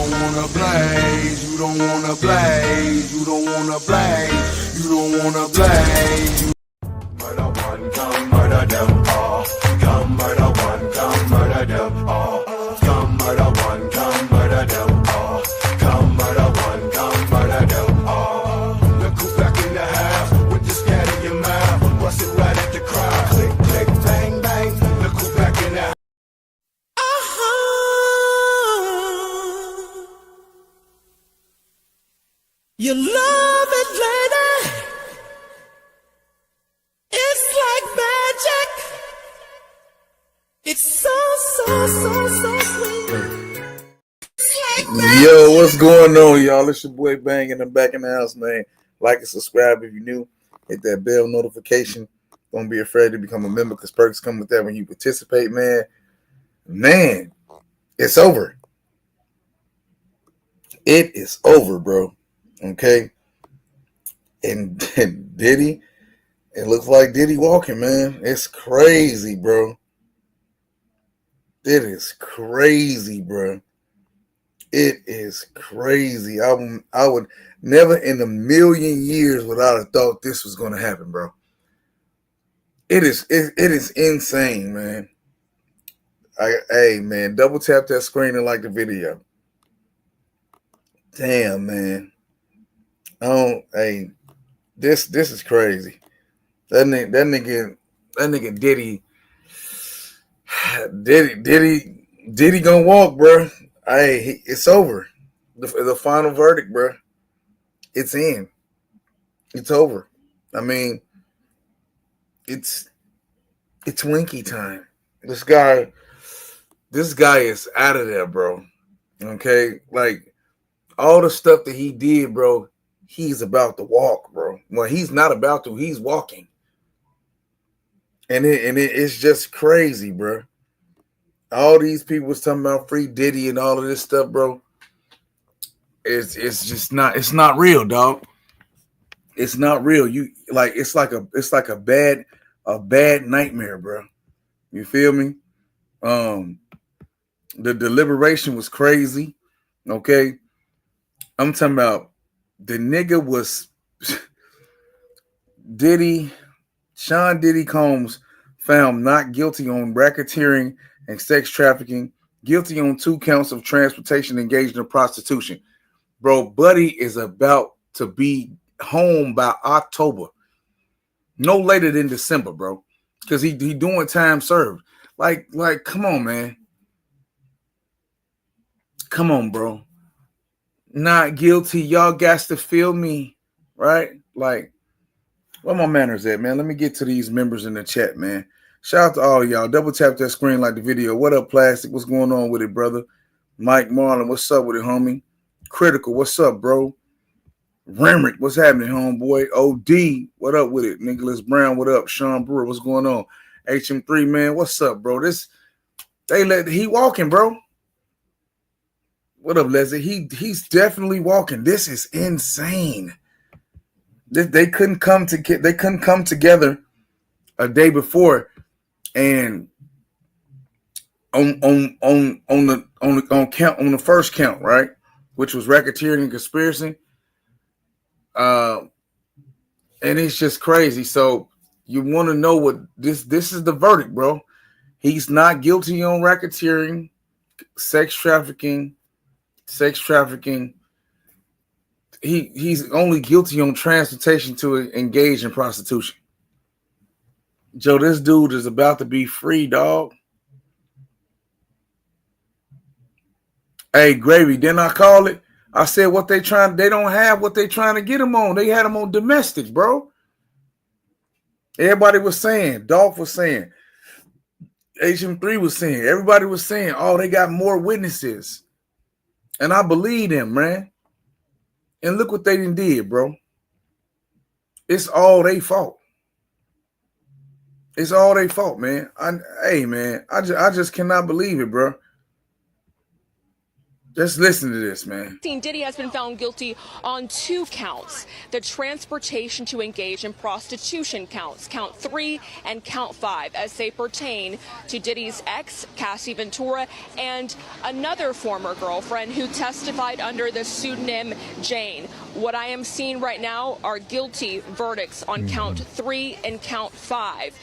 don't wanna blaze, you don't wanna blaze, you don't wanna blaze, you don't wanna blaze. Murder one, come murder them all. Come murder one, come murder them all. Come murder one, come murder them all. Come murder one, come murder them all. Look who's back in the house with the scat in your mouth. Bust it right at the crowd. Click, click, bang, bang. Look who's back in the house. You love it, lady. It's like magic. It's so sweet. It's like magic. Yo, what's going on, y'all? It's your boy Bang, and I'm back in the house, man. Like and subscribe if you're new. Hit that bell notification. Don't be afraid to become a member, because perks come with that when you participate, man. Man, it's over. It is over, bro. Okay? And Diddy, it looks like Diddy walking, man. It's crazy, bro. It is crazy, bro. It is crazy. I would never in a million years would I have thought this was going to happen, bro. It is insane, man. Hey, man, double tap that screen and like the video. Damn, man. Hey, this is crazy. That nigga Diddy gonna walk, bro. Hey, it's over. The final verdict, bro. It's in. It's over. I mean, it's Winky time. This guy is out of there, bro. Okay, like all the stuff that he did, bro. He's about to walk, bro. Well, he's not about to. He's walking, and it's just crazy, bro. All these people was talking about free Diddy and all of this stuff, bro. It's just not. It's not real, dog. It's not real. It's like a bad nightmare, bro. You feel me? The deliberation was crazy. Okay, I'm talking about the nigga was Sean Diddy Combs found not guilty on racketeering and sex trafficking, guilty on 2 counts of transportation engaged in prostitution. Bro, Buddy is about to be home by October. No later than December, bro. Because he doing time served. Like, come on, man. Come on, bro. Not guilty. Y'all got to feel me, right? Like, where my manners at, man? Let me get to these members in the chat, man. Shout out to all y'all. Double tap that screen, like the video. What up, Plastic? What's going on with it, brother? Mike Marlin, what's up with it, homie? Critical, what's up, bro? Remrick, what's happening, homeboy? OD, what up with it? Nicholas Brown, what up? Sean Brewer, what's going on? HM3, man, what's up, bro? He walking, bro. What up, Leslie? He's definitely walking. This is insane. They couldn't come together a day before, and on the first count, right, which was racketeering and conspiracy. And it's just crazy. So you want to know what this is the verdict, bro. He's not guilty on racketeering, sex trafficking. He's only guilty on transportation to engage in prostitution. Joe, this dude is about to be free, dog. Hey, Gravy, didn't I call it? I said they don't have what they trying to get him on. They had him on domestic, bro. Everybody was saying, Dolph was saying, HM3 was saying, everybody was saying, oh, they got more witnesses. And I believe them, man. And look what they did, bro. It's all their fault. It's all their fault, man. Hey, man, I just cannot believe it, bro. Just listen to this, man. Diddy has been found guilty on 2 counts. The transportation to engage in prostitution counts, count 3 and count 5, as they pertain to Diddy's ex, Cassie Ventura, and another former girlfriend who testified under the pseudonym Jane. What I am seeing right now are guilty verdicts on count 3 and count 5.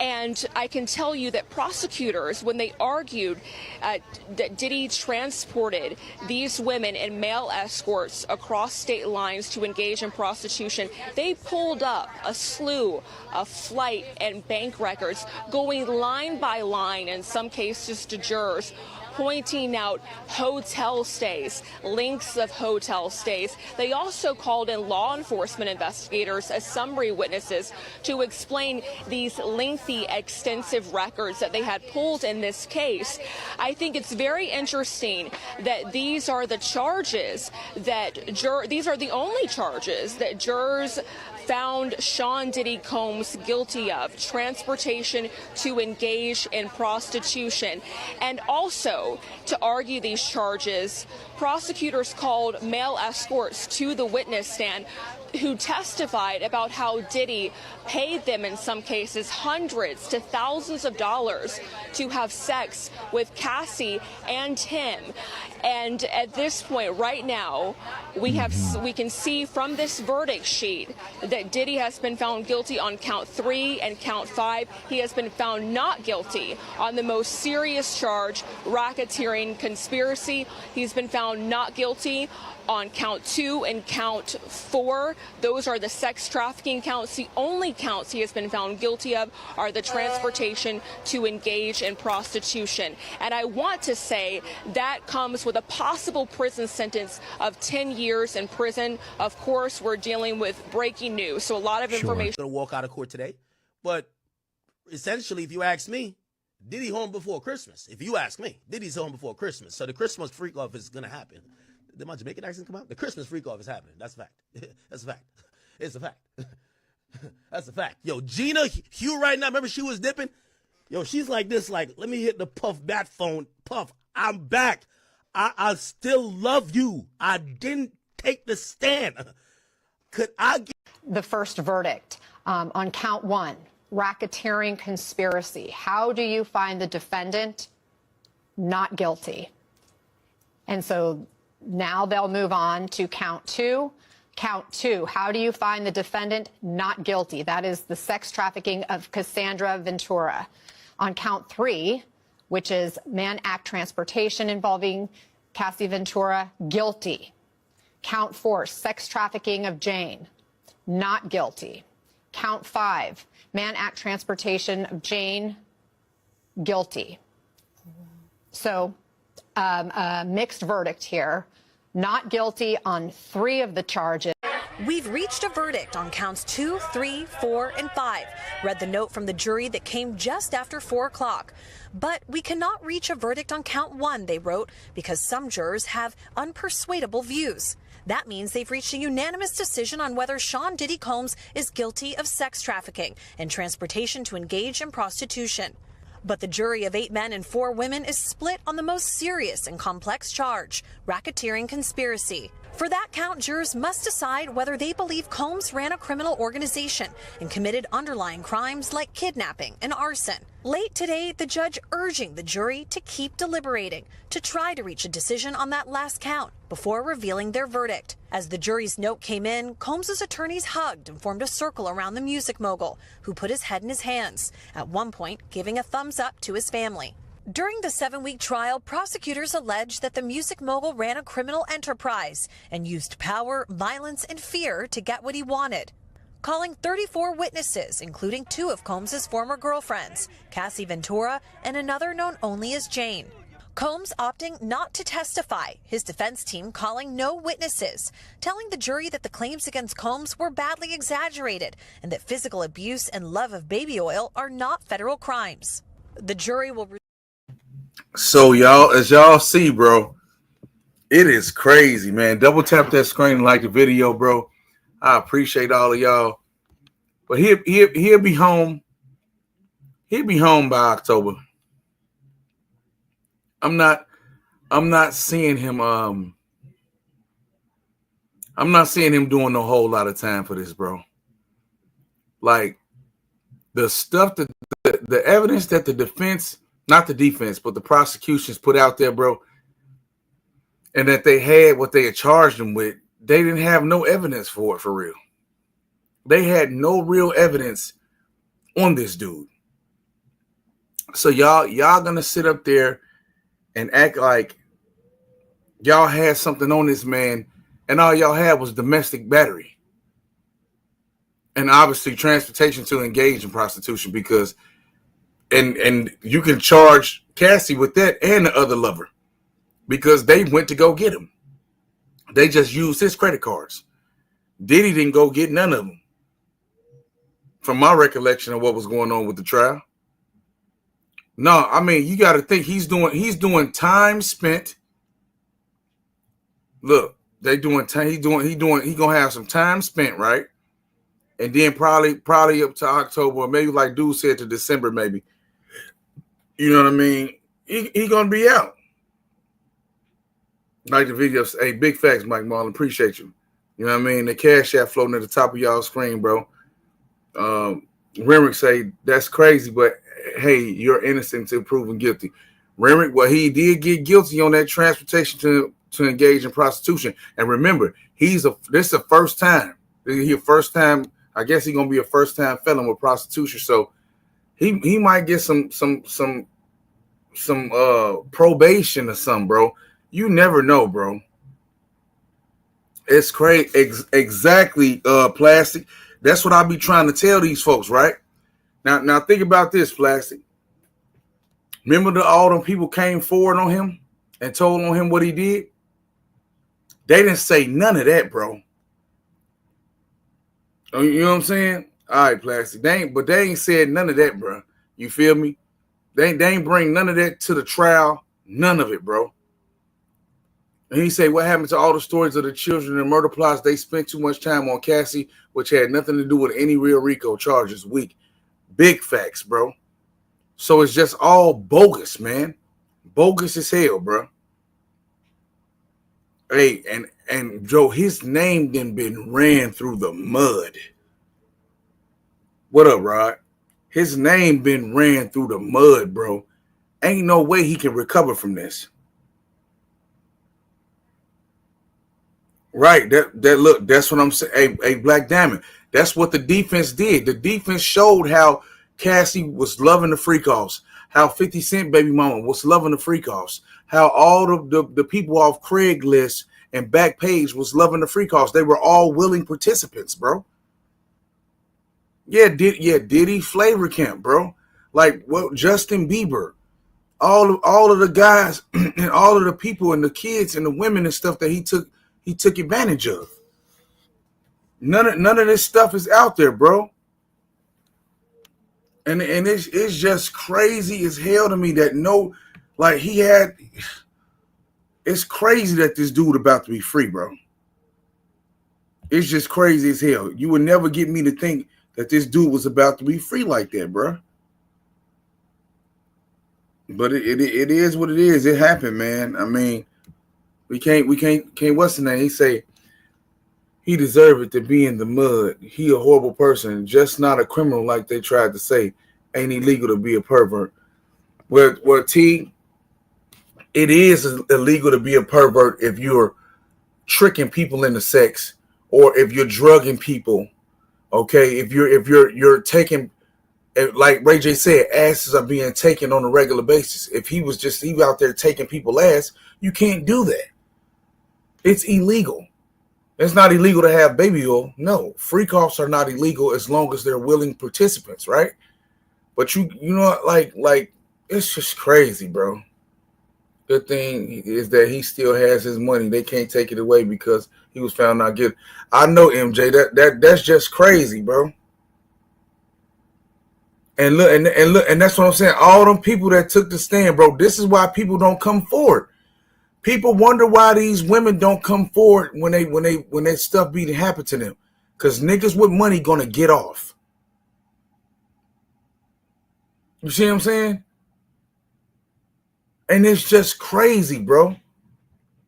And I can tell you that prosecutors, when they argued that Diddy transported these women in male escorts across state lines to engage in prostitution, they pulled up a slew of flight and bank records, going line by line, in some cases to jurors, pointing out hotel stays, links of hotel stays. They also called in law enforcement investigators as summary witnesses to explain these lengthy, extensive records that they had pulled in this case. I think it's very interesting that these are the charges that these are the only charges that jurors found Sean Diddy Combs guilty of: transportation to engage in prostitution. And also, to argue these charges, prosecutors called male escorts to the witness stand who testified about how Diddy paid them, in some cases, hundreds to thousands of dollars to have sex with Cassie and him. And at this point, right now, we can see from this verdict sheet that Diddy has been found guilty on count 3 and count 5. He has been found not guilty on the most serious charge, racketeering conspiracy. He's been found not guilty on count 2 and count 4. Those are the sex trafficking counts. The only counts he has been found guilty of are the transportation to engage in prostitution. And I want to say that comes with a possible prison sentence of 10 years in prison. Of course, we're dealing with breaking news, so a lot of information. Going to walk out of court today, but essentially, if you ask me, Diddy home before Christmas. If you ask me, Diddy's home before Christmas. So the Christmas freak off is going to happen. Did my Jamaican accent come out? The Christmas freak off is happening. That's a fact. That's a fact. It's a fact. That's a fact. Yo, Gina Hugh right now, remember she was dipping? Yo, she's like this, like, let me hit the Puff bat phone. Puff, I'm back. I still love you. I didn't take the stand. Could I get the first verdict on count 1, racketeering conspiracy? How do you find the defendant not guilty? And so now they'll move on to count 2. Count 2, how do you find the defendant not guilty? That is the sex trafficking of Cassandra Ventura. On count 3, which is Mann Act transportation involving Cassie Ventura, guilty. Count 4, sex trafficking of Jane, not guilty. Count 5, Mann Act transportation of Jane, guilty. So mixed verdict here. Not guilty on 3 of the charges. We've reached a verdict on counts 2, 3, 4, and 5. Read the note from the jury that came just after 4 o'clock. But we cannot reach a verdict on count 1, they wrote, because some jurors have unpersuadable views. That means they've reached a unanimous decision on whether Sean Diddy Combs is guilty of sex trafficking and transportation to engage in prostitution. But the jury of 8 men and 4 women is split on the most serious and complex charge, racketeering conspiracy. For that count, jurors must decide whether they believe Combs ran a criminal organization and committed underlying crimes like kidnapping and arson. Late today, the judge urging the jury to keep deliberating to try to reach a decision on that last count before revealing their verdict. As the jury's note came in, Combs' attorneys hugged and formed a circle around the music mogul, who put his head in his hands, at one point giving a thumbs up to his family. During the 7-week trial, prosecutors alleged that the music mogul ran a criminal enterprise and used power, violence, and fear to get what he wanted. Calling 34 witnesses, including 2 of Combs' former girlfriends, Cassie Ventura and another known only as Jane. Combs opting not to testify, his defense team calling no witnesses, telling the jury that the claims against Combs were badly exaggerated and that physical abuse and love of baby oil are not federal crimes. The jury will... So y'all, as y'all see, bro, it is crazy, man. Double tap that screen and like the video, bro. I appreciate all of y'all. But he'll be home. He'll be home by October. I'm not I'm not seeing him. I'm not seeing him doing a whole lot of time for this, bro. Like the stuff that the evidence that the defense, not the defense, but the prosecutions put out there, bro, and that they had what they had charged him with, they didn't have no evidence for it for real. They had no real evidence on this dude. So y'all gonna sit up there and act like y'all had something on this man, and all y'all had was domestic battery. And obviously transportation to engage in prostitution, because and you can charge Cassie with that and the other lover, because they went to go get him. They just used his credit cards. Diddy didn't go get none of them, from my recollection of what was going on with the trial. No, I mean, you got to think he's doing time spent. Look, they doing time. He gonna have some time spent, right? And then probably up to October, or maybe like dude said to December, maybe. You know what I mean? He gonna be out. Like the video, hey, big facts, Mike Marlon, appreciate you. You know what I mean? The cash app floating at the top of y'all's screen, bro. Renrick say that's crazy, but hey, you're innocent until proven guilty. Renrick, well, he did get guilty on that transportation to engage in prostitution. And remember, this is the first time. I guess he's gonna be a first time felon with prostitution. So he might get some probation or something, bro. You never know, bro. It's crazy. Exactly, Plastic. That's what I be trying to tell these folks, right? Now think about this, Plastic. Remember all them people came forward on him and told on him what he did? They didn't say none of that, bro. You know what I'm saying? All right, Plastic. They ain't said none of that, bro. You feel me? They ain't bring none of that to the trial. None of it, bro. And he said, what happened to all the stories of the children and murder plots? They spent too much time on Cassie, which had nothing to do with any real RICO charges. Weak. Big facts, bro. So it's just all bogus, man. Bogus as hell, bro. Hey, and Joe, his name done been ran through the mud. What up, Rod? His name been ran through the mud, bro. Ain't no way he can recover from this. Right, look, that's what I'm saying. Hey, Black Diamond, that's what the defense did. The defense showed how Cassie was loving the freak offs, how 50 Cent baby mama was loving the freak offs, how all of the people off Craigslist and Backpage was loving the freak offs. They were all willing participants, bro. Diddy, Flavor Camp, bro. Like what Justin Bieber, all of the guys and all of the people and the kids and the women and stuff that he took advantage of. None of this stuff is out there, bro. And it's just crazy as hell to me that it's crazy that this dude about to be free, bro. It's just crazy as hell. You would never get me to think that this dude was about to be free like that, bro. But it is what it is. It happened, man. I mean, we can't what's the name? He say he deserved it to be in the mud. He a horrible person, just not a criminal like they tried to say. Ain't illegal to be a pervert. Well, T, it is illegal to be a pervert if you're tricking people into sex or if you're drugging people. Okay, if you're taking, like Ray J said, asses are being taken on a regular basis. If he out there taking people ass, you can't do that. It's illegal. It's not illegal to have baby oil. No, freak offs are not illegal as long as they're willing participants, right? But you know, like it's just crazy, bro. Good thing is that he still has his money. They can't take it away because he was found not guilty. I know, MJ. That's just crazy, bro. And look, and that's what I'm saying. All them people that took the stand, bro. This is why people don't come forward. People wonder why these women don't come forward when that stuff be to happen to them. Because niggas with money gonna get off. You see what I'm saying? And it's just crazy, bro.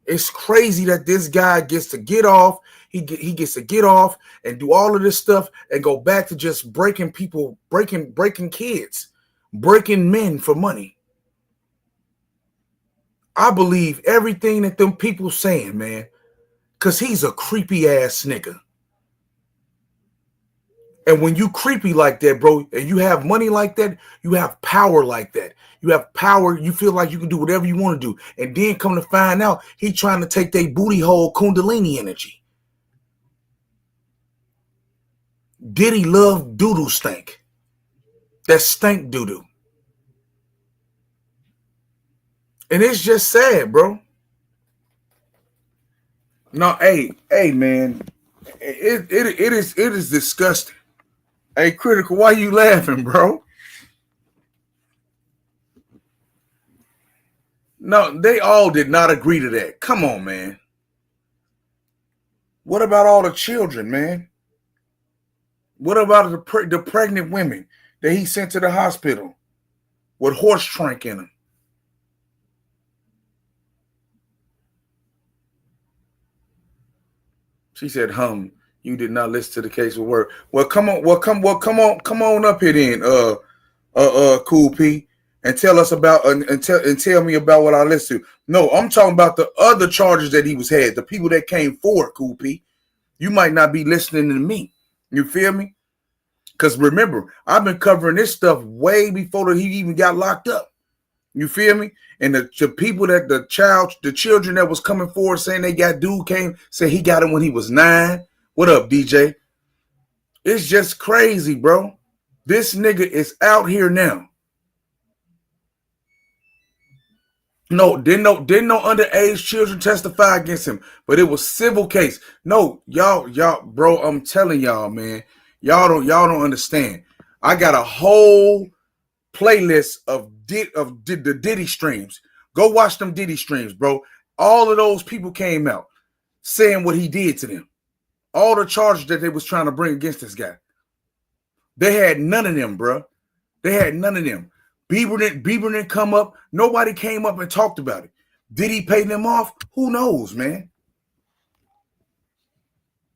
It's crazy that this guy gets to get off. He gets to get off and do all of this stuff and go back to just breaking people, breaking kids, breaking men for money. I believe everything that them people saying, man, because he's a creepy ass nigga. And when you creepy like that, bro, and you have money like that, you have power like that. You have power. You feel like you can do whatever you want to do. And then come to find out, he trying to take their booty hole Kundalini energy. Diddy love doodoo stank. That stank doodoo. And it's just sad, bro. No, hey, man. It is disgusting. Hey, Critical, why you laughing, bro? No, they all did not agree to that. Come on, man. What about all the children, man? What about the pregnant women that he sent to the hospital with horse trank in them? She said, you did not listen to the case with word. Well, come on up here then, Cool P, and tell us about and tell me about what I listened to. No, I'm talking about the other charges that he was had, the people that came forward, Cool P. You might not be listening to me. You feel me? Because remember, I've been covering this stuff way before he even got locked up. You feel me? And the people that the children that was coming forward saying they got dude came, say he got him when he was 9. What up, DJ? It's just crazy, bro. This nigga is out here now. No, didn't no underage children testify against him, but it was civil case. No, y'all, bro, I'm telling y'all, man, y'all don't understand. I got a whole playlist of the Diddy streams. Go watch them Diddy streams, bro. All of those people came out saying what he did to them. All the charges that they was trying to bring against this guy. They had none of them, bro. They had none of them. Bieber didn't come up. Nobody came up and talked about it. Did he pay them off? Who knows, man?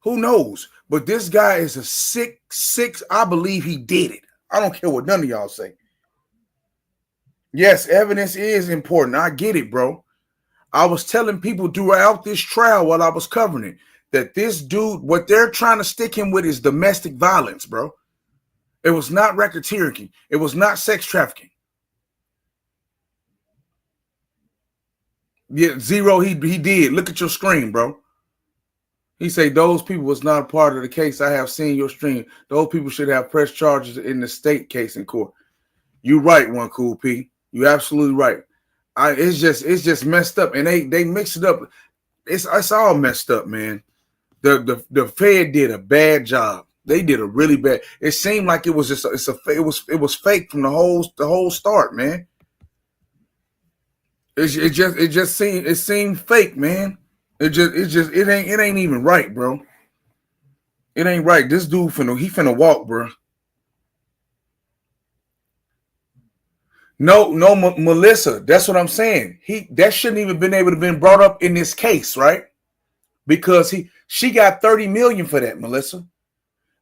Who knows? But this guy is a sick. I believe he did it. I don't care what none of y'all say. Yes, evidence is important. I get it, bro. I was telling people throughout this trial while I was covering it that this dude, what they're trying to stick him with is domestic violence, bro. It was not racketeering. It was not sex trafficking. Yeah, Zero, he did. Look at your screen, bro. He said those people was not a part of the case. I have seen your stream. Those people should have pressed charges in the state case in court. You right, one Cool P. You absolutely right. It's just messed up, and they mix it up. It's all messed up, man. The Fed did a bad job. They did a really bad. It seemed like it was just it was fake from the whole start, man. It seemed fake, man. It ain't even right, bro. It ain't right. This dude finna walk, bro. No, Melissa. That's what I'm saying. That shouldn't even been able to been brought up in this case, right? Because she got $30 million for that, Melissa.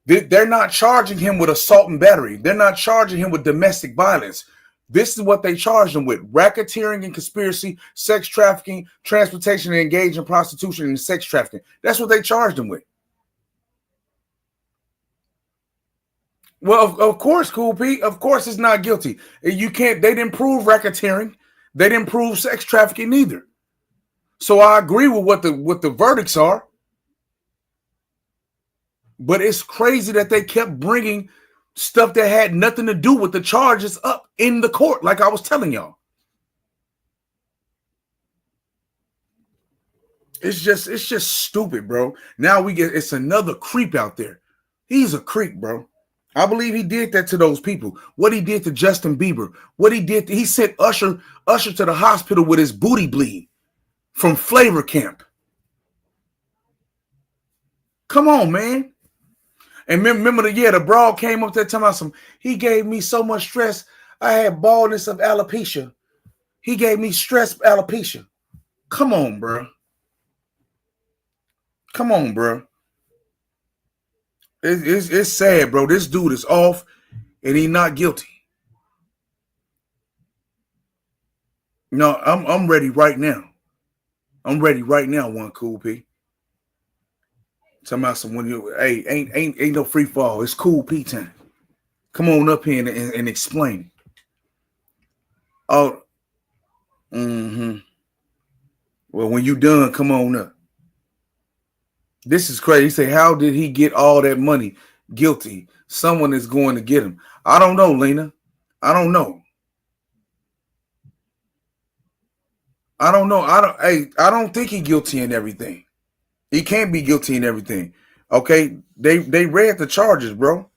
They're not charging him with assault and battery. They're not charging him with domestic violence. This is what they charged him with: racketeering and conspiracy, sex trafficking, transportation, and engage in prostitution and sex trafficking. That's what they charged him with. Well, of course, Cool P. Of course, it's not guilty. You can't. They didn't prove racketeering. They didn't prove sex trafficking either. So I agree with what the verdicts are. But it's crazy that they kept bringing stuff that had nothing to do with the charges up in the court, like I was telling y'all. It's just stupid, bro. Now it's another creep out there. He's a creep, bro. I believe he did that to those people. What he did to Justin Bieber. What he did, he sent Usher to the hospital with his booty bleed from Flavor Camp. Come on, man. And remember the broad came up there talking about he gave me so much stress. I had baldness of alopecia. He gave me stress alopecia. Come on, bro. Come on, bro. It's sad, bro. This dude is off and he's not guilty. No, I'm ready right now. I'm ready right now, one Cool P. Talking about someone you ain't no free fall. It's Cool P time. Come on up here and explain. Oh, well, when you done, come on up. This is crazy. He say, how did he get all that money? Guilty. Someone is going to get him. I don't know, Lena. I don't know. I don't think he's guilty in everything. He can't be guilty in everything. Okay, they read the charges, bro.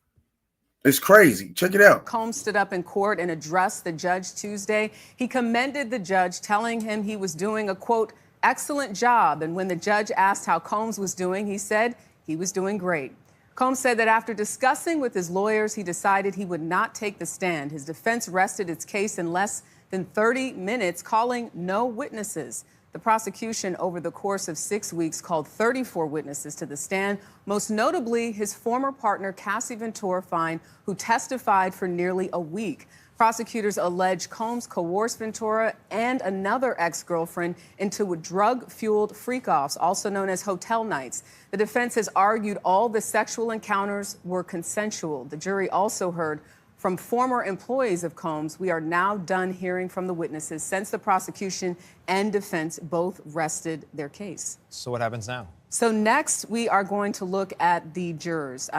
It's crazy. Check it out. Combs stood up in court and addressed the judge Tuesday. He commended the judge, telling him he was doing a, quote, excellent job. And when the judge asked how Combs was doing, he said he was doing great. Combs said that after discussing with his lawyers, he decided he would not take the stand. His defense rested its case in less than 30 minutes, calling no witnesses. The prosecution, over the course of 6 weeks, called 34 witnesses to the stand, most notably his former partner, Cassie Ventura Fine, who testified for nearly a week. Prosecutors allege Combs coerced Ventura and another ex-girlfriend into drug-fueled freak-offs, also known as hotel nights. The defense has argued all the sexual encounters were consensual. The jury also heard from former employees of Combs. We are now done hearing from the witnesses since the prosecution and defense both rested their case. So what happens now? So next, we are going to look at the jurors.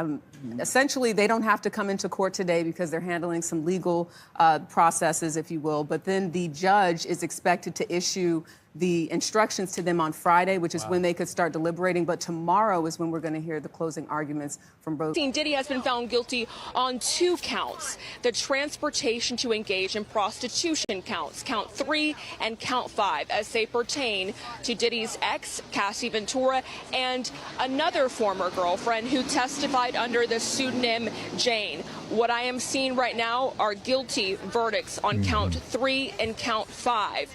Essentially, they don't have to come into court today because they're handling some legal processes, if you will. But then the judge is expected to issue the instructions to them on Friday, which is when they could start deliberating. But tomorrow is when we're going to hear the closing arguments from both. Diddy has been found guilty on 2 counts: the transportation to engage in prostitution counts, count 3 and count 5, as they pertain to Diddy's ex, Cassie Ventura, and another former girlfriend who testified under the pseudonym Jane. What I am seeing right now are guilty verdicts on count 3 and count 5.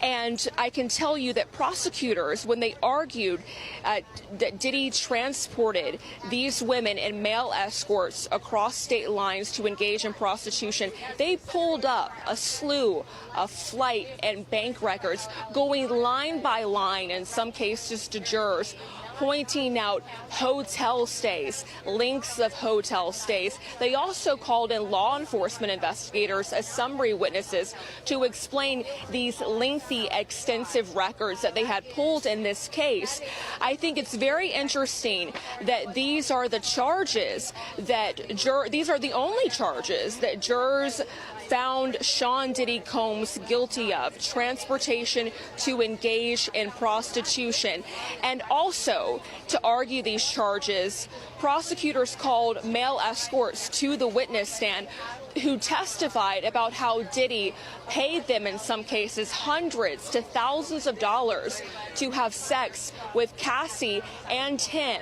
And I can tell you that prosecutors, when they argued that Diddy transported these women in male escorts across state lines to engage in prostitution, they pulled up a slew of flight and bank records, going line by line, in some cases to jurors, pointing out hotel stays, lengths of hotel stays. They also called in law enforcement investigators as summary witnesses to explain these lengthy, extensive records that they had pulled in this case. I think it's very interesting that these are the charges that these are the only charges that jurors found Sean Diddy Combs guilty of: transportation to engage in prostitution. And also, to argue these charges, prosecutors called male escorts to the witness stand who testified about how Diddy paid them, in some cases, hundreds to thousands of dollars to have sex with Cassie and Tim.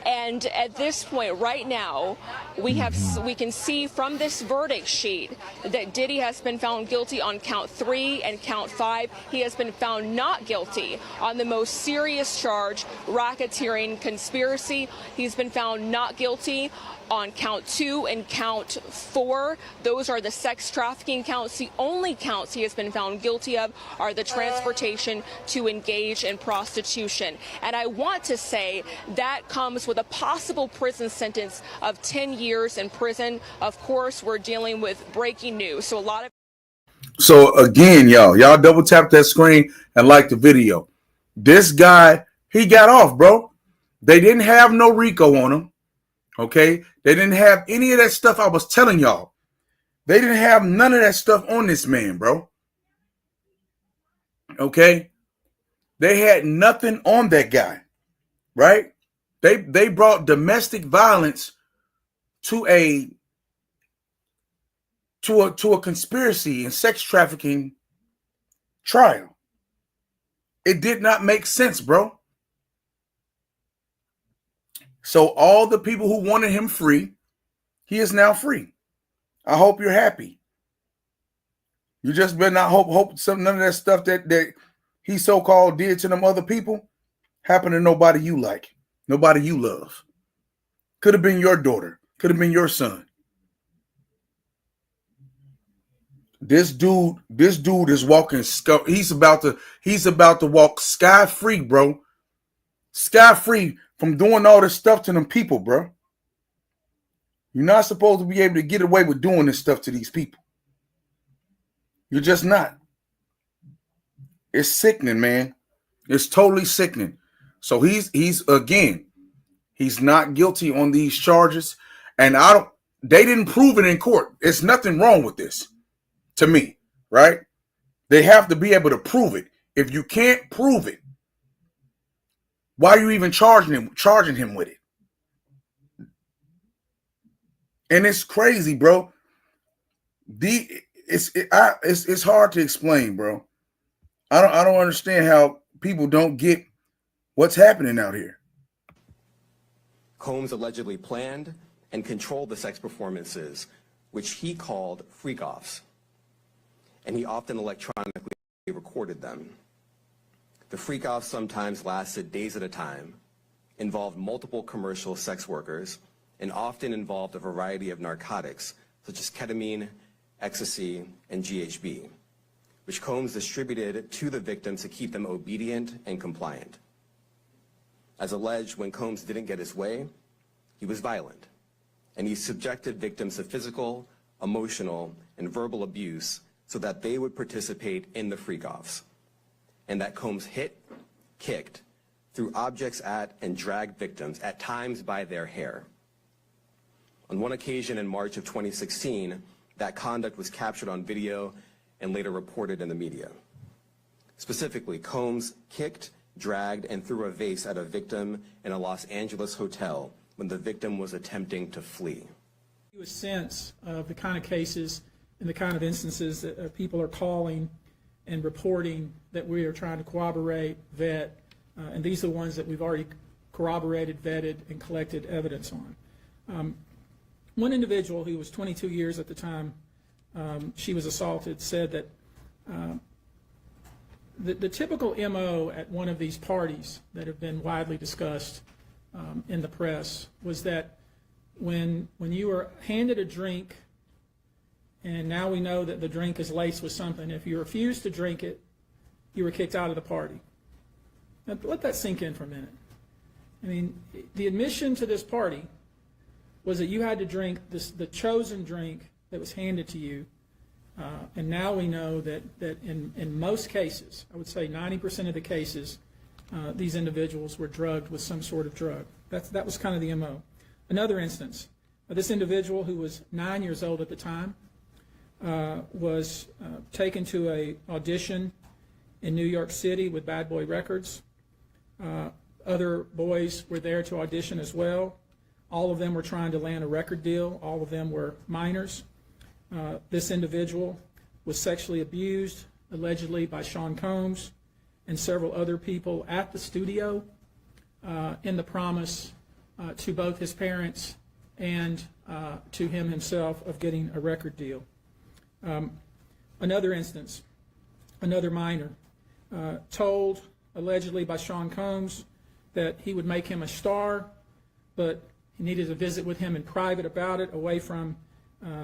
And at this point, right now, we can see from this verdict sheet that Diddy has been found guilty on count 3 and count 5. He has been found not guilty on the most serious charge, racketeering conspiracy. He's been found not guilty on count 2 and count 4. Those are the sex trafficking counts. The only counts he has been found guilty of are the transportation to engage in prostitution. And I want to say that comes with a possible prison sentence of 10 years in prison. Of course, we're dealing with breaking news. So a lot of. So again, y'all double tap that screen and like the video. This guy, he got off, bro. They didn't have no RICO on him. Okay, they didn't have any of that stuff I was telling y'all. They didn't have none of that stuff on this man, bro. Okay, they had nothing on that guy, right? They brought domestic violence to a conspiracy and sex trafficking trial. It did not make sense, bro. So all the people who wanted him free, he is now free. I hope you're happy. You just better not hope none of that stuff that he so-called did to them other people happen to nobody you like. Nobody you love. Could have been your daughter. Could have been your son. This dude is walking. He's about to walk sky free, bro. Sky free from doing all this stuff to them people, bro. You're not supposed to be able to get away with doing this stuff to these people. You're just not. It's sickening, man. It's totally sickening. So he's not guilty on these charges. And they didn't prove it in court. It's nothing wrong with this to me, right? They have to be able to prove it. If you can't prove it, why are you even charging him with it? And it's crazy, bro. It's hard to explain, bro. I don't understand how people don't get what's happening out here. Combs allegedly planned and controlled the sex performances, which he called freak-offs, and he often electronically recorded them. The freak-offs sometimes lasted days at a time, involved multiple commercial sex workers, and often involved a variety of narcotics, such as ketamine, ecstasy, and GHB, which Combs distributed to the victims to keep them obedient and compliant. As alleged, when Combs didn't get his way, he was violent, and he subjected victims to physical, emotional, and verbal abuse so that they would participate in the freak-offs, and that Combs hit, kicked, threw objects at, and dragged victims, at times by their hair. On one occasion in March of 2016, that conduct was captured on video and later reported in the media. Specifically, Combs kicked, dragged, and threw a vase at a victim in a Los Angeles hotel when the victim was attempting to flee. A sense of the kind of cases and the kind of instances that people are calling and reporting that we are trying to corroborate, vet, and these are the ones that we've already corroborated, vetted, and collected evidence on. One individual who was 22 years at the time she was assaulted said that the typical MO at one of these parties that have been widely discussed in the press was that when you were handed a drink, and now we know that the drink is laced with something, if you refused to drink it, you were kicked out of the party. Now, let that sink in for a minute. I mean, the admission to this party was that you had to drink the chosen drink that was handed to you, and now we know that in most cases, I would say 90% of the cases, these individuals were drugged with some sort of drug. That was kind of the MO. Another instance, this individual who was 9 years old at the time was taken to an audition in New York City with Bad Boy Records. Other boys were there to audition as well. All of them were trying to land a record deal. All of them were minors. This individual was sexually abused, allegedly by Sean Combs and several other people at the studio in the promise to both his parents and to him himself of getting a record deal. Another instance, another minor, told allegedly by Sean Combs that he would make him a star, but he needed to visit with him in private about it, away from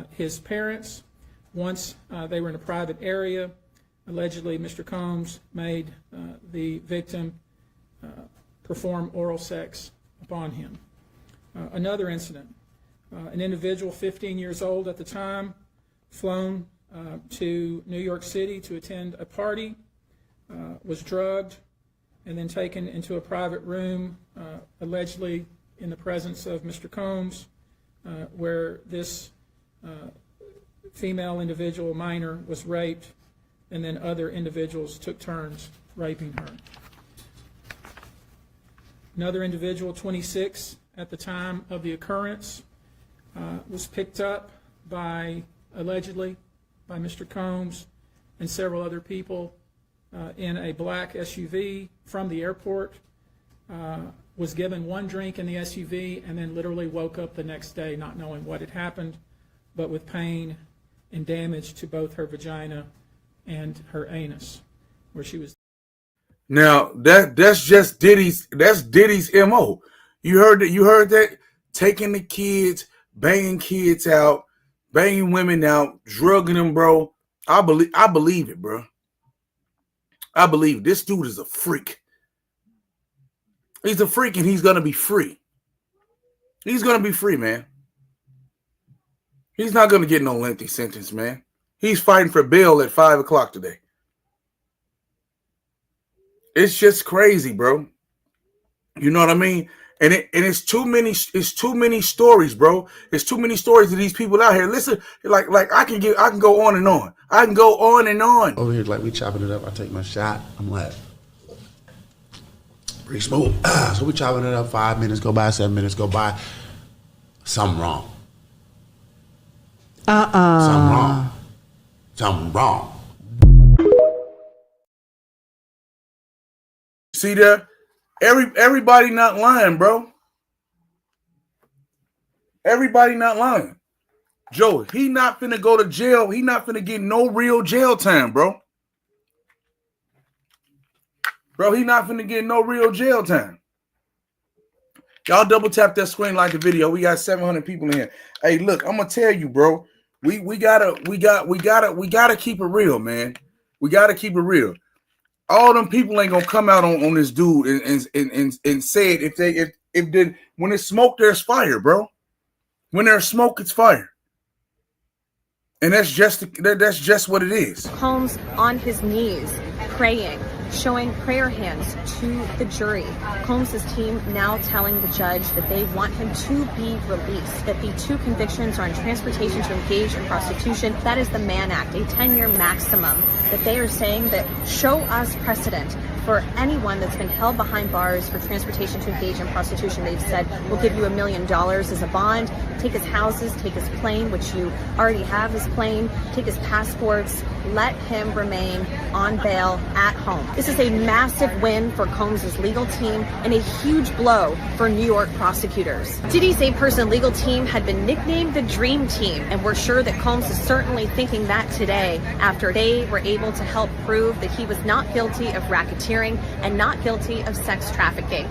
his parents. Once they were in a private area, allegedly Mr. Combs made the victim perform oral sex upon him. Another incident, an individual 15 years old at the time, flown to New York City to attend a party, was drugged, and then taken into a private room, allegedly in the presence of Mr. Combs, where this female individual, minor, was raped, and then other individuals took turns raping her. Another individual, 26 at the time of the occurrence, was picked up by, allegedly, by Mr. Combs and several other people in a black SUV from the airport, was given one drink in the SUV, and then literally woke up the next day not knowing what had happened, but with pain and damage to both her vagina and her anus, where she was. Now that's just Diddy's MO. You heard that? You heard that? Taking the kids, banging kids out, banging women out, drugging them, bro. I believe it, bro. I believe it. This dude is a freak. He's a freak, and he's gonna be free. He's gonna be free, man. He's not gonna get no lengthy sentence, man. He's fighting for bail at 5 o'clock today. It's just crazy, bro. You know what I mean? And it's too many stories, bro. It's too many stories of these people out here. Listen, like I can go on and on. I can go on and on. Over here, like we chopping it up. I take my shot. I'm like, pretty smooth. So we chopping it up. 5 minutes go by, 7 minutes go by. Something wrong. Something wrong. Something wrong. See there? Everybody not lying, bro. Everybody not lying. Joe, he not finna go to jail. He not finna get no real jail time, bro. Bro, he not finna get no real jail time. Y'all double tap that screen, like the video. We got 700 people in here. Hey, look, I'm gonna tell you, bro. We gotta keep it real, man. We gotta keep it real. All them people ain't gonna come out on this dude and say it if when it's smoke, there's fire, bro. When there's smoke, it's fire. And that's just what it is. Combs on his knees, praying, showing prayer hands to the jury. Combs' team now telling the judge that they want him to be released, that the 2 convictions are in transportation to engage in prostitution. That is the Mann Act, a 10-year maximum, that they are saying that show us precedent for anyone that's been held behind bars for transportation to engage in prostitution. They've said, we'll give you $1 million as a bond, take his houses, take his plane, which you already have his plane, take his passports, let him remain on bail at home. This is a massive win for Combs' legal team and a huge blow for New York prosecutors. Diddy's 8-person legal team had been nicknamed the Dream Team, and we're sure that Combs is certainly thinking that today after they were able to help prove that he was not guilty of racketeering and not guilty of sex trafficking.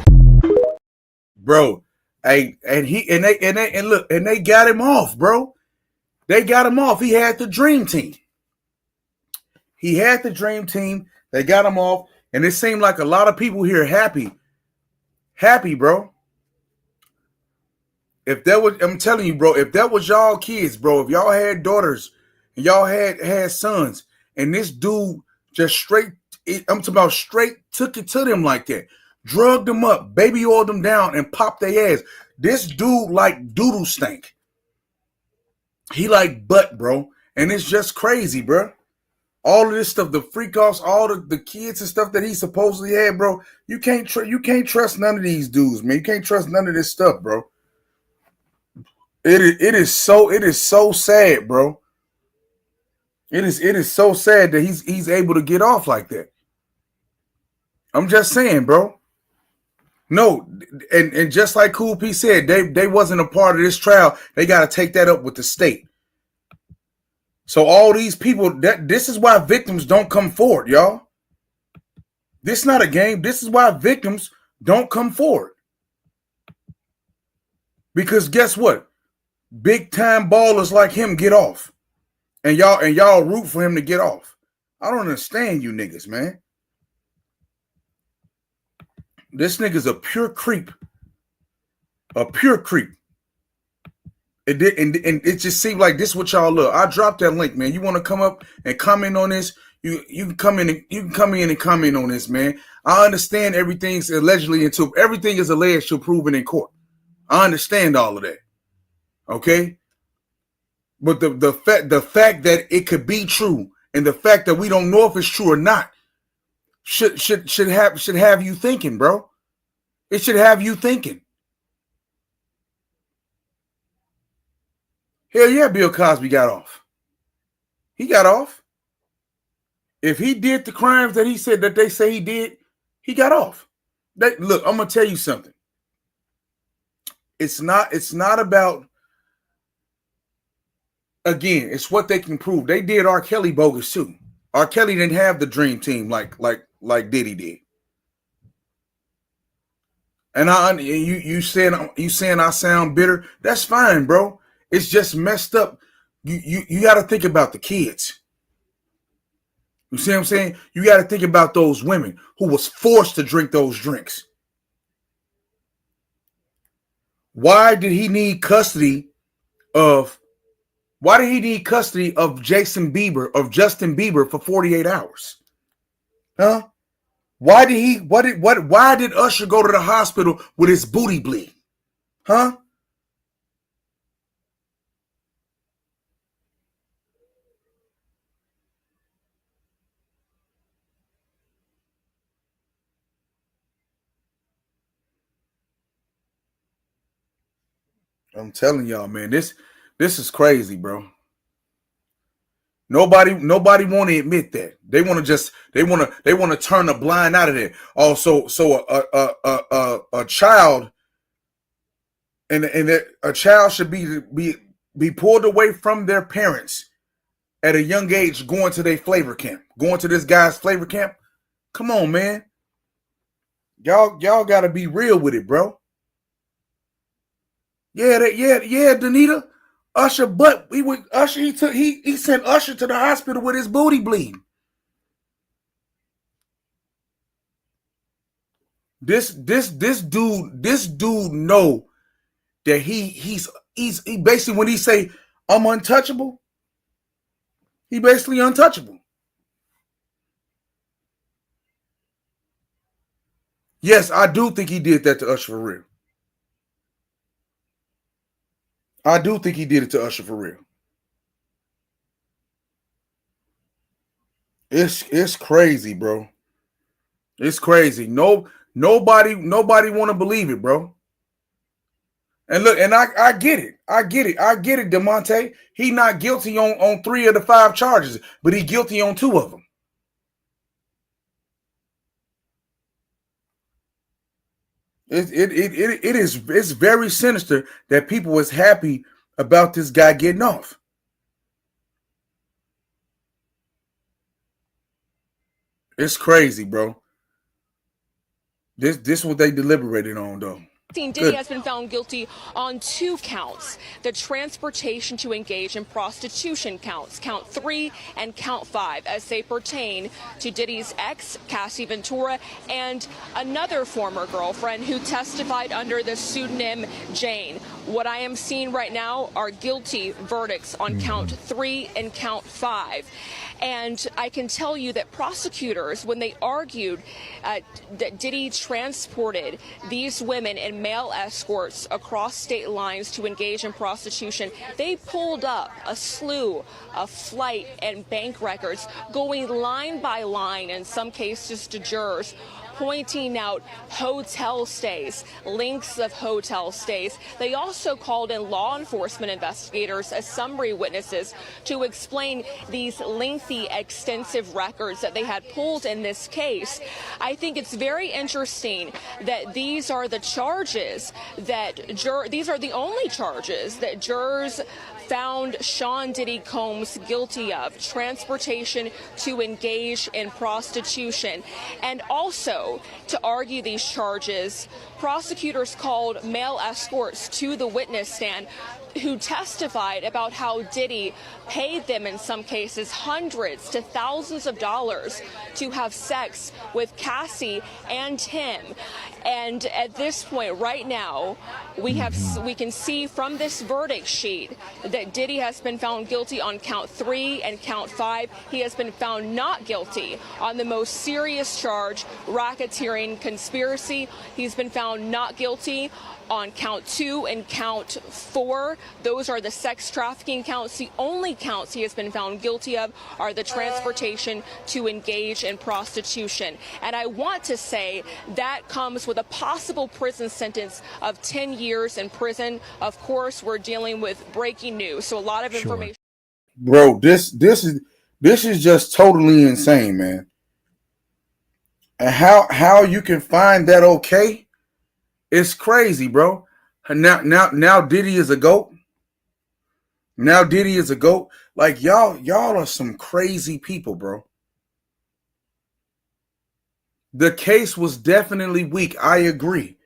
Bro, and they got him off, bro. They got him off. He had the Dream Team. He had the Dream Team. They got him off, and it seemed like a lot of people here happy, bro. If that was, I'm telling you, bro, if that was y'all kids, bro, if y'all had daughters and y'all had sons, and this dude just straight, I'm talking about straight took it to them like that, drugged them up, baby oiled them down, and popped their ass. This dude like doodle stink. He like butt, bro, and it's just crazy, bro. All of this stuff, the freak offs, all the kids and stuff that he supposedly had, bro. You can't trust none of these dudes, man. You can't trust none of this stuff, bro. It is so sad, bro. It is so sad that he's able to get off like that. I'm just saying, bro. No, and just like Cool P said, they wasn't a part of this trial. They got to take that up with the state. So all these people, this is why victims don't come forward, y'all. This is not a game. This is why victims don't come forward. Because guess what? Big time ballers like him get off. And y'all root for him to get off. I don't understand you niggas, man. This nigga's a pure creep. A pure creep. It did, and it just seemed like this is what y'all love. I dropped that link, man. You want to come up and comment on this? You can come in and comment on this, man. I understand everything's allegedly until everything is alleged to proven in court. I understand all of that. Okay? But the fact that it could be true and the fact that we don't know if it's true or not should have you thinking, bro. It should have you thinking. Hell yeah, Bill Cosby got off. He got off. If he did the crimes that he said that they say he did, he got off. Look, I'm gonna tell you something. It's not about, again, it's what they can prove. They did R. Kelly bogus too. R. Kelly didn't have the Dream Team like Diddy did. And you saying I sound bitter. That's fine, bro. It's just messed up. You got to think about the kids. You see what I'm saying? You got to think about those women who was forced to drink those drinks. Why did he need custody of Justin Bieber for 48 hours? Huh? Why did Usher go to the hospital with his booty bleed? Huh? I'm telling y'all, man, this is crazy, bro. Nobody want to admit that. They want to turn a blind eye to that. Also, so a child and a child should be pulled away from their parents at a young age, going to their flavor camp, going to this guy's flavor camp. Come on, man. Y'all got to be real with it, bro. Yeah, Danita. Usher, but he sent Usher to the hospital with his booty bleeding. This dude know that he's basically, when he say I'm untouchable, he basically untouchable. Yes, I do think he did that to Usher for real. I do think he did it to Usher for real. It's crazy, bro. It's crazy. Nobody want to believe it, bro. And look, and I get it. I get it, DeMonte. He not guilty on 3 of the 5 charges, but he guilty on 2 of them. It's very sinister that people was happy about this guy getting off. It's crazy, bro. This is what they deliberated on, though. Diddy has been found guilty on 2 counts. The transportation to engage in prostitution counts, count 3 and count 5, as they pertain to Diddy's ex, Cassie Ventura, and another former girlfriend who testified under the pseudonym Jane. What I am seeing right now are guilty verdicts on count 3 and count 5. And I can tell you that prosecutors, when they argued that Diddy transported these women in male escorts across state lines to engage in prostitution, they pulled up a slew of flight and bank records, going line by line, in some cases to jurors, pointing out hotel stays, links of hotel stays. They also called in law enforcement investigators as summary witnesses to explain these lengthy, extensive records that they had pulled in this case. I think it's very interesting that these are the charges that these are the only charges that jurors found Sean Diddy Combs guilty of: transportation to engage in prostitution. And also, to argue these charges, prosecutors called male escorts to the witness stand who testified about how Diddy paid them, in some cases, hundreds to thousands of dollars to have sex with Cassie and him. And at this point, right now, we can see from this verdict sheet that Diddy has been found guilty on count 3 and count 5. He has been found not guilty on the most serious charge, racketeering conspiracy. He's been found not guilty on count 2 and count 4. Those are the sex trafficking counts. The only counts he has been found guilty of are the transportation to engage in prostitution. And I want to say that comes with a possible prison sentence of 10 years in prison. Of course, we're dealing with breaking news, so a lot of information. Bro, this is just totally insane, man. And how you can find that okay? It's crazy, bro. Now Diddy is a GOAT. Now Diddy is a GOAT. Like, y'all are some crazy people, bro. The case was definitely weak. I agree.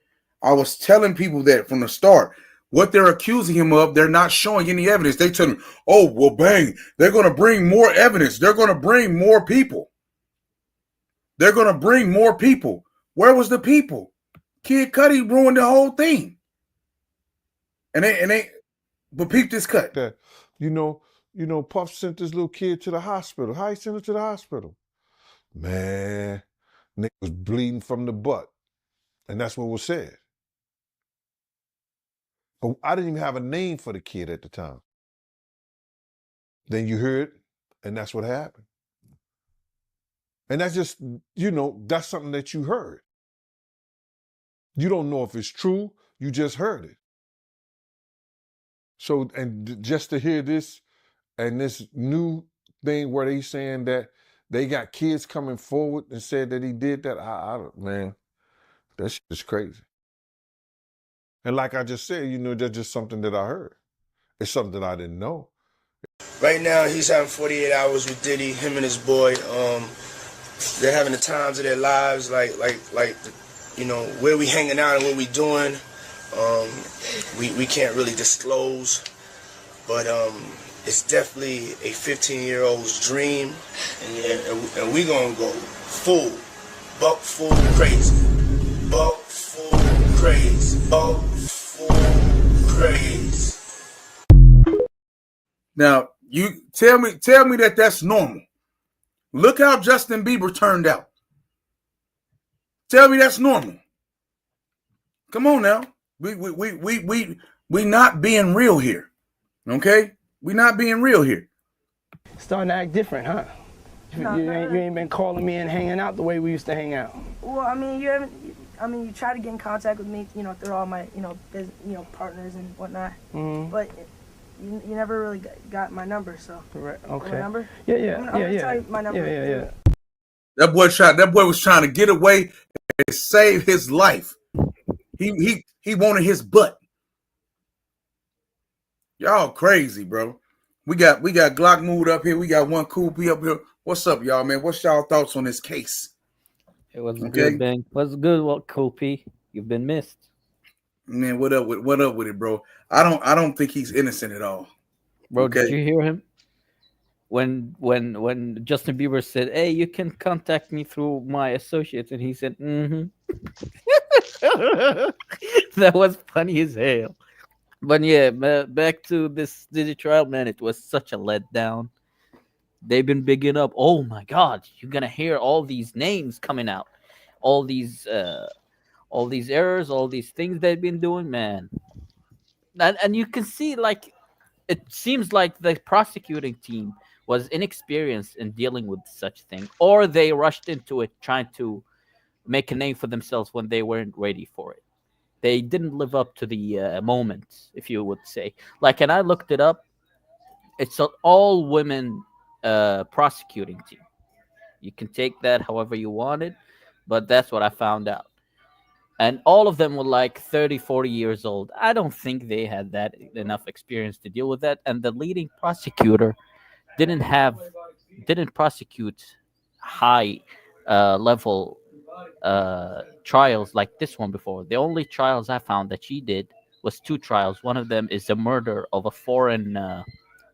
I was telling people that from the start. What they're accusing him of, they're not showing any evidence. They tell him, oh, well, bang, they're going to bring more evidence. They're going to bring more people. They're going to bring more people. Where was the people? Kid Cudi ruined the whole thing. But peep this cut. That, you know, Puff sent this little kid to the hospital. How he sent him to the hospital? Man, Nick was bleeding from the butt. And that's what was said. But I didn't even have a name for the kid at the time. Then you heard, and that's what happened. And that's just, that's something that you heard. You don't know if it's true, you just heard it. So, and just to hear this, and this new thing where they saying that they got kids coming forward and said that he did that, man, that shit is crazy. And like I just said, that's just something that I heard. It's something that I didn't know. Right now, he's having 48 hours with Diddy, him and his boy. They're having the times of their lives, like where we hanging out and what we doing. We can't really disclose, but it's definitely a 15-year-old's dream, and we gonna go full, buck full crazy, buck full crazy, buck full crazy. Now, you tell me that that's normal. Look how Justin Bieber turned out. Tell me that's normal. Come on now. We not being real here. Okay? We not being real here. Starting to act different, huh? You ain't been calling me and hanging out the way we used to hang out. Well, I mean, you try to get in contact with me, through all my, partners and whatnot. Mm-hmm. But you never really got my number, so. Correct. Okay. My number? Yeah. I'm gonna tell you my number. Yeah. That boy was trying to get away and save his life. He wanted his butt. Y'all crazy, bro. We got Glock Mood up here. We got one Cool P up here. What's up, y'all, man? What's y'all thoughts on this case? It was good, man. What's good, Cool P? You've been missed. Man, what up with it, bro? I don't think he's innocent at all. Bro, okay. Did you hear him? When Justin Bieber said, "Hey, you can contact me through my associates," and he said, "Mm-hmm." That was funny as hell. But yeah, back to this Diddy trial, man. It was such a letdown. They've been bigging up. Oh my God, you're gonna hear all these names coming out, all these errors, all these things they've been doing, man. And you can see, like, it seems like the prosecuting team was inexperienced in dealing with such thing, or they rushed into it trying to make a name for themselves when they weren't ready for it. They didn't live up to the moment, if you would say. Like, and I looked it up. It's an all-women prosecuting team. You can take that however you want it, but that's what I found out. And all of them were like 30, 40 years old. I don't think they had that enough experience to deal with that. And the leading prosecutor didn't prosecute high level trials like this one before. The only trials I found that she did was 2 trials. One of them is the murder of a foreign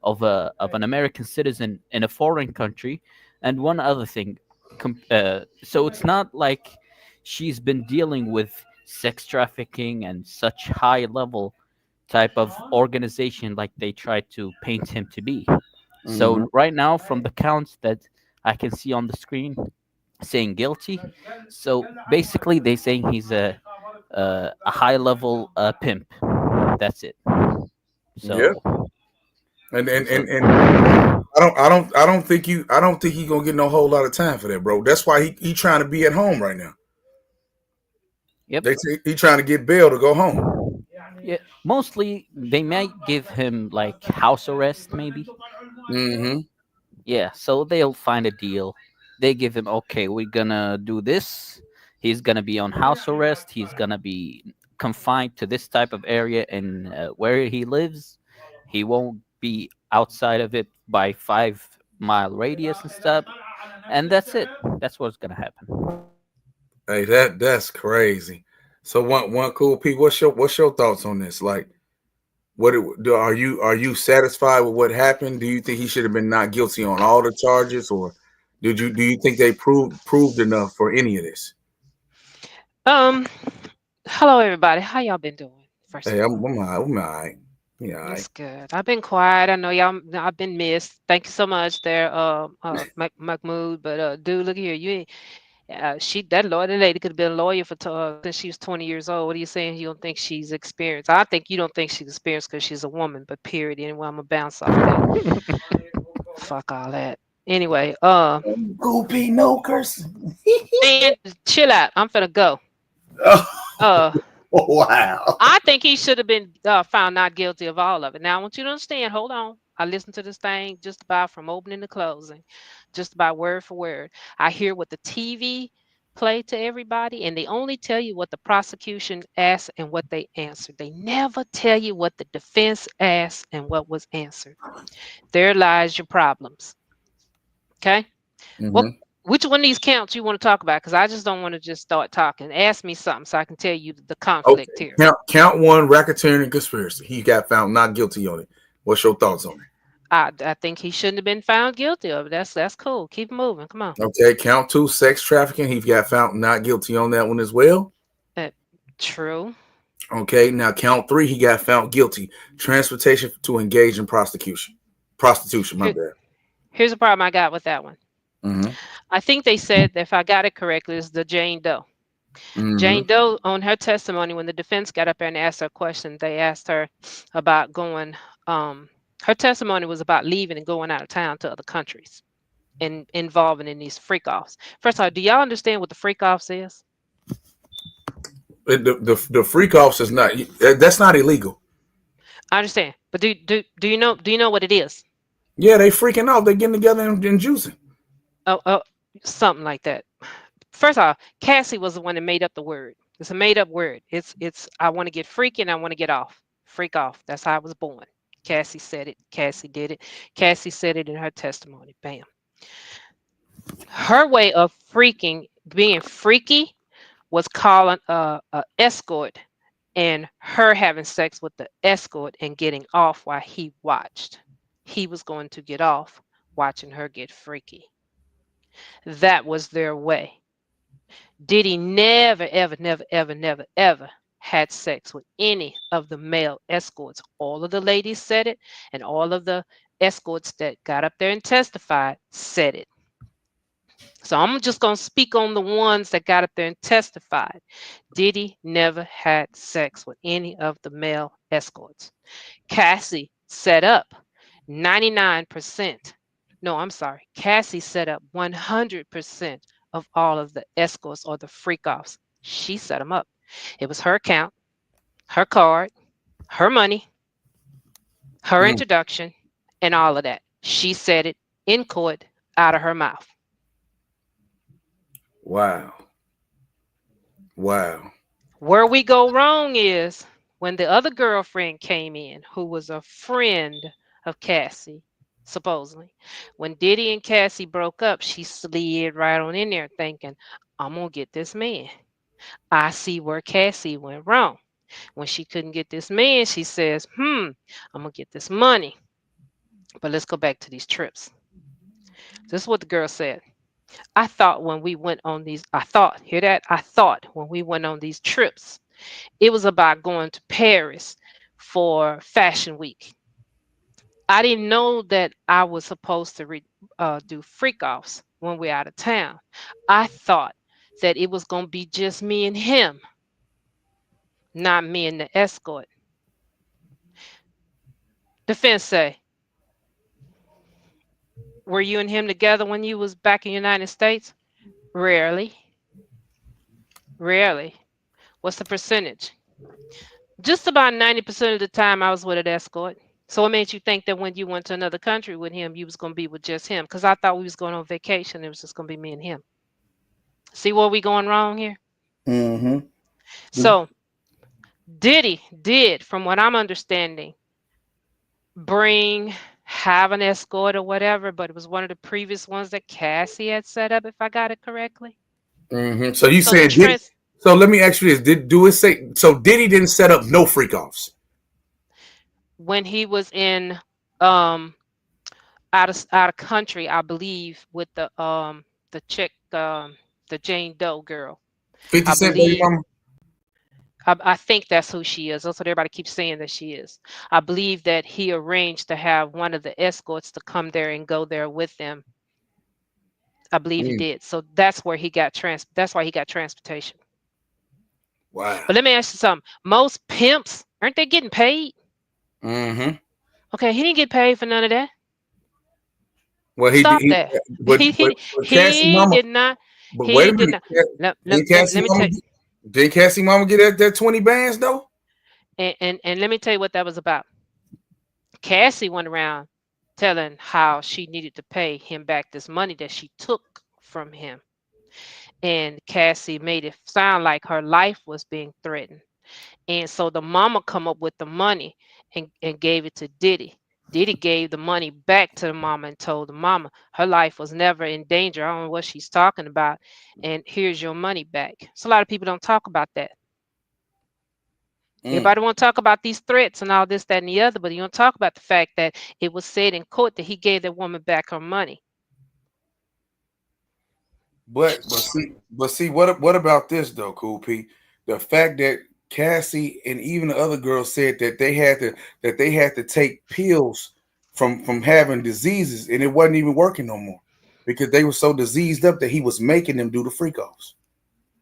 of an American citizen in a foreign country, and one other thing. So it's not like she's been dealing with sex trafficking and such high level type of organization like they try to paint him to be. Mm-hmm. So right now, from the counts that I can see on the screen, saying guilty. So basically, they saying he's a high level pimp. That's it. So, yeah. And I don't think he gonna get no whole lot of time for that, bro. That's why he trying to be at home right now. Yep. He trying to get bail to go home. Yeah, mostly they might give him like house arrest, maybe. Mm-hmm. Yeah, so they'll find a deal. They give him, okay, we're gonna do this. He's gonna be on house arrest. He's gonna be confined to this type of area, and where he lives, he won't be outside of it by 5-mile radius and stuff. And that's it. That's what's gonna happen. Hey, that's crazy. So one cool Pete. What's your thoughts on this? Like, are you satisfied with what happened? Do you think he should have been not guilty on all the charges, or do you think they proved enough for any of this? Hello everybody. How y'all been doing? First Hey, of I'm all, all right. I'm all right. Yeah, all right. that's good. I've been quiet. I know y'all. I've been missed. Thank you so much, there, Mahmood. But dude, look here. You ain't. That lawyer, lady could have been a lawyer for since she was 20 years old. What are you saying? You don't think she's experienced? I think you don't think she's experienced because she's a woman. But period. Anyway, I'm gonna bounce off of that. Fuck all that. Anyway, Cool Pete, no cursing. man, chill out. I'm finna go. Uh. Wow. I think he should have been found not guilty of all of it. Now, I want you to understand. Hold on. I listened to this thing just about from opening to closing, just about word for word. I hear what the TV play to everybody, and they only tell you what the prosecution asked and what they answered. They never tell you what the defense asked and what was answered. There lies your problems. Okay? What? Mm-hmm. Which one of these counts you want to talk about? Because I just don't want to just start talking. Ask me something so I can tell you the Okay. conflict here. Count one, racketeering and conspiracy. He got found not guilty on it. What's your thoughts on it? I think he shouldn't have been found guilty of it. That's cool. Keep moving. Come on. Okay. Count two, sex trafficking. He got found not guilty on that one as well. True. Okay. Now count three. He got found guilty. Transportation to engage in prostitution. Prostitution. My bad. Here's a problem I got with that one. Mm-hmm. I think they said, if I got it correctly, is the Jane Doe. Mm-hmm. Jane Doe, on her testimony, when the defense got up there and asked her a question, they asked her about going. Her testimony was about leaving and going out of town to other countries and involving in these freak offs. First of all, do y'all understand what the freak offs is? The freak offs is not. That's not illegal. I understand, but do you know what it is? Yeah, they freaking out. They getting together and juicing. Oh, something like that. First off, Cassie was the one that made up the word. It's a made up word. It's I want to get freaky and I want to get off. Freak off. That's how I was born. Cassie said it. Cassie did it. Cassie said it in her testimony. Bam. Her way of being freaky, was calling a escort and her having sex with the escort and getting off while he watched. He was going to get off watching her get freaky. That was their way. Diddy never, ever, never, ever, never, ever had sex with any of the male escorts. All of the ladies said it, and all of the escorts that got up there and testified said it. So I'm just going to speak on the ones that got up there and testified. Diddy never had sex with any of the male escorts. Cassie set up 99%. No, I'm sorry. Cassie set up 100% of all of the escorts or the freak offs. She set them up. It was her account, her card, her money, her introduction, and all of that. She said it in court out of her mouth. Wow. Wow. Where we go wrong is when the other girlfriend came in, who was a friend of Cassie, supposedly. When Diddy and Cassie broke up, she slid right on in there thinking, I'm going to get this man. I see where Cassie went wrong. When she couldn't get this man, she says, I'm going to get this money. But let's go back to these trips. This is what the girl said. I thought when we went on these, I thought when we went on these trips, it was about going to Paris for Fashion Week. I didn't know that I was supposed to do freak offs when we're out of town. I thought that it was going to be just me and him, not me and the escort. Defense say, were you and him together when you was back in the United States? Rarely. Rarely. What's the percentage? Just about 90% of the time I was with an escort. So it made you think that when you went to another country with him, you was going to be with just him. Because I thought we was going on vacation. It was just going to be me and him. See where we going wrong here? Mm-hmm. So Diddy did, from what I'm understanding, have an escort or whatever, but it was one of the previous ones that Cassie had set up, if I got it correctly. Mm-hmm. So you So So let me ask you this: do it say so? Diddy didn't set up no freak offs When he was in out of country, I believe, with the chick, the Jane Doe girl. 50 I Cent baby believe mama. I think that's who she is. That's what everybody keeps saying that she is. I believe that he arranged to have one of the escorts to come there and go there with them. I believe he Mm, did. So that's where he got that's why he got transportation. wow. But let me ask you something. Most pimps, aren't they getting paid? Mm-hmm. Okay, he didn't get paid for none of that. Well, Stop that. but Cassie He mama. did not. But wait He a did minute. not. Let, Did let, Cassie let me mama? tell you, Did Cassie mama get that 20 bands though? and let me tell you what that was about. Cassie went around telling how she needed to pay him back this money that she took from him. And Cassie made it sound like her life was being threatened. And so the mama come up with the money and gave it to Diddy. Diddy gave the money back to the mama and told the mama her life was never in danger. I don't know what she's talking about. And here's your money back. So a lot of people don't talk about that. Mm. Everybody want to talk about these threats and all this, that, and the other, but you don't talk about the fact that it was said in court that he gave that woman back her money. But see what about this though, Cool P? The fact that Cassie and even the other girls said that they had to take pills from having diseases and it wasn't even working no more because they were so diseased up that he was making them do the freak offs.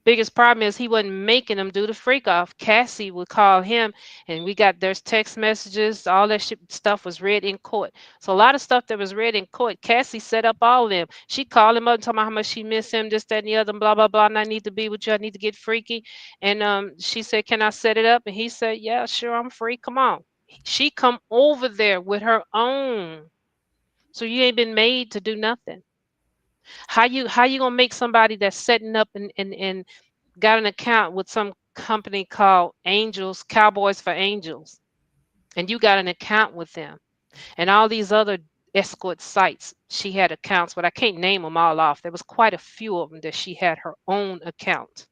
Biggest problem is he wasn't making them do the freak off. Cassie would call him, and there's text messages, all that stuff was read in court. So a lot of stuff that was read in court, Cassie set up all of them. She called him up and told him how much she missed him, this, that, and the other, and blah blah blah. And I need to be with you. I need to get freaky. And she said, "Can I set it up?" And he said, "Yeah, sure, I'm free. Come on." She come over there with her own. So you ain't been made to do nothing. How you gonna make somebody that's setting up and got an account with some company called Angels, Cowboys for Angels, and you got an account with them, and all these other escort sites, she had accounts, but I can't name them all off. There was quite a few of them that she had her own account.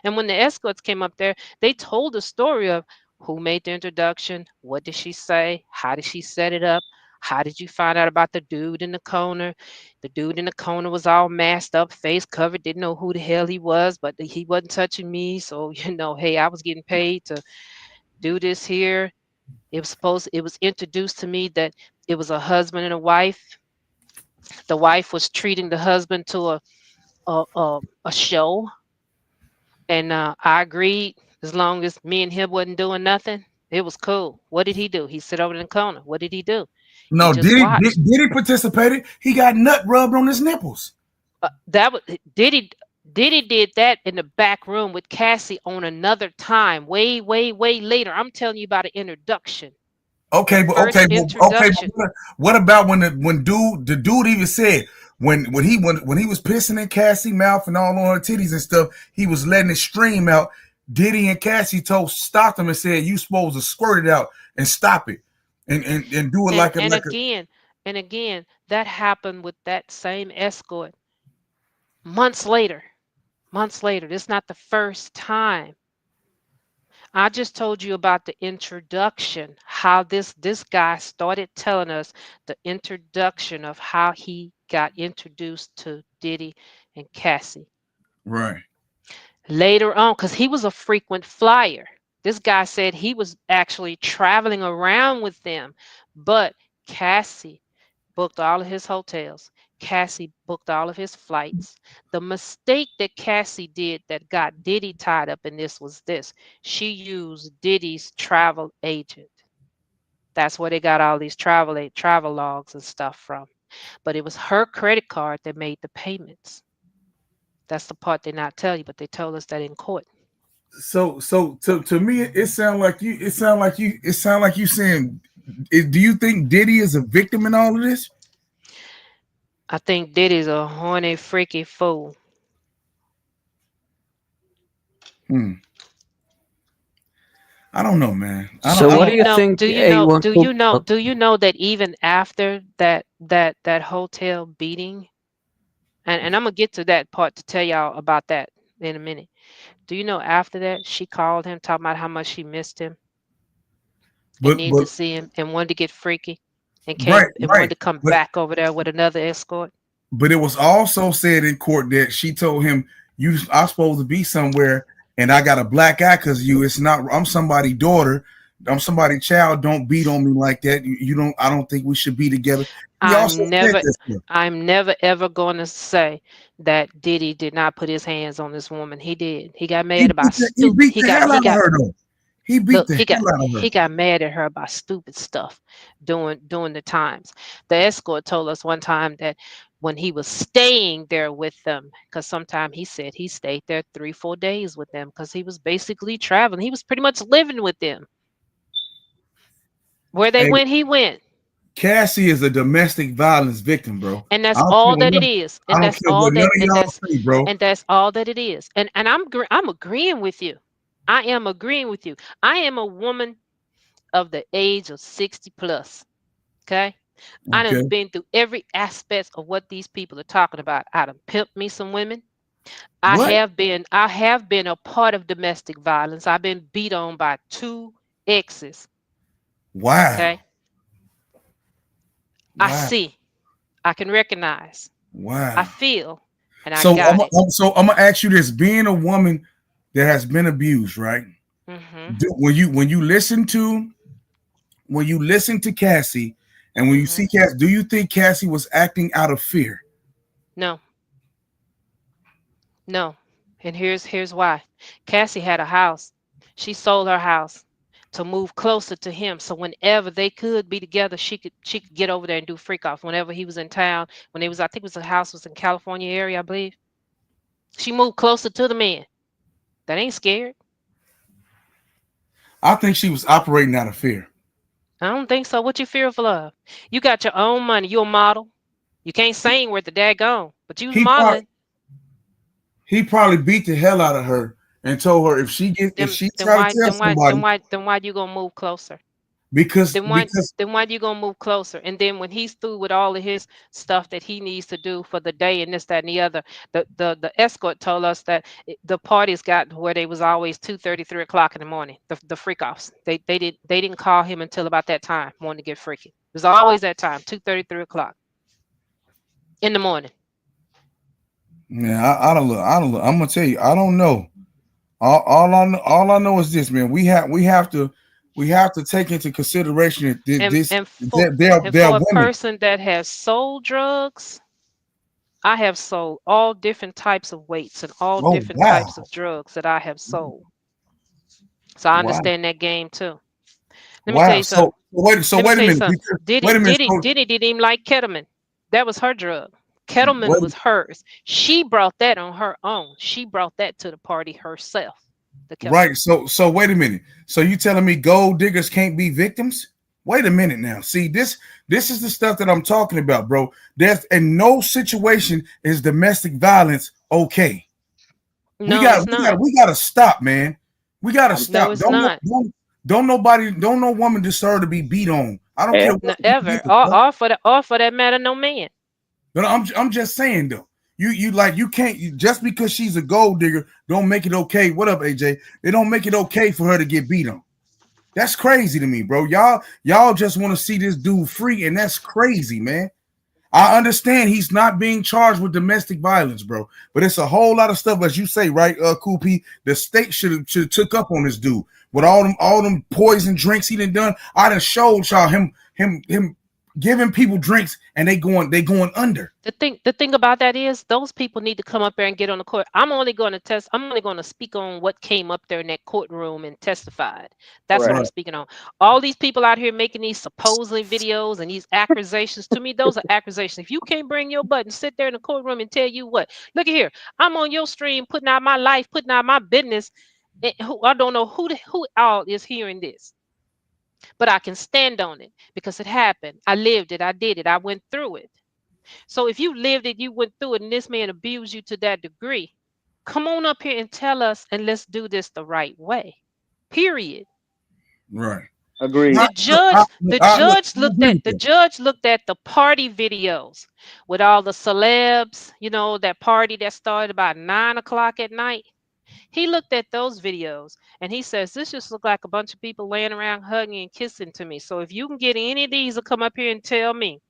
And when the escorts came up there, they told the story of who made the introduction, what did she say, how did she set it up, how did you find out about the dude in the corner? The dude in the corner was all masked up, face covered, didn't know who the hell he was, but he wasn't touching me. So, hey, I was getting paid to do this here. It was introduced to me that it was a husband and a wife. The wife was treating the husband to a show, and I agreed as long as me and him wasn't doing nothing. It was cool. What did he do? He sit over in the corner. What did he do? He No, just watched. did he participated? He got nut rubbed on his nipples. That was Diddy did that in the back room with Cassie on another time, way, way, way later. I'm telling you about an introduction. The first But introduction. what about when the dude even said when he was pissing in Cassie mouth and all on her titties and stuff, he was letting it stream out. Diddy and Cassie stopped him and said, "You supposed to squirt it out and stop it, and do it And like a and again, and again, that happened with that same escort months later. Months later. This is not the first time. I just told you about the introduction, how this guy started telling us the introduction of how he got introduced to Diddy and Cassie. right." Later on, because he was a frequent flyer. This guy said he was actually traveling around with them, but Cassie booked all of his hotels. Cassie booked all of his flights. The mistake that Cassie did that got Diddy tied up in this was this. She used Diddy's travel agent. That's where they got all these travel logs and stuff from. But it was her credit card that made the payments. That's the part they not tell you, but they told us that in court. So to me, it sound like you saying. Do you think Diddy is a victim in all of this? I think Diddy's a horny, freaky fool. Hmm. I don't know, man. I don't. So I what do don't. you think A1 cook? Do you know that even after that hotel beating, and I'm gonna get to that part to tell y'all about that in a minute. Do you know after that she called him talking about how much she missed him and But needed but to see him and wanted to get freaky and right, came and wanted right. to come But back over there with another escort? but it was also said in court that she told him, "You are supposed to be somewhere, and I got a black eye because of you. It's not. I'm somebody's daughter. I'm somebody's child. Don't beat on me like that. You don't. I don't think we should be together." He also I'm said never this stuff. I'm never ever going to say that Diddy did not put his hands on this woman. He did. He got mad about He stupid. beat the hell out of her though. He beat Look, the hell out of her. he got mad at her about stupid stuff during the times. The escort told us one time that when he was staying there with them, because sometime he said he stayed there 3-4 days with them because he was basically traveling. He was pretty much living with them. Where they Hey, went, he went. Cassie is a domestic violence victim, bro. And I that's don't care all what that it none, is. I And don't that's care all what none that of y'all say, bro. and that's all that it is. And I'm agreeing with you. I am agreeing with you. I am a woman of the age of 60 plus. Okay. I done Okay. been through every aspect of what these people are talking about. I done pimped me some women. What? I have been a part of domestic violence. I've been beat on by 2 exes. Wow. Okay. I Wow. see. I can recognize. I Wow. feel. And I So got it. I'm gonna ask you this: being a woman that has been abused, right? Mm-hmm. When you listen to Cassie, and when you Mm-hmm. see Cassie, do you think Cassie was acting out of fear? No. No. And here's why. Cassie had a house. She sold her house to move closer to him. So whenever they could be together, she could get over there and do freak off. Whenever he was in town, when it was I think it was the house was in California area, I believe. She moved closer to the man. That ain't scared. I think she was operating out of fear. I don't think so. What you fearful of? You got your own money. You a model. You can't sing worth the daggone, but you was He probably modeling. he probably beat the hell out of her and told her if Then she then try to why tell then why then somebody why then why you gonna move closer? because then why because then why you gonna move closer? And then when he's through with all of his stuff that he needs to do for the day and this, that, and the other, the escort told us that the parties got to where they was always 2:30, 3 o'clock in the morning. The freak offs. They didn't call him until about that time, wanting to get freaky. It was always that time, 2:30, 3 o'clock in the morning. yeah, I don't look. I'm gonna tell you, I don't know. All I know is this, man. We have to take into consideration that And this and for they're a women. person that has sold drugs, I have sold all different types of weights and all Oh different types wow, of drugs that I have sold. So I wow, understand that game too. Let me tell wow. you something. So Let me wait a tell you minute. something. Wait Diddy, a minute. Diddy, So Diddy didn't even like ketamine. That was her drug. Ketamine wait, was hers. She brought that on her own. She brought that to the party herself. The ketamine. right. So wait a minute. So you telling me gold diggers can't be victims? Wait a minute now. See this is the stuff that I'm talking about, bro. There's in no situation is domestic violence okay. No, it's not. We got to stop, man. We got to No, stop. it's not. Don't no woman deserve to be beat on. I don't care Yeah. what No, you ever. did. Or for that matter, no man. But I'm just saying though. You can't just because she's a gold digger don't make it okay. What up, AJ? They don't make it okay for her to get beat on. That's crazy to me, bro. Y'all just want to see this dude free, and that's crazy, man. I understand he's not being charged with domestic violence, bro. But it's a whole lot of stuff, as you say, right, Cool P. The state should have took up on this dude with all them poison drinks he done. I done showed y'all him giving people drinks and they going under. The thing about that is those people need to come up there and get on the court. I'm only going to speak on what came up there in that courtroom and testified. That's what I'm Right. Right. speaking on. All these people out here making these supposedly videos and these accusations, to me those are accusations. If you can't bring your butt and sit there in the courtroom and tell you what, look at here, I'm on your stream putting out my life, putting out my business, and I don't know who all is hearing this, but I can stand on it because it happened. I lived it. I did it. I went through it. So if you lived it, you went through it, and this man abused you to that degree, come on up here and tell us, and let's do this the right way. Period. Right. Agreed. I, The judge, the look, judge I looked agree at with the that. judge looked at the party videos with all the celebs, that party that started about 9 o'clock at night. He looked at those videos and he says, this just looked like a bunch of people laying around hugging and kissing to me. So if you can get any of these to come up here and tell me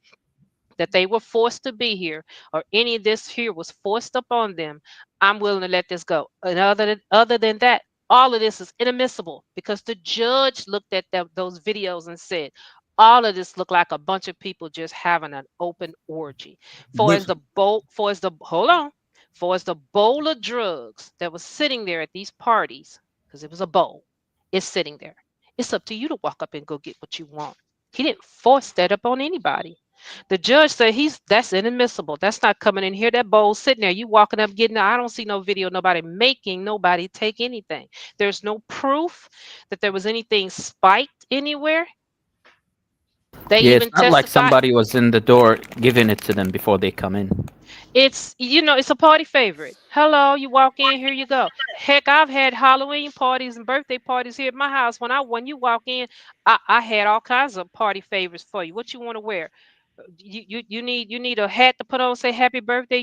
that they were forced to be here or any of this here was forced upon them, I'm willing to let this go. And other than that, all of this is inadmissible because the judge looked at those videos and said, all of this looked like a bunch of people just having an open orgy. For as the bowl of drugs that was sitting there at these parties, because it was a bowl, it's sitting there. It's up to you to walk up and go get what you want. He didn't force that upon anybody. The judge said that's inadmissible. That's not coming in here. That bowl sitting there. You walking up getting it. I don't see no video, nobody making nobody take anything. There's no proof that there was anything spiked anywhere. They Yeah, even it's not like testified. somebody was in the door giving it to them before they come in. It's it's a party favorite. Hello, you walk in, here you go. Heck, I've had Halloween parties and birthday parties here at my house. When you walk in, I had all kinds of party favorites for you. What you want to wear? You need a hat to put on, say happy birthday.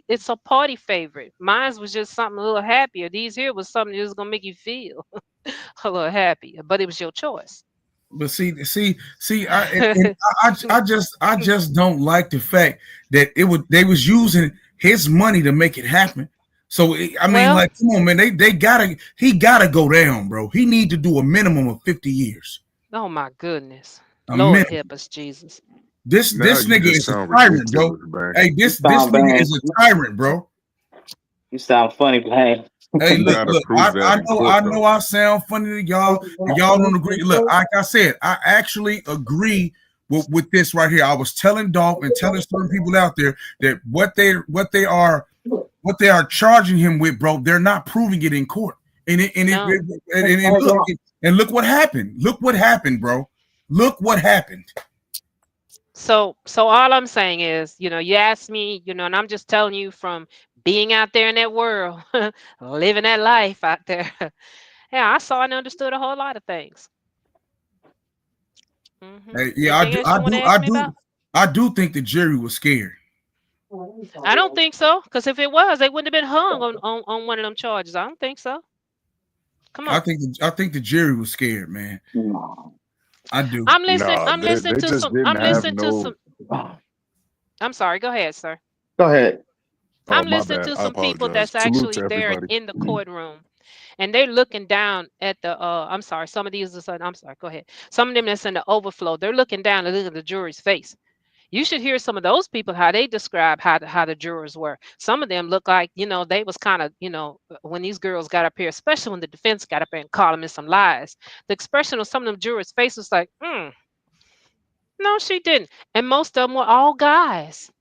It's a party favorite. Mine was just something a little happier. These here was something that was gonna make you feel a little happier, but it was your choice. But see, I just don't like the fact that they was using his money to make it happen. So I mean, like, come on, man, he gotta go down, bro. He need to do a minimum of 50 years. Oh my goodness, A Lord minimum. help us, Jesus. This nigga is a tyrant, bro. Hey, this nigga is a tyrant, bro. You sound funny, man. Hey, look, I know I sound funny to y'all, and y'all don't agree. Look, like I said, I actually agree with this right here. I was telling Dolph and telling certain people out there that what they are charging him with, bro, they're not proving it in court. And look what happened. Look what happened, bro. Look what happened. So all I'm saying is, you asked me, and I'm just telling you from being out there in that world, living that life out there. Yeah, I saw and understood a whole lot of things. Hey, yeah, I do think the jury was scared. I don't think so, because if it was, they wouldn't have been hung on one of them charges. I don't think so. Come on. I think the jury was scared, man. I do. I'm listening to some. I'm sorry. Go ahead, sir. Go ahead. I'm listening to some people that's actually there in the courtroom, and they're looking down at the. I'm sorry. Some of these are. I'm sorry. Go ahead. Some of them that's in the overflow. They're looking down and looking at the jury's face. You should hear some of those people how they describe how the jurors were. Some of them look like they was kind of when these girls got up here, especially when the defense got up there and called them in some lies. The expression of some of them jurors' face was like, no, she didn't, and most of them were all guys.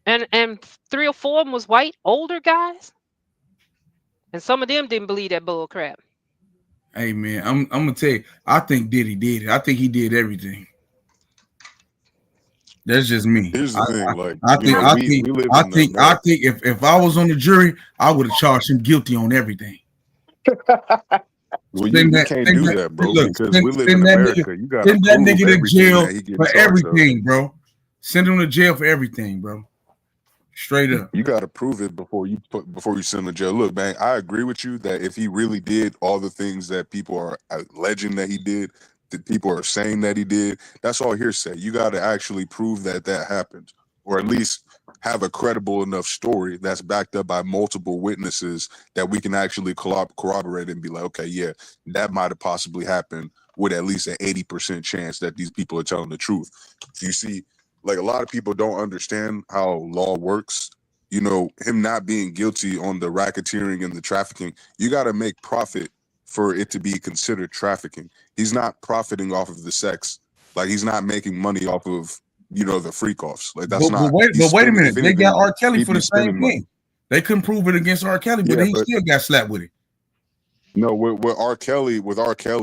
And 3 or 4 of them was white, older guys. And some of them didn't believe that bull crap. Hey, man, I'm going to tell you, I think Diddy did it. I think he did everything. That's just me. Here's the thing, I think if I was on the jury, I would have charged him guilty on everything. Well, you can't do that, bro, because we live in America. You got to send that nigga to jail for everything, bro. Send him to jail for everything, bro. Straight up. You got to prove it before you send him to jail. Look, man, I agree with you that if he really did all the things that people are alleging that he did, that people are saying that he did, that's all hearsay. You got to actually prove that happened, or at least have a credible enough story that's backed up by multiple witnesses that we can actually corroborate and be like, okay, yeah, that might have possibly happened, with at least an 80% chance that these people are telling the truth. You see, like, a lot of people don't understand how law works. Him not being guilty on the racketeering and the trafficking, you got to make profit for it to be considered trafficking. He's not profiting off of the sex. Like, he's not making money off of, the freak offs. Like, that's not. But wait a minute. They got R. Kelly for the same thing. They couldn't prove it against R. Kelly, but he still got slapped with it. No, with R. Kelly,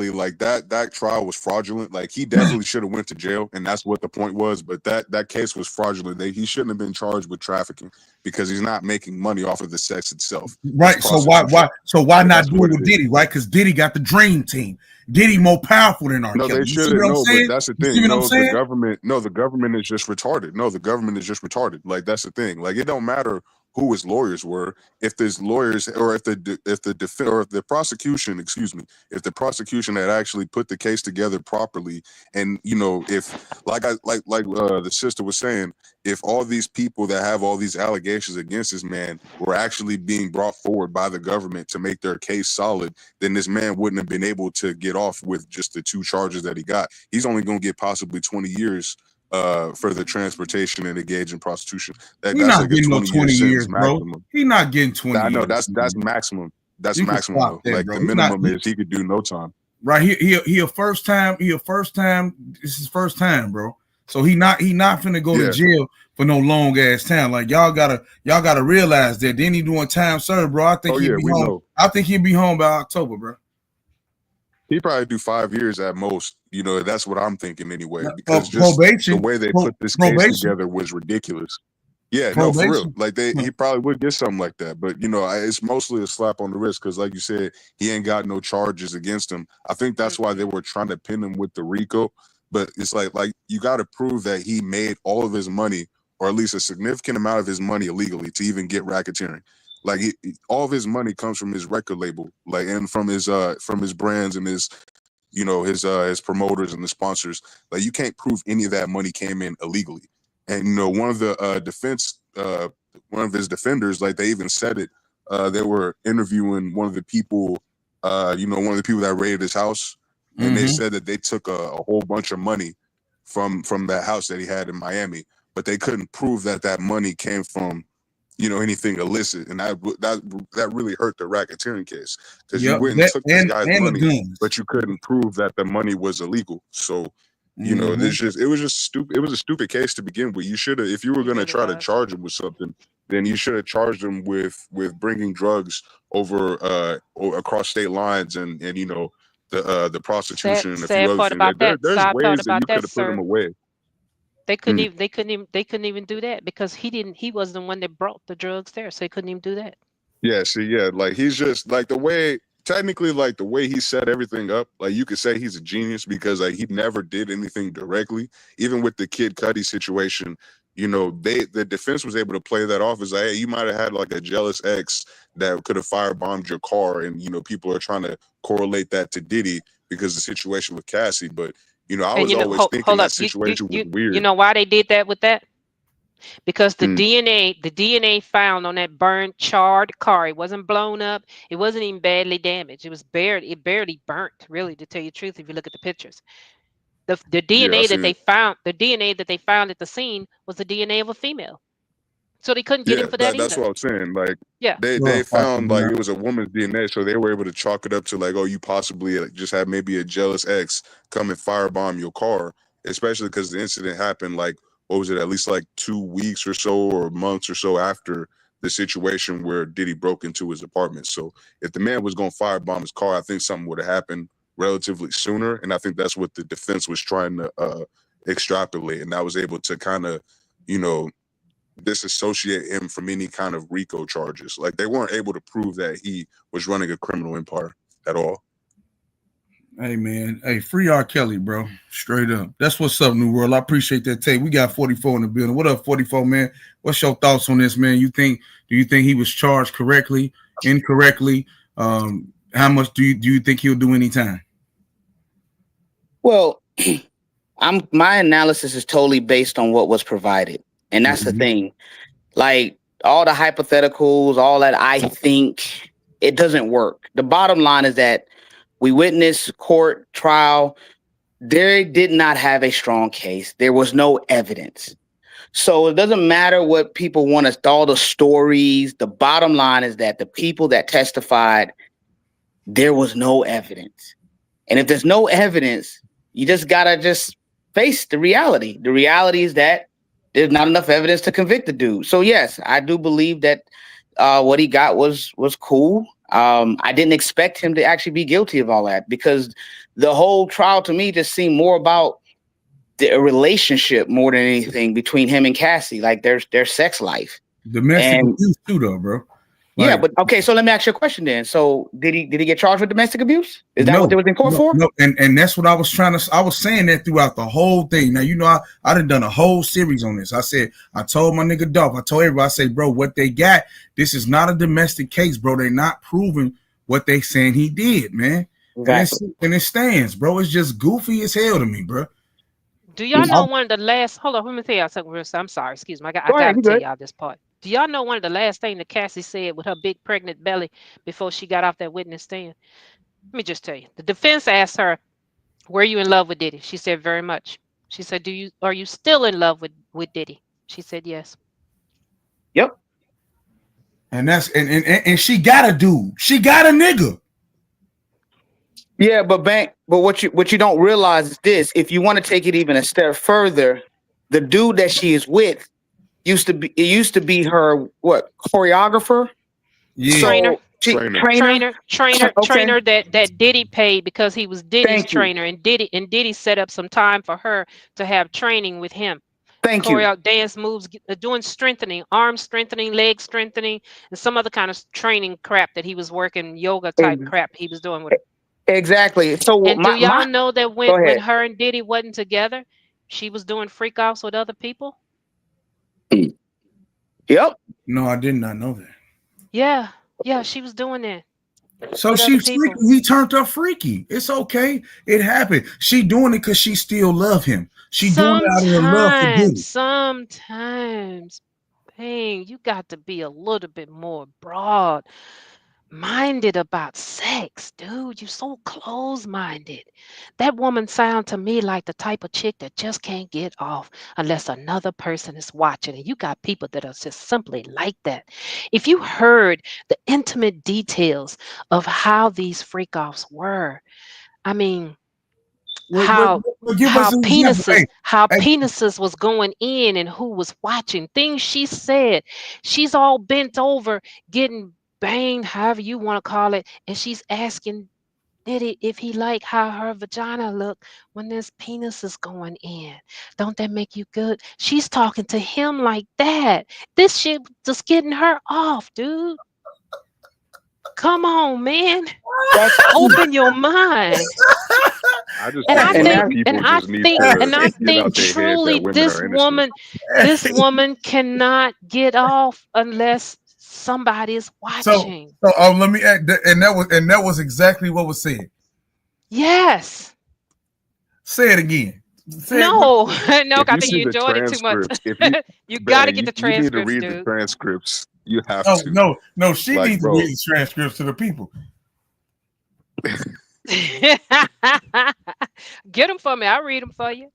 like that trial was fraudulent. Like, he definitely should have went to jail, and that's what the point was. But that case was fraudulent. He shouldn't have been charged with trafficking because he's not making money off of the sex itself. Right. So why not do it with Diddy? Right? Because Diddy got the dream team. Diddy more powerful than R. No, Kelly. they shouldn't. No, but that's the thing. The government is just retarded. No, the government is just retarded. Like, that's the thing. Like, it don't matter who his lawyers were. If his lawyers, or if the prosecution, excuse me, if the prosecution had actually put the case together properly, and if the sister was saying, if all these people that have all these allegations against this man were actually being brought forward by the government to make their case solid, then this man wouldn't have been able to get off with just the 2 charges that he got. He's only going to get possibly 20 years for the transportation and engage in prostitution. He's That's not like a getting no 20-year 20 sentence years, bro. maximum. He's not getting 20 I know years. that's maximum. That's You can maximum stop though. that, Like bro. the He's not- minimum is he could do no time. Right, he a first time. This is his first time, bro. So he not finna go to jail for no long ass time. Like y'all gotta realize that. Then he doing time served, bro. I think he'll be home. Know. I think he'll be home by October, bro. He probably do 5 years at most. That's what I'm thinking anyway. Because just probation, the way they put this case together was ridiculous. Yeah, no, for real. Like he probably would get something like that, but it's mostly a slap on the wrist because, like you said, he ain't got no charges against him. I think that's why they were trying to pin him with the RICO. But it's like you got to prove that he made all of his money, or at least a significant amount of his money, illegally to even get racketeering. Like all of his money comes from his record label, and from his brands and his promoters and the sponsors. Like you can't prove any of that money came in illegally. And one of the one of his defenders, like they even said it. They were interviewing one of the people, one of the people that raided his house, and they said that they took a whole bunch of money from that house that he had in Miami, but they couldn't prove that money came from anything illicit, and that really hurt the racketeering case because you went and took this guy's money, but you couldn't prove that the money was illegal. So. It was just stupid. It was a stupid case to begin with. You should have, if you were going to try to charge him with something, then you should have charged him with bringing drugs over across state lines and the prostitution and a few other things. There's ways that you could have put him away. They couldn't even do that because he was the one that brought the drugs there, so they couldn't even do that. Yeah, like he's just like the way he set everything up, like you could say he's a genius because like he never did anything directly. Even with the Kid Cudi situation, the defense was able to play that off as like, hey, you might have had like a jealous ex that could have firebombed your car, and people are trying to correlate that to Diddy because of the situation with Cassie. But I was always thinking that situation was weird. You know why they did that with that? Because the DNA found on that burned, charred car, it wasn't blown up, it wasn't even badly damaged. It barely burnt, really, to tell you the truth, if you look at the pictures. The DNA that they found at the scene was the DNA of a female. So they couldn't get him for that either. That's what I'm saying. Like, yeah, they found like it was a woman's DNA, so they were able to chalk it up to like, oh, you possibly just had maybe a jealous ex come and firebomb your car, especially because the incident happened like, what was it, at least like 2 weeks or so, or months or so after the situation where Diddy broke into his apartment. So if the man was going to firebomb his car, I think something would have happened relatively sooner, and I think that's what the defense was trying to extrapolate, and that was able to kind of, disassociate him from any kind of RICO charges. Like they weren't able to prove that he was running a criminal empire at all. Hey man, hey, free R. Kelly, bro. Straight up. That's what's up, New World. I appreciate that tape. We got 44 in the building. What up, 44, man? What's your thoughts on this, man? Do you think he was charged correctly, incorrectly? How much do you think he'll do any time? Well, my analysis is totally based on what was provided. And that's the thing. Like all the hypotheticals, all that, I think it doesn't work. The bottom line is that we witnessed court trial. They did not have a strong case. There was no evidence. So it doesn't matter what people want us, all the stories. The bottom line is that the people that testified, there was no evidence. And if there's no evidence, you just gotta just face the reality. The reality is that there's not enough evidence to convict the dude. So yes, I do believe that what he got was cool. I didn't expect him to actually be guilty of all that because the whole trial to me just seemed more about the relationship more than anything between him and Cassie, like their sex life. Domestic abuse too, though, bro. Yeah, Like, but okay, so let me ask you a question then. So did he get charged with domestic abuse? Is that no, what they was in court for? no, and that's what I was I was saying that throughout the whole thing. Now, you know, I done a whole series on this. I told my nigga Dolph, I told everybody, I say, bro, what they got, this is not a domestic case, bro. They not proving what they saying he did, man. Exactly. And it stands, bro. It's just goofy as hell to me, bro. Do y'all know one of the last? Hold on, let me tell y'all something real. I'm sorry, excuse me. I Go ahead, gotta you tell good. y'all this part. Do y'all know one of the last thing that Cassie said with her big pregnant belly before she got off that witness stand? Let me just tell you. The defense asked her, "Were you in love with Diddy?" She said, "Very much." She said, Are you still in love with Diddy?" She said, "Yes." Yep. And that's and she got a dude. She got a nigga. Yeah, but what you don't realize is this: if you want to take it even a step further, the dude that she is with used to be her choreographer. Yeah. Trainer. So Trainer that Diddy paid because he was Diddy's Thank you. trainer, and Diddy set up some time for her to have training with him. Thank you. Choreo, dance moves, doing strengthening, arm strengthening, leg strengthening, and some other kind of training crap that he was working, yoga type crap he was doing with her. Exactly. So And do y'all know that go when ahead. her and Diddy wasn't together, she was doing freak offs with other people? Yep. No, I did not know that. Yeah, she was doing that. So with other she's people. freaky. He turned her freaky. It's okay. It happened. She doing it because she still love him. She doing it out of her love for Diddy. Sometimes, dang, you got to be a little bit more broad minded about sex, dude. You so close minded. That woman sound to me like the type of chick that just can't get off unless another person is watching. And you got people that are just simply like that. If you heard the intimate details of how these freak offs were, I mean, how give us an example. Hey, penises was going in and who was watching, things she said. She's all bent over getting banged, however you want to call it, and she's asking Diddy if he like how her vagina look when there's penises going in. Don't that make you good? She's talking to him like that. This shit just getting her off, dude. Come on, man. Open your mind. I just And I think think, people just need to get out their heads truly that women are innocent. this woman cannot get off unless somebody is watching. So let me add, and that was exactly what was said. Yes. Say it again. No, If I you think see you the enjoyed it too much. transcripts, if you You got to bang, get the you need to transcripts, read the dude. transcripts. You have Oh, to. no, she Like, needs to bro. read the transcripts to the people. Get them for me. I'll read them for you.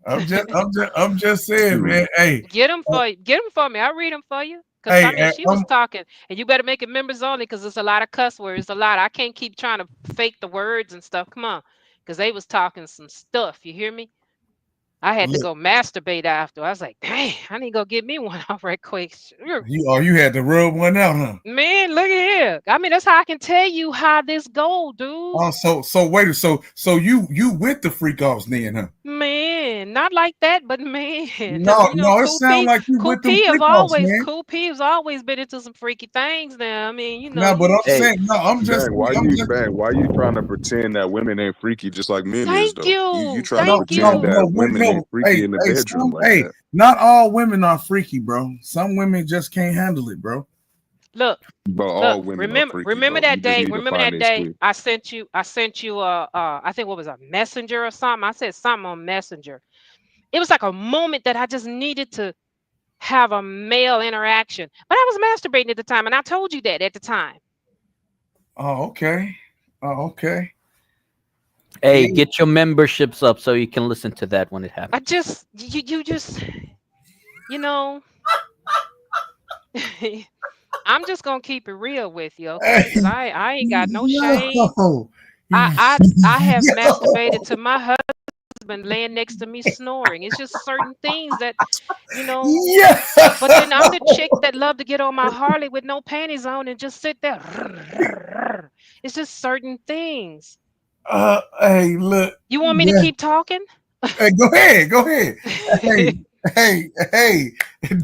I'm just saying, man. Hey, Get them for me. I'll read them for you. Because hey, I mean, she was talking, and you better make it members only because it's a lot of cuss words. A lot. I can't keep trying to fake the words and stuff. Come on, because they was talking some stuff. You hear me? I had to go masturbate after. I was like, dang, I need to go get me one off right quick. Sure. you had to rub one out, huh? Man, look at here. I mean, that's how I can tell you how this go, dude. Oh, so wait, so you with the freak offs then, huh? Man, not like that, but man, No, it sounds like you with them freak offs, man. Cool P has always been into some freaky things now. I mean, No, but I'm saying, I'm just Bang, why you trying to pretend that women ain't freaky just like men is though? You try to pretend that women ain't freaky in the bedroom like that. Not all women are freaky, bro. Some women just can't handle it, bro. Look, but all women are freaky. Remember that day? Remember that day? Three. I sent you I think what was a messenger or something. I said something on Messenger. It was like a moment that I just needed to have a male interaction. But I was masturbating at the time, and I told you that at the time. Oh, okay. Hey, get your memberships up so you can listen to that when it happens. You know, I'm just gonna keep it real with you, okay? Because I ain't got no shame. I have masturbated to my husband laying next to me snoring. It's just certain things that, you know. Yeah. But then I'm the chick that love to get on my Harley with no panties on and just sit there. It's just certain things. Hey, look. You want me to keep talking? Hey, go ahead. hey,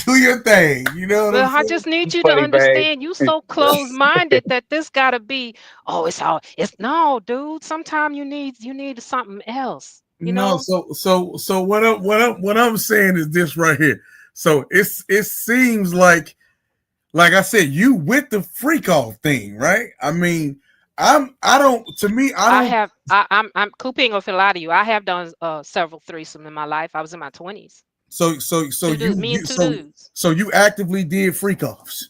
do your thing. You know what I'm Well, I saying? just need you to understand you so close-minded that this gotta be, oh, it's no, dude. Sometimes you need something else, you No, know? so what I'm saying is this right here. So it seems like I said, you with the freak off thing, right? I mean, I don't to me, I I don't have I'm Coop ain't gonna feel lie to you. I have done several threesome in my life. I was in my 20s. so Two dudes, you me and you two so dudes. so you actively did freak offs.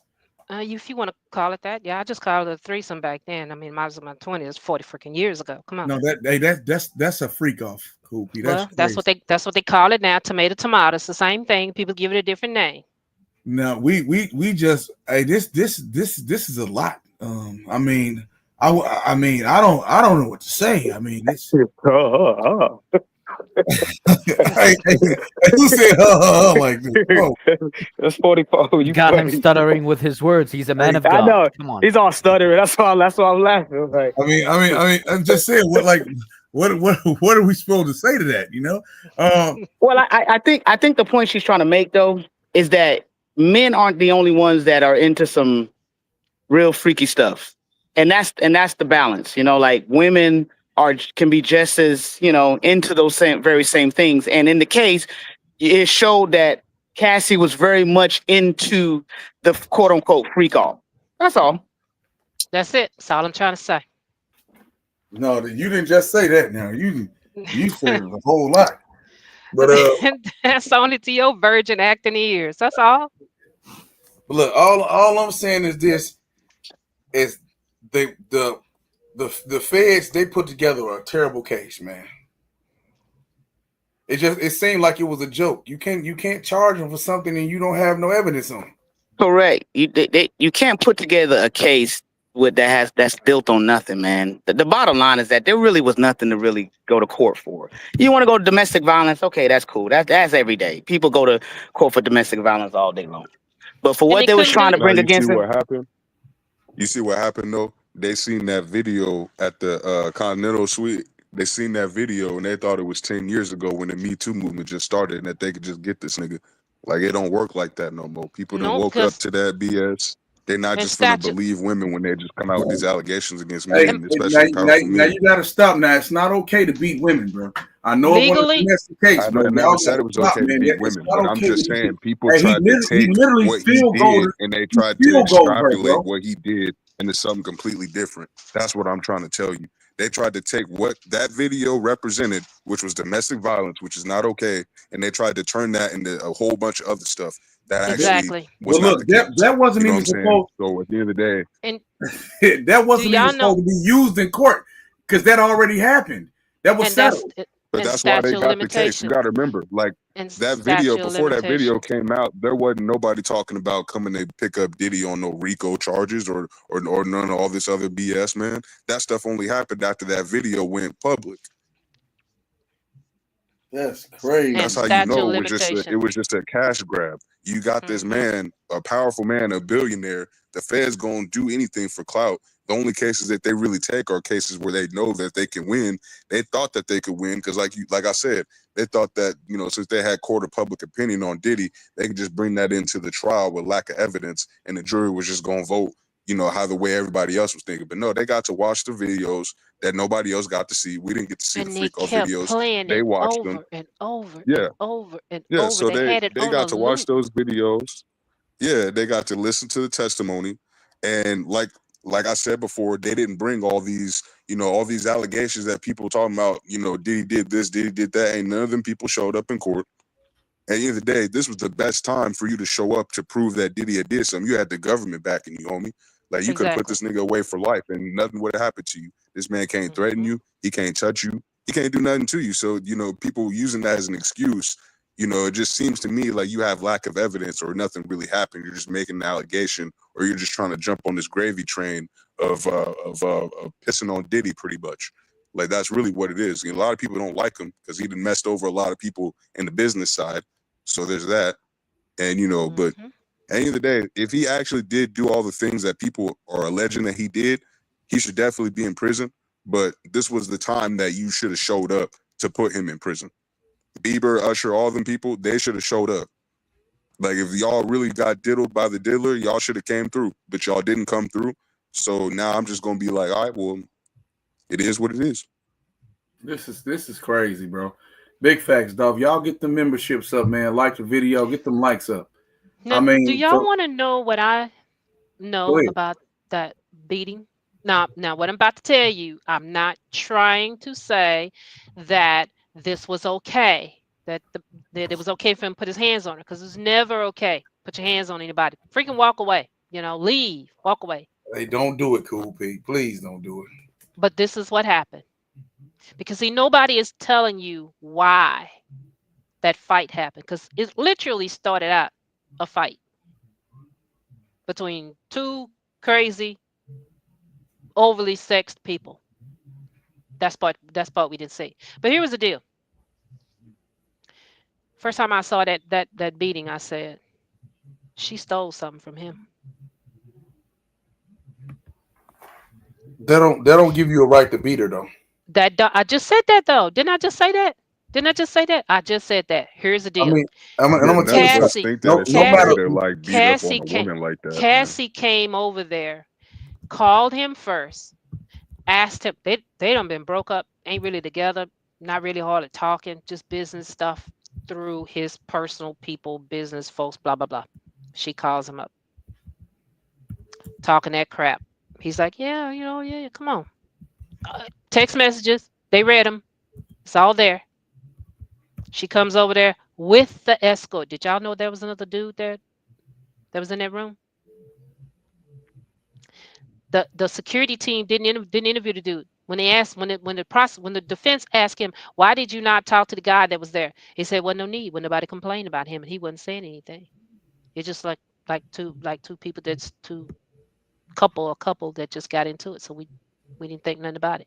If you want to call it that, yeah, I just called it a threesome back then. I mean, I was in my 20s, 40 freaking years ago. Come on. No, that's a freak off, Koopy. That's Well, that's crazy. what they call it now. Tomato. It's the same thing. People give it a different name. No, we just this is a lot. I mean, I mean, I don't know what to say. I mean, it's who said like this? Whoa. That's 44. You Got him funny. stuttering with his words. He's a man of I God. know. Come on. He's all stuttering. That's why I'm laughing. Like, I'm just saying what are we supposed to say to that? You know? Well, I think the point she's trying to make though is that men aren't the only ones that are into some real freaky stuff, and that's the balance. You know, like women can be just as into those very same things. And in the case, it showed that Cassie was very much into the quote unquote freak off. That's all. That's it. That's all I'm trying to say. No, you didn't just say that. Now you said a whole lot. But That's only to your virgin acting ears. That's all. look, all I'm saying is this: is the feds, they put together a terrible case, man. It seemed like it was a joke. You can't charge them for something and you don't have no evidence on. Correct. You can't put together a case that's built on nothing, man. The bottom line is that there really was nothing to really go to court for. You want to go to domestic violence? Okay, that's cool. That's every day. People go to court for domestic violence all day long. But for what they was trying to Now bring you see against what him, happened. You see what happened though? They seen that video at the Continental Suite. They seen that video and they thought it was 10 years ago when the Me Too movement just started and that they could just get this nigga. Like it don't work like that no more. People done No, woke up because to that BS. They're not in just gonna statute, believe women when they just come out with these allegations against Hey, men, now, especially now, powerful now men. you got to stop. Now it's not okay to beat women, bro. I know it was a legally, domestic case, I but never y'all got said it to was stop, okay to man. beat It's women, not but I'm okay to just beat. saying people Hey, tried to he take literally what he field gold did her. and they He tried to field gold her, extrapolate bro. what he did into something completely different. That's what I'm trying to tell you. They tried to take what that video represented, which was domestic violence, which is not okay, and they tried to turn that into a whole bunch of other stuff that actually exactly. was Well, not the look, case. that You wasn't know what even I'm saying? supposed. So at the end of the day, And That do wasn't even y'all know? supposed to be used in court because that already happened. That was And that's settled. but and that's why they statute of got the case. You got limitations. to remember, like And that video, statute of before that video limitations. came out, there wasn't nobody talking about coming to pick up Diddy on no RICO charges or none of all this other BS, man. That stuff only happened after that video went public. That's And That's crazy. how you statute know of it limitation. was just a cash grab. You got this Hmm. man, a powerful man, a billionaire. The Fed's gonna do anything for clout. The only cases that they really take are cases where they know that they can win. They thought that they could win because, like I said, they thought that since they had court of public opinion on Diddy, they could just bring that into the trial with lack of evidence, and the jury was just gonna vote, how the way everybody else was thinking. But no, they got to watch the videos that nobody else got to see. We didn't get to see the And they freak off kept videos. playing They it watched them. over and over and Yeah. over and Yeah, over. so They they had it they on a got to watch loop. those videos. Yeah, they got to listen to the testimony, and like I said before, they didn't bring all these allegations that people talking about. Diddy did this, Diddy did that. Ain't none of them people showed up in court. At the end of the day, this was the best time for you to show up to prove that Diddy had did something. You had the government backing you, homie. Like you could have put Exactly. this nigga away for life, and nothing would have happened to you. This man can't threaten Hmm. you. He can't touch you. He can't do nothing to you. So people using that as an excuse. It just seems to me like you have lack of evidence or nothing really happened. You're just making an allegation, or you're just trying to jump on this gravy train of pissing on Diddy, pretty much. Like that's really what it is. A lot of people don't like him because he done messed over a lot of people in the business side. So there's that. And but Hmm. at the end of the day, if he actually did do all the things that people are alleging that he did, he should definitely be in prison. But this was the time that you should have showed up to put him in prison. Bieber, Usher, all them people, they should have showed up. Like, if y'all really got diddled by the diddler, y'all should have came through, but y'all didn't come through. So now I'm just gonna be like, all right, well, it is what it is. This is crazy, bro. Big facts, dog. Y'all get the memberships up, man. Like the video, get them likes up. Now, I do mean, y'all want to know what I go know ahead. about that beating? Now, what I'm about to tell you, I'm not trying to say that this was okay, that it was okay for him to put his hands on her, because it's never okay. Put your hands on anybody. Freaking walk away. Leave. Walk away. Hey, don't do it, Cool P. Please don't do it. But this is what happened. Because see, nobody is telling you why that fight happened, because it literally started out a fight between two crazy, overly sexed people. That's part we didn't see. But here was the deal. First time I saw that beating, I said, she stole something from him. They don't give you a right to beat her though. I just said that though. Didn't I just say that? I just said that. Here's the I deal. mean, and I'm Yeah, gonna none tell you of us something. Cassie, think that it's No okay matter. to like beat up on Cassie a came. woman like that, man. Cassie came over there, called him first, asked him. They done been broke up, ain't really together, not really hardly talking, just business stuff through his personal people, business folks, blah blah blah. She calls him up, talking that crap. He's like, yeah, yeah, come on. Text messages, they read them. It's all there. She comes over there with the escort. Did y'all know there was another dude there that was in that room? The security team didn't interview the dude. When they asked, when the defense asked him, why did you not talk to the guy that was there? He said, well, no need. When nobody complained about him, and he wasn't saying anything. It's just like two people, that's a couple that just got into it. So we didn't think nothing about it.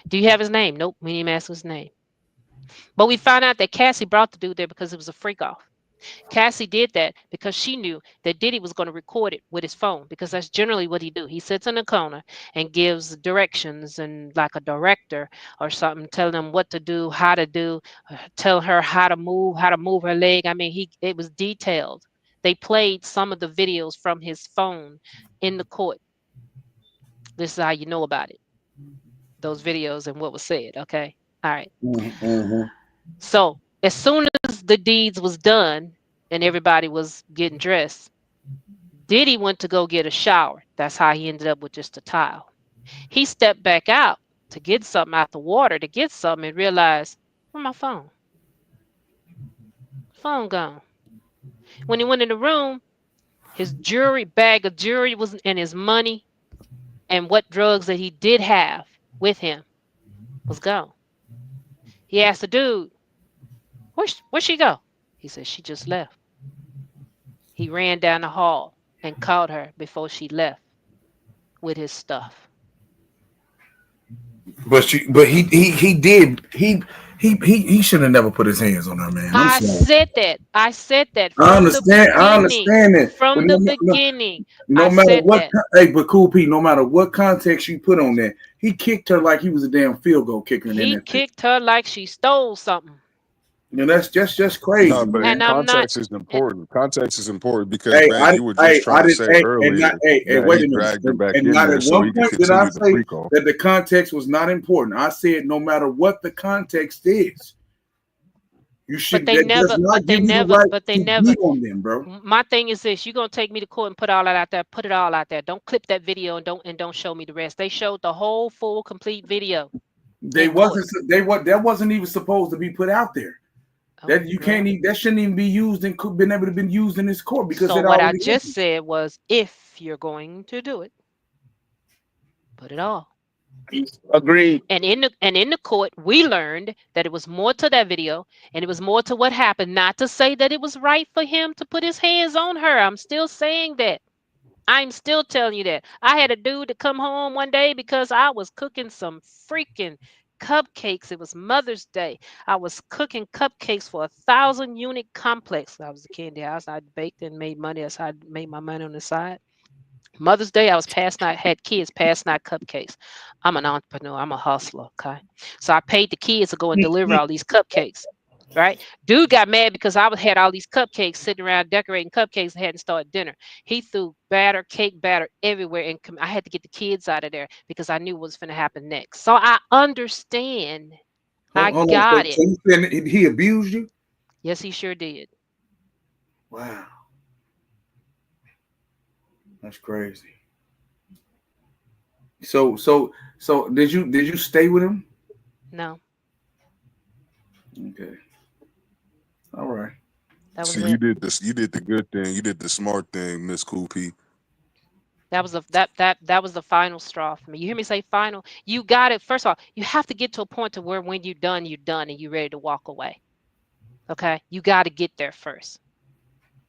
Do you have his name? Nope, we didn't even ask his name. But we found out that Cassie brought the dude there because it was a freak off. Cassie did that because she knew that Diddy was going to record it with his phone, because that's generally what he do. He sits in the corner and gives directions, and like a director or something, telling them what to do, how to do, tell her how to move her leg. I mean, it was detailed. They played some of the videos from his phone in the court. This is how you know about it. Those videos and what was said. Okay. All right. Mm-hmm. So as soon as the deeds was done and everybody was getting dressed, Diddy went to go get a shower. That's how he ended up with just a towel. He stepped back out to get something out the water, to get something, and realized, where's my phone? Phone gone. When he went in the room, his bag of jewelry was, and his money, and what drugs that he did have with him was gone. He asked the dude, where'd she go? He said, she just left. He ran down the hall and caught her before she left with his stuff. But he should have never put his hands on her, man. I'm I sorry. said that I from the beginning. understand that. From But the beginning, no I matter said what, that. hey, but Cool P, no matter what context you put on that, he kicked her like he was a damn field goal kicker. He kicked her like she stole something. That's just crazy, No, but And man. I'm not. context is important. Context is important because, Hey, Bang, you were just I trying to did, say hey, and not, earlier hey, that wait he a minute, dragged her back and in not there at so one he could point did I continue the say freak off. that the context was not important. I said no matter what the context is, you should. That does not give you the right to beat on them, bro. My thing is this: you're gonna take me to court and put all that out there. Put it all out there. Don't clip that video and don't show me the rest. They showed the whole full complete video. That wasn't even supposed to be put out there. That you can't even, that shouldn't even be used and could been able to been used in this court because So it what I already just happened. said was, if you're going to do it, put it all. Agreed. And in the court, we learned that it was more to that video, and it was more to what happened. Not to say that it was right for him to put his hands on her. I'm still saying that. I'm still telling you that. I had a dude to come home one day because I was cooking some freaking cupcakes. It was Mother's Day. I was cooking cupcakes for 1,000-unit complex. I was a candy house. I baked and made money. That's how I made my money on the side. Mother's Day, I was passing out, had kids passing out cupcakes. I'm an entrepreneur. I'm a hustler. Okay. So I paid the kids to go and deliver all these cupcakes. Right? Dude got mad because had all these cupcakes sitting around decorating cupcakes and hadn't started dinner. He threw cake batter everywhere, and I had to get the kids out of there because I knew what was going to happen next. So I understand. I Hold on. So got it. you saying he abused you? Yes, he sure did. Wow, that's crazy. So did you stay with him? No, Okay, all right. that was See, you it. did this. You did the good thing. You did the smart thing, Miss Cool P. That was the final straw for me. You hear me say final? You got it. First of all, you have to get to a point to where when you're done and you're ready to walk away. Okay? You got to get there first.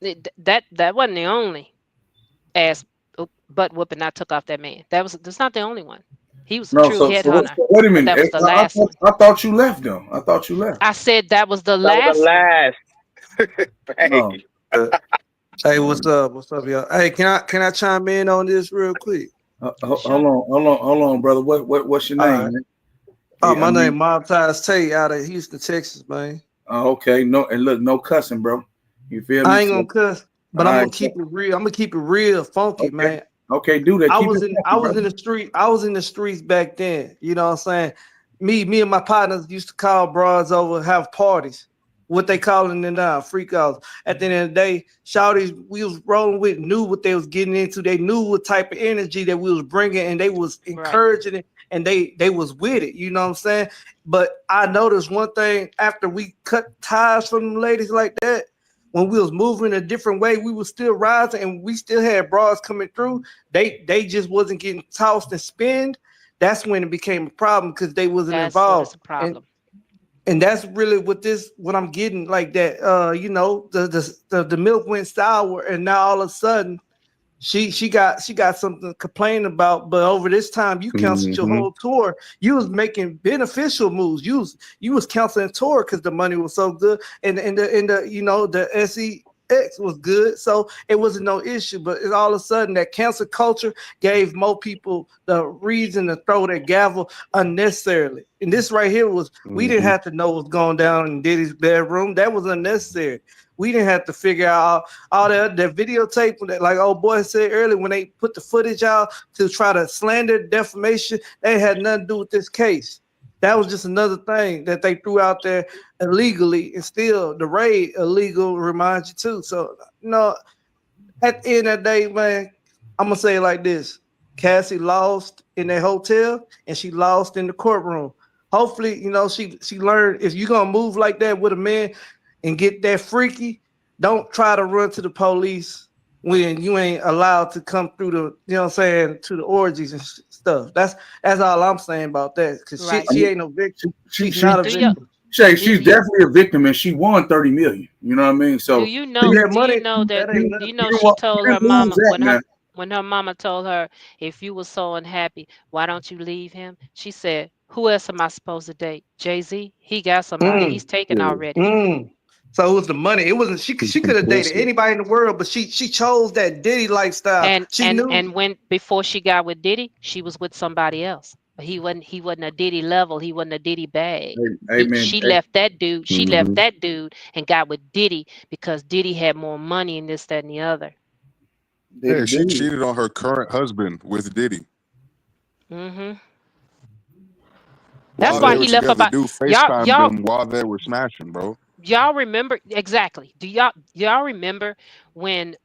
That wasn't the only ass butt whooping I took off that man. That's not the only one. He was a No, true so headhunter, wait a but minute. that was the I last thought one. I thought you left though. I thought you left. I said that was the That was the last one. last. No. Hey. Hey, what's up? What's up, y'all? Hey, can I chime in on this real quick? Hold on, brother. What's your All name, right. man? Oh, I my name mean, Montage Tate out of Houston, Texas, man. okay. No, and look, no cussing, bro. You feel me? I ain't So, gonna cuss, all but I'm right. gonna keep it real. I'm gonna keep it real funky, Okay. man. Okay, do that. Keep it I funky, was in brother. the street. I was in the streets back then. You know what I'm saying? Me and my partners used to call bras over, have parties. What they calling it now, freak outs. At the end of the day, shawties we was rolling with knew what they was getting into. They knew what type of energy that we was bringing, and they was Right. encouraging it, and they was with it. You know what I'm saying? But I noticed one thing after we cut ties from them ladies like that. When we was moving a different way, we was still rising, and we still had bras coming through. They just wasn't getting tossed and spinned. That's when it became a problem because they wasn't That's when involved. it's a problem. And that's really what I'm getting like that. The milk went sour, and now all of a sudden she got something to complain about. But over this time, you canceled your Mm-hmm. whole tour. You was making beneficial moves. You was canceling tour because the money was so good, and the SEX was good, so it wasn't no issue. But all of a sudden, that cancel culture gave more people the reason to throw that gavel unnecessarily. And this right here we didn't Mm-hmm. have to know what's going down in Diddy's bedroom. That was unnecessary. We didn't have to figure out all that videotape, like old boy said earlier, when they put the footage out to try to slander, defamation, they had nothing to do with this case. That was just another thing that they threw out there illegally, and still the raid illegal reminds you too. So at the end of the day, man, I'm gonna say it like this: Cassie lost in that hotel, and she lost in the courtroom. Hopefully, she learned if you're gonna move like that with a man and get that freaky, don't try to run to the police when you ain't allowed to come through to the orgies and stuff. That's all I'm saying about that. Cause she, Right. I she mean, ain't no victim. she, She's she, not a Do you victim. she's do you definitely a victim, and she won 30 million. You know what I mean? do So you See know that do you money? know that That ain't do you nothing. know you she told her didn't lose mama that now. when her mama told her, if you were so unhappy, why don't you leave him? She said, who else am I supposed to date? Jay-Z? He got somebody. He's Mm, taken Yeah. already. mm. So it was the money. It wasn't she could have dated Complicit. anybody in the world, but she chose that Diddy lifestyle. And She and knew. and when before she got with Diddy, she was with somebody else. He wasn't a Diddy level. He wasn't a Diddy bag. Hey, man. She Hey, left that dude. She left Hmm. that dude and got with Diddy because Diddy had more money and this, that, and the other. Diddy Yeah, she did. cheated on her current husband with Diddy Hmm That's while Yeah. why they were he left together. about Dude y'all. FaceTimed Y'all them while they were smashing, bro. y'all remember exactly? Do y'all remember when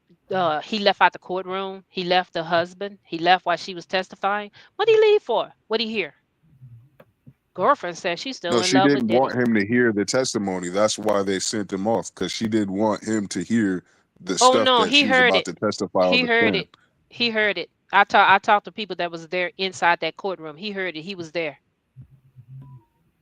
he left out the courtroom? He left the husband. He left while she was testifying. What did he leave for? What did he hear? Girlfriend said she's still No, in she love with didn't want Diddy. him to hear the testimony. That's why they sent him off because she didn't want him to hear the Oh stuff no, that he she was heard about it. to testify on He the heard stand. it. He heard it. I talked to people that was there inside that courtroom. He heard it. He was there.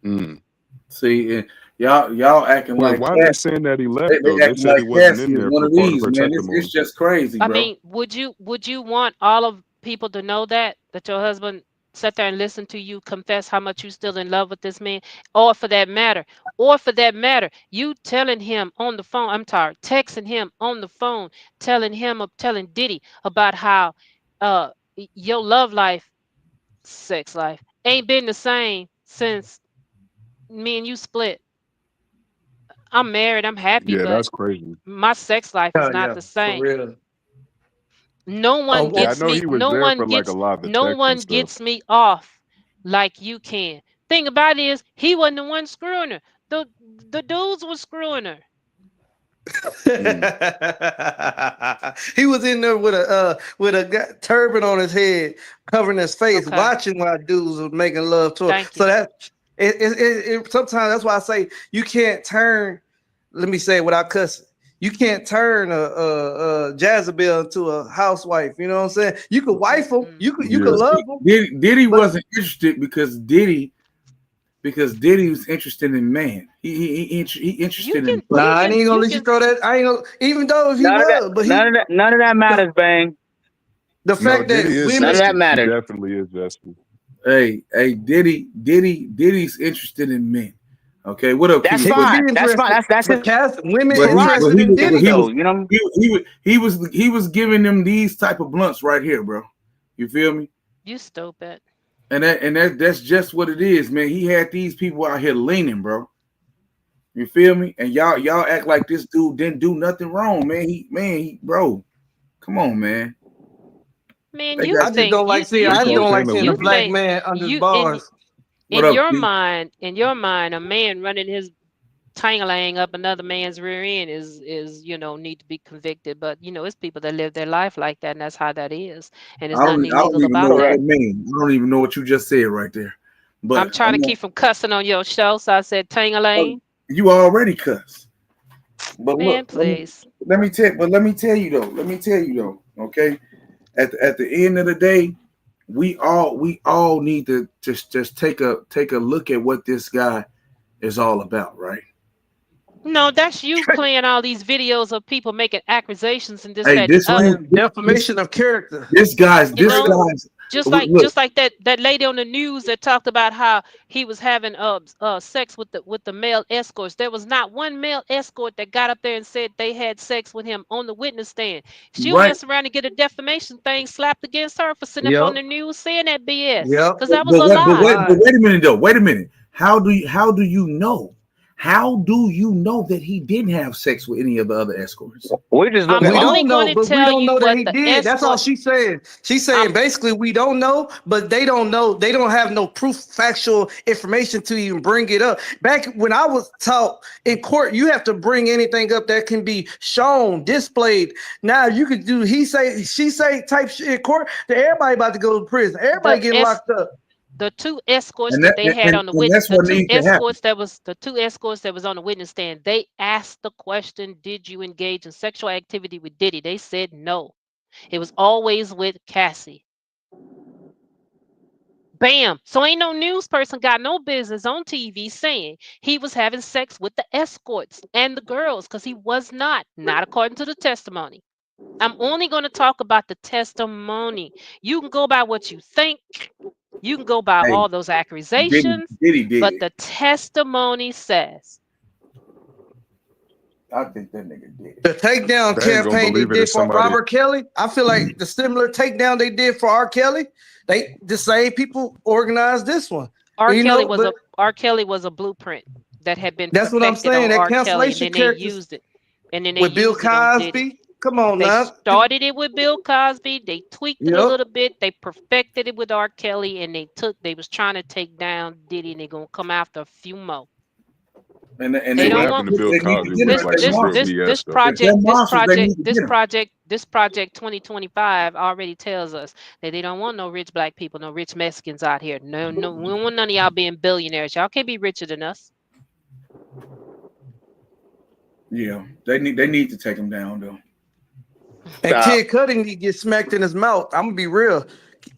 Mm. See, and y'all acting Wait, like why are they Cassie. saying that he left They though? They acting said like he wasn't Cassie in is there one for of part of these, her man. It's testimony. just crazy, I bro. mean, would you want all of people to know that your husband sat there and listened to you confess how much you still in love with this man, or for that matter, you telling him on the phone? I'm tired, texting him on the phone, telling Diddy about how your love life, sex life ain't been the same since me and you split. I'm married. I'm happy, Yeah, but that's crazy. my sex life is Oh not yeah, the for same. real. No Oh, one Yeah, I gets know me. he was No there one for like a gets. lot of the No text and one stuff. gets me off like you can. Thing about it is, he wasn't the one screwing her. The dudes were screwing her. Mm. he was in there with a turban on his head, covering his face, Okay. watching while dudes was making love to her. Thank So you. that sometimes that's why I say you can't turn. Let me say it without cussing. You can't turn a Jezebel into a housewife. You know what I'm saying? You could wife them. You could Yeah. love them. Diddy But wasn't interested because Diddy was interested in man. He You interested can. in nah, You I can. ain't gonna You let you can. throw that. I ain't gonna, even though if he was, but None of that matters, bang. the No, fact Diddy that is women None of that zesty. He matters. definitely is zesty. hey Diddy's interested in men. Okay, what up, That's he Cuban? would be fine. That's fine. interested, That's his but Cass, women But interested in prerogative, Diddy though. though. You know. he was giving them these type of blunts right here, bro. You feel me? You stupid. That's just what it is, man. He had these people out here leaning, bro. You feel me? And y'all act like this dude didn't do nothing wrong, man. Bro, come on, man. Man, They you got I just think don't like seeing. What I you just call don't like Shayna seeing a you leaving? black think man under you bars. what in up, your Keith? mind, a man running his tangling up another man's rear end is need to be convicted. But it's people that live their life like that, and that's how that is, and there's nothing I don't illegal even know about what that. that means. I don't even know what you just said right there. But I'm trying to keep from cussing on your show, so I said tangling. you already cussed. But Man, look, please. let me tell you though. Okay. At the end of the day, we all need to just take a look at what this guy is all about, right? No, that's you playing all these videos of people making accusations and this, Hey, that, and the other. Defamation of character. this guy's You know, look, just like that lady on the news that talked about how he was having sex with the male escorts. There was not one male escort that got up there and said they had sex with him on the witness stand. She'll right? mess around and get a defamation thing slapped against her for sitting up on Yep. the news saying that BS, Yep. because that was a lie. Wait a minute though. Wait a minute. How do you know? How do you know that he didn't have sex with any of the other escorts? We're just I'm looking. We only don't going know, to but we tell don't you know that what he the did. That's all escort. she's saying. She's saying basically we don't know, but they don't know. They don't have no proof, factual information to even bring it up. Back when I was taught in court, you have to bring anything up that can be shown, displayed. Now you could do he say, she say type shit in court. That everybody about to go to prison. Everybody getting locked up. The two escorts And that they had on the that's the what two needs to happen. escorts that was the two escorts that was on the witness stand, they asked the question, did you engage in sexual activity with Diddy? They said no. It was always with Cassie. Bam. So ain't no news person got no business on TV saying he was having sex with the escorts and the girls, because he was not according to the testimony. I'm only going to talk about the testimony. You can go by what you think. You can go by Hey, all those accusations, Diddy did but it. the testimony says. I think that nigga did it. The takedown They ain't gonna campaign they believe it if did for somebody. Robert Kelly, I feel like the similar takedown they did for R. Kelly, the same people organized this one. R. You Kelly know, was but a blueprint that had been that's what I'm perfected saying. on That R. Kelly, and cancellation then they characters used it. And then they with Bill used it on Diddy. Cosby. Come on They now. started it with Bill Cosby. They tweaked it a Yep. little bit. They perfected it with R. Kelly, and they was trying to take down Diddy, and they're gonna come after a few more. And They Yeah, what don't happened want to Bill they need to Cosby get him was if like they some real monsters. BS though. If they're monsters, they need to get him. this project 2025 already tells us that they don't want no rich black people, no rich Mexicans out here. No, we don't want none of y'all being billionaires. Y'all can't be richer than us. Yeah, they need to take him down though. And Kid Cudi need to get smacked in his mouth. I'm gonna be real.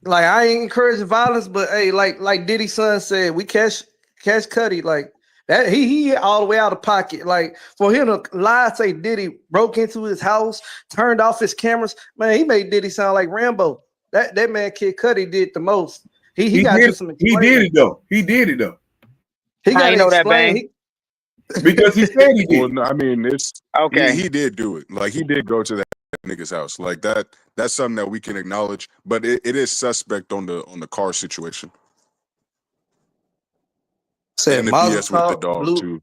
Like I ain't encouraging violence, but hey, like Diddy's son said, we catch Cudi like that. He all the way out of pocket. Like for him to lie, say Diddy broke into his house, turned off his cameras. Man, he made Diddy sound like Rambo. That man Kid Cudi did the most. He got to do some He explaining. did it though. He did it though. He How got you to know that, explain. Bang? Because he said he Well, did. no, I mean, it's Okay. he did do it. Like he did go to that nigga's house. Like that. That's something that we can acknowledge. But it is suspect on the car situation Said and the Mazel BS with the Tov, dog blue too.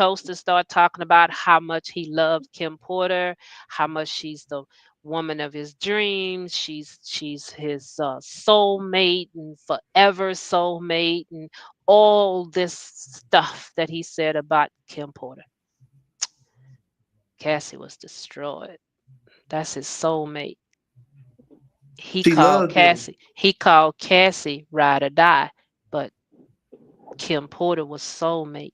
toast and start talking about how much he loved Kim Porter, how much she's the woman of his dreams. She's his soulmate and forever soulmate and all this stuff that he said about Kim Porter. Cassie was destroyed. That's his soulmate. He She called loved Diddy. Cassie. He called Cassie ride or die, but Kim Porter was soulmate.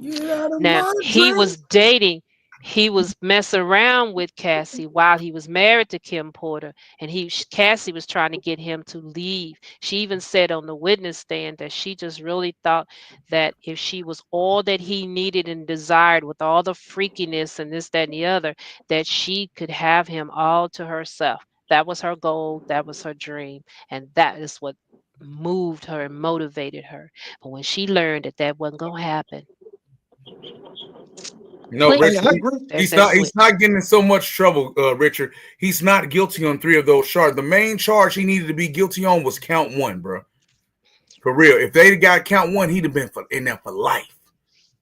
Get out of Now, my he dream. was dating, he was messing around with Cassie while he was married to Kim Porter, and Cassie was trying to get him to leave. She even said on the witness stand that she just really thought that if she was all that he needed and desired with all the freakiness and this, that, and the other, that she could have him all to herself. That was her goal, that was her dream, and that is what moved her and motivated her. But when she learned that that wasn't going to happen, No, Hey, Richard, I agree. there's that he's switch. not getting in so much trouble, Richard. He's not guilty on 3 of those charges. The main charge he needed to be guilty on was count 1, bro. For real. If they'd got count 1, he'd have been in there for life.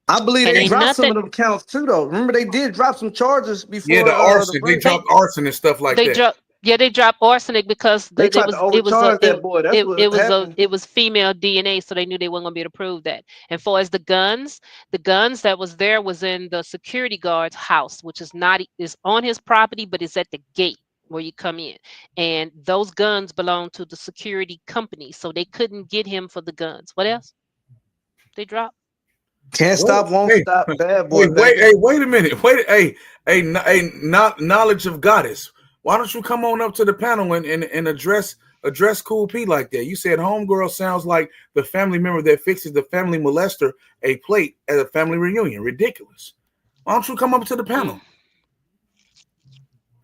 I believe And they ain't dropped some nothing. of them counts too, though. Remember, they did drop some charges Yeah, before the the arson. They break. dropped arson and stuff like They that. dropped. Yeah, they dropped arsenic because They tried to overcharge that boy. That's what happened. it was female DNA, so they knew they weren't gonna be able to prove that. And for as the guns that was there was in the security guard's house, which is not is on his property, but it's at the gate where you come in. And those guns belong to the security company, so they couldn't get him for the guns. What else? They dropped. Can't Well, stop, won't hey, stop. Bad hey, boy, baby. wait a minute. Knowledge of goddess. Why don't you come on up to the panel and address Cool P like that? You said homegirl sounds like the family member that fixes the family molester a plate at a family reunion. Ridiculous. Why don't you come up to the panel?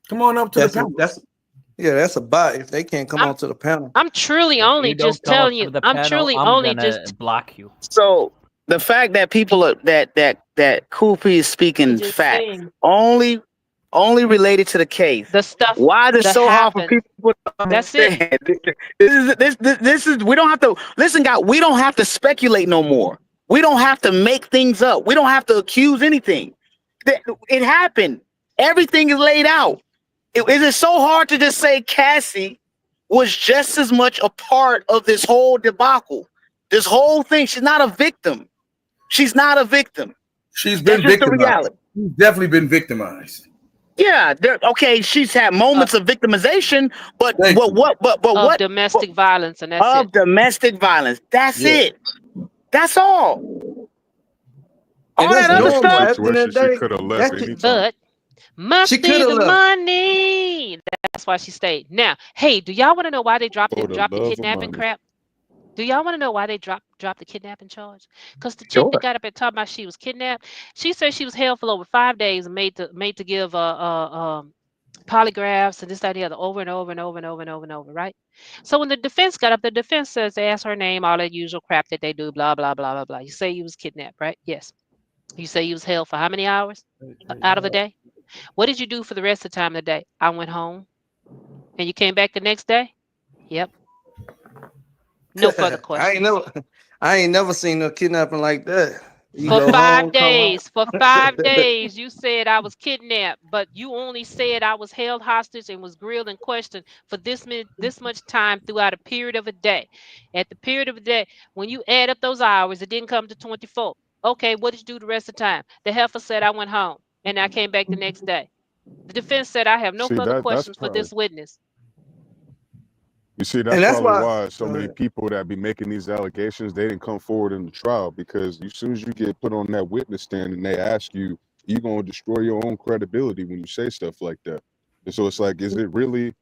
Come on up to the panel. That's a bot if they can't come I'm onto the panel. I'm truly If only you don't just come up telling to you. the I'm panel, truly I'm only gonna just block you. So the fact that people are, that Cool P is speaking just facts saying only related to the case. the stuff Why is it that so hard for happened. people to That's it. understand? This is we don't have to listen, guys. We don't have to speculate no more. We don't have to make things up. We don't have to accuse anything. It happened. Everything is laid out. Is it so hard to just say Cassie was just as much a part of this whole debacle, this whole thing? She's not a victim. She's not a victim. She's That's been just the victimized. reality. She's definitely been victimized. Yeah, okay. She's had moments of victimization, but Thank you. Of domestic violence, and that's it. of domestic violence. That's Yeah. it. That's all. And All that's that other normal. stuff. At the end of the Situation, she day, could have left that's anytime. But must she could be have the left. money. That's why she stayed. Now, hey, do y'all want to know why they dropped For it, the dropped the love of kidnapping money. crap? Do y'all want to know why they dropped the kidnapping charge? Because the chick Sure. that got up and talked about she was kidnapped, she said she was held for over 5 days and made to give polygraphs and this, that, and the other over and over and over and over and over and over, right? So when the defense got up, the defense says they asked her name, all that usual crap that they do, blah, blah, blah, blah, blah. You say you was kidnapped, right? Yes. You say you was held for how many hours out of a day? What did you do for the rest of the time of the day? I went home. And you came back the next day? Yep. No further questions. I ain't never seen no kidnapping like that. You For go home, five come home. days, for 5 days, you said I was kidnapped, but you only said I was held hostage and was grilled and questioned for this much time throughout a period of a day. At the period of a day, when you add up those hours, it didn't come to 24. Okay, what did you do the rest of the time? The heifer said I went home and I came back the next day. The defense said I have no See further that's questions for probably this witness. you see that's And that's probably why. why so Go many ahead. people that be making these allegations they didn't come forward in the trial because as soon as you get put on that witness stand and they ask you, you gonna destroy your own credibility when you say stuff like that. And so it's like, is it really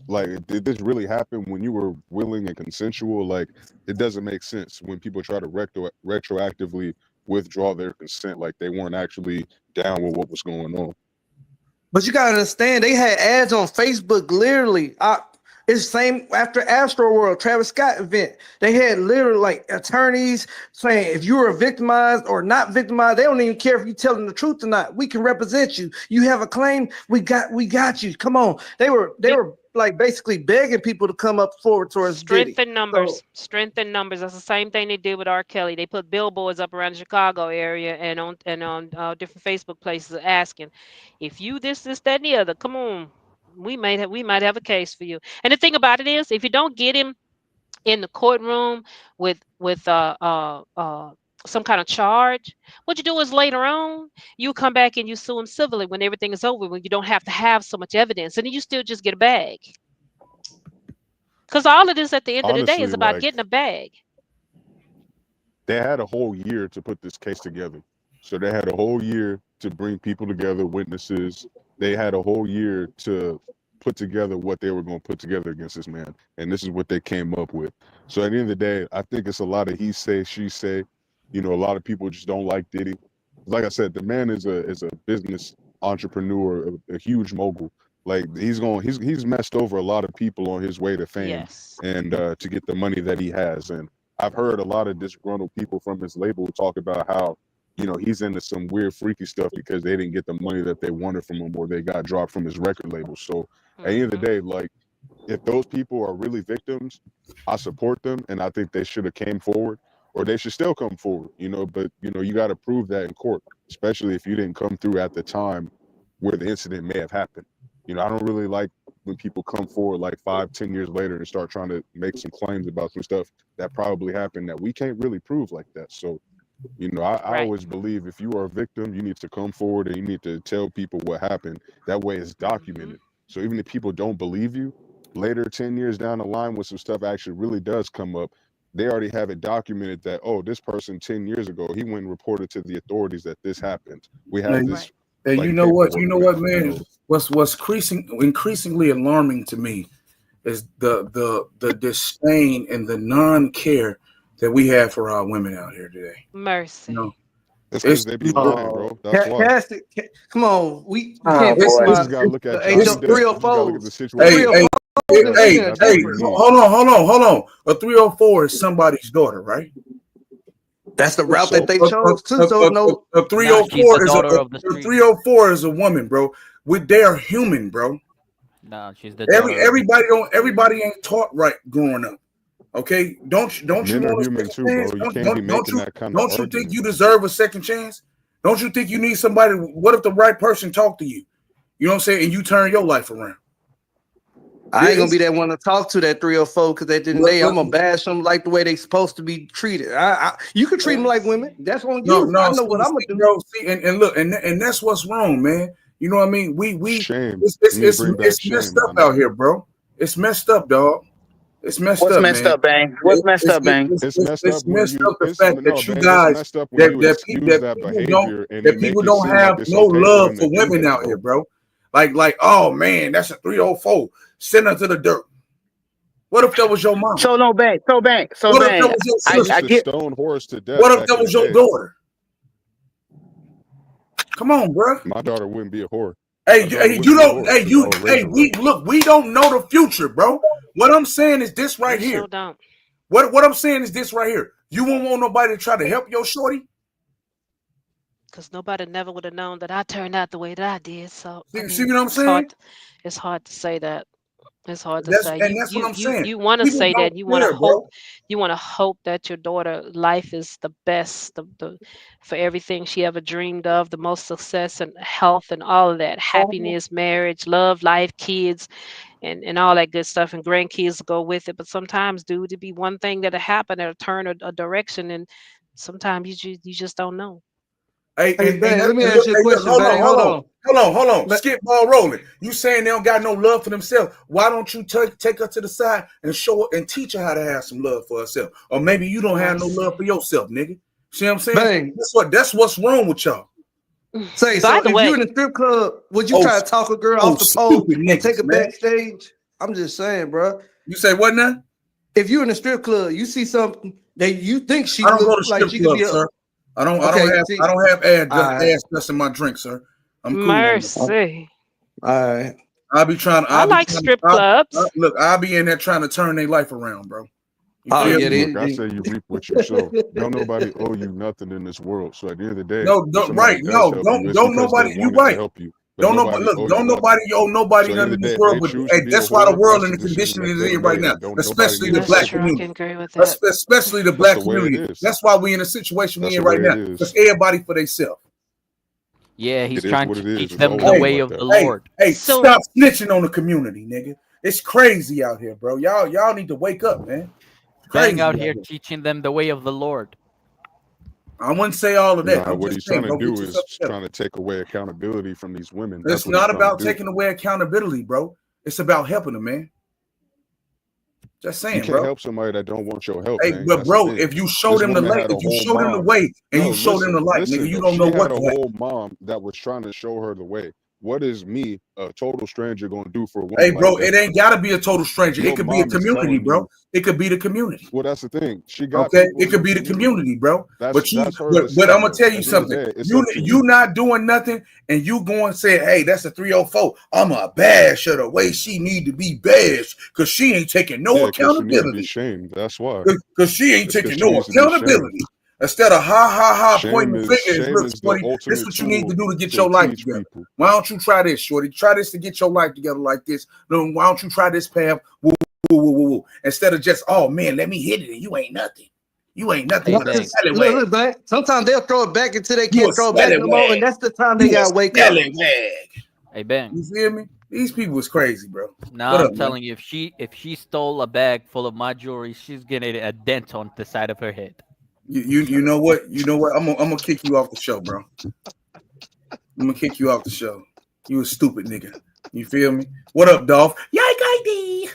like did this really happen when you were willing and consensual? Like it doesn't make sense when people try to retroactively withdraw their consent like they weren't actually down with what was going on. But you gotta understand, they had ads on Facebook literally. It's the same after Astro World, Travis Scott event. They had literally like attorneys saying if you were victimized or not victimized, they don't even care if you tell them the truth or not. We can represent you. You have a claim, we got you. Come on. They were like basically begging people to come up forward towards Diddy. Strength in numbers. Strength in numbers. That's the same thing they did with R. Kelly. They put billboards up around the Chicago area and on different Facebook places asking, if you this, that, and the other, come on, we might have a case for you. And the thing about it is, if you don't get him in the courtroom with some kind of charge, what you do is later on you come back and you sue him civilly when everything is over, when you don't have to have so much evidence, and then you still just get a bag. Because all of this at the end of the day Honestly, is about like, getting a bag. they had a whole year to put this case together. So they had a whole year to bring people together, witnesses. They had a whole year to put together what they were going to put together against this man. And this is what they came up with. So at the end of the day, I think it's a lot of he say, she say. You know, a lot of people just don't like Diddy. Like I said, the man is a business entrepreneur, a huge mogul. Like he's messed over a lot of people on his way to fame and to get the money that he has. And I've heard a lot of disgruntled people from his label talk about how, you know, he's into some weird freaky stuff because they didn't get the money that they wanted from him, or they got dropped from his record label. So at the end of the day, like, if those people are really victims, I support them, and I think they should have came forward, or they should still come forward, you know. But, you know, you got to prove that in court, especially if you didn't come through at the time where the incident may have happened. You know, I don't really like when people come forward like 5-10 years later and start trying to make some claims about some stuff that probably happened that we can't really prove like that. So, you know, I always believe if you are a victim, you need to come forward and you need to tell people what happened. That way it's documented. So even if people don't believe you, later 10 years down the line when some stuff actually really does come up, they already have it documented that, oh, this person 10 years ago, he went and reported to the authorities that this happened. We have this. And like, you know what, paperwork, man? you know. What's increasingly alarming to me is the disdain and the non-care that we have for our women out here today. Mercy. You know? That's because they be lying, bro. That's why. Cassie, come on, we Oh, can't boy. talk You about just gotta look at the Johnny Depp. You gotta look at 304s. the situation. Hold on. A 304 is somebody's daughter, right? That's the route So, that they chose too. So no, a 304 is a woman, bro. They are human, bro. Nah, she's the daughter. Everybody ain't taught right growing up. Okay, don't you Men are want a human second too, chance? bro. You can't be making that kind of Don't you argument. think you deserve a second chance? Don't you think you need somebody? What if the right person talk to you? You know what I'm saying? And you turn your life around. I ain't gonna be that one to talk to that 304 because at the end of the day, I'm gonna bash them like the way they supposed to be treated. You can treat them like women. That's on you. I know what I'm gonna do. Bro, see, and look, and that's what's wrong, man. You know what I mean? Shame. It's Bring back messed shame, up out here, bro. It's messed up, dog. It's messed What's up, messed man. up, Bang? What's messed up, Bang? It's messed up when messed you. up the It's fact no, that you man. guys It's messed up when you excuse that people behavior and that you people make it don't seem like have it's no okay for love them for to do women that, out bro. here, bro. Like, oh man, that's a 304. Send her to the dirt. What if that was your mom? So no, Bang. So Bang. So What if Bang. that was your sister? I get stone horse to death. What if back that in was the your day. daughter? Come on, bro. My daughter wouldn't be a whore. We don't know the future, bro. What I'm saying is this right here. Sure don't. What I'm saying is this right here. You won't want nobody to try to help your shorty? Because nobody never would have known that I turned out the way that I did. So See what I'm saying? It's hard to say that. It's hard to That's say. what I'm saying. You want to People say don't that. You want to care, hope. bro. You want to hope that your daughter life is the best, for everything she ever dreamed of, the most success and health and all of that, happiness, marriage, love, life, kids, and all that good stuff, and grandkids go with it. But sometimes, dude, it'd be one thing that'll happen, that'll turn a direction, and sometimes you just don't know. Hey, Bang, let me ask you a question, Bang. Hold on. Skip ball rolling. You saying they don't got no love for themselves? Why don't you take her to the side and show her and teach her how to have some love for herself? Or maybe you don't have no love for yourself, nigga. See what I'm saying? Bang. That's what's wrong with y'all. Say, so if you in a strip club, would you try to talk a girl off the pole and take her backstage? I'm just saying, bro. You say what now? If you in a strip club, you see something that you think she I don't go to looks like strip she club, could be sir. I don't have ass dust in my drink, sir. I'm cool. Mercy. All right. I'll be trying. I like strip clubs. Look, I'll be in there trying to turn their life around, bro. Look, I say you reap what you sow. Don't nobody owe you nothing in this world. So at the end of the day, don't nobody. You're right. Don't nobody owe nobody nothing in this world. But hey, that's why the world in the condition it is in right now, especially the black community. Especially the black community. That's why we in a situation we in right now. Because everybody for themselves. Yeah, he's It is trying what to it is. teach It's them always the been way like of that. the Lord. Hey, So stop snitching on the community, nigga. It's crazy out here, bro. Y'all need to wake up, man. It's Bang crazy out out here here. teaching them the way of the Lord. I wouldn't say all of that. Nah, I'm what just he's trying saying, to bro, get do yourself is together. trying to take away accountability from these women. That's It's what he's not trying to about do. taking away accountability, bro. It's about helping them, man. Just You saying, can't bro. help somebody that don't want your help, Hey, man. but That's the bro, thing. if you show This them the woman light, had a if you whole show them the mom. way and No, you show them the light, nigga, listen you though. don't She know had what a to happen. whole mom that was trying to show her the way. What is me, a total stranger, gonna do for a Hey, woman like bro, that? it ain't gotta be a total stranger. It Your could be a mom is community, telling bro. you. It could be the community. Well, that's the thing. She got Okay, people it in could the be the community, bro. That's But her but I'm decision gonna though. tell you At the end of the something. day, it's up to You you. not doing nothing, and you going and say, "Hey, that's a 304." I'm a bash her the way she need to be bashed because she ain't taking no Yeah, because she needs to be accountability. shamed. That's why. Because she ain't It's because taking she no needs to be shamed. accountability. Instead of pointing the finger, Shame look, is the shorty, this is ultimate what you need to tool do to get to your life teach together. people. Why don't you try this, shorty? Try this to get your life together like this. No, why don't you try this path? Woo, woo, woo, woo, woo. Instead of just, oh man, let me hit it and you ain't nothing. You ain't nothing Hey, but a Bang. scallywag. Look, man. Sometimes they'll throw it back until they You a can't throw it back no more, scallywag. and that's the time they You a gotta wake up. scallywag. Hey, Bang. You feel me? These people is crazy, bro. Now What I'm up, man? telling you, if she stole a bag full of my jewelry, she's getting a dent on the side of her head. You know what? You know what? I'm gonna kick you off the show, bro. I'm gonna kick you off the show. You a stupid nigga. You feel me? What up, Dolph? Yikes!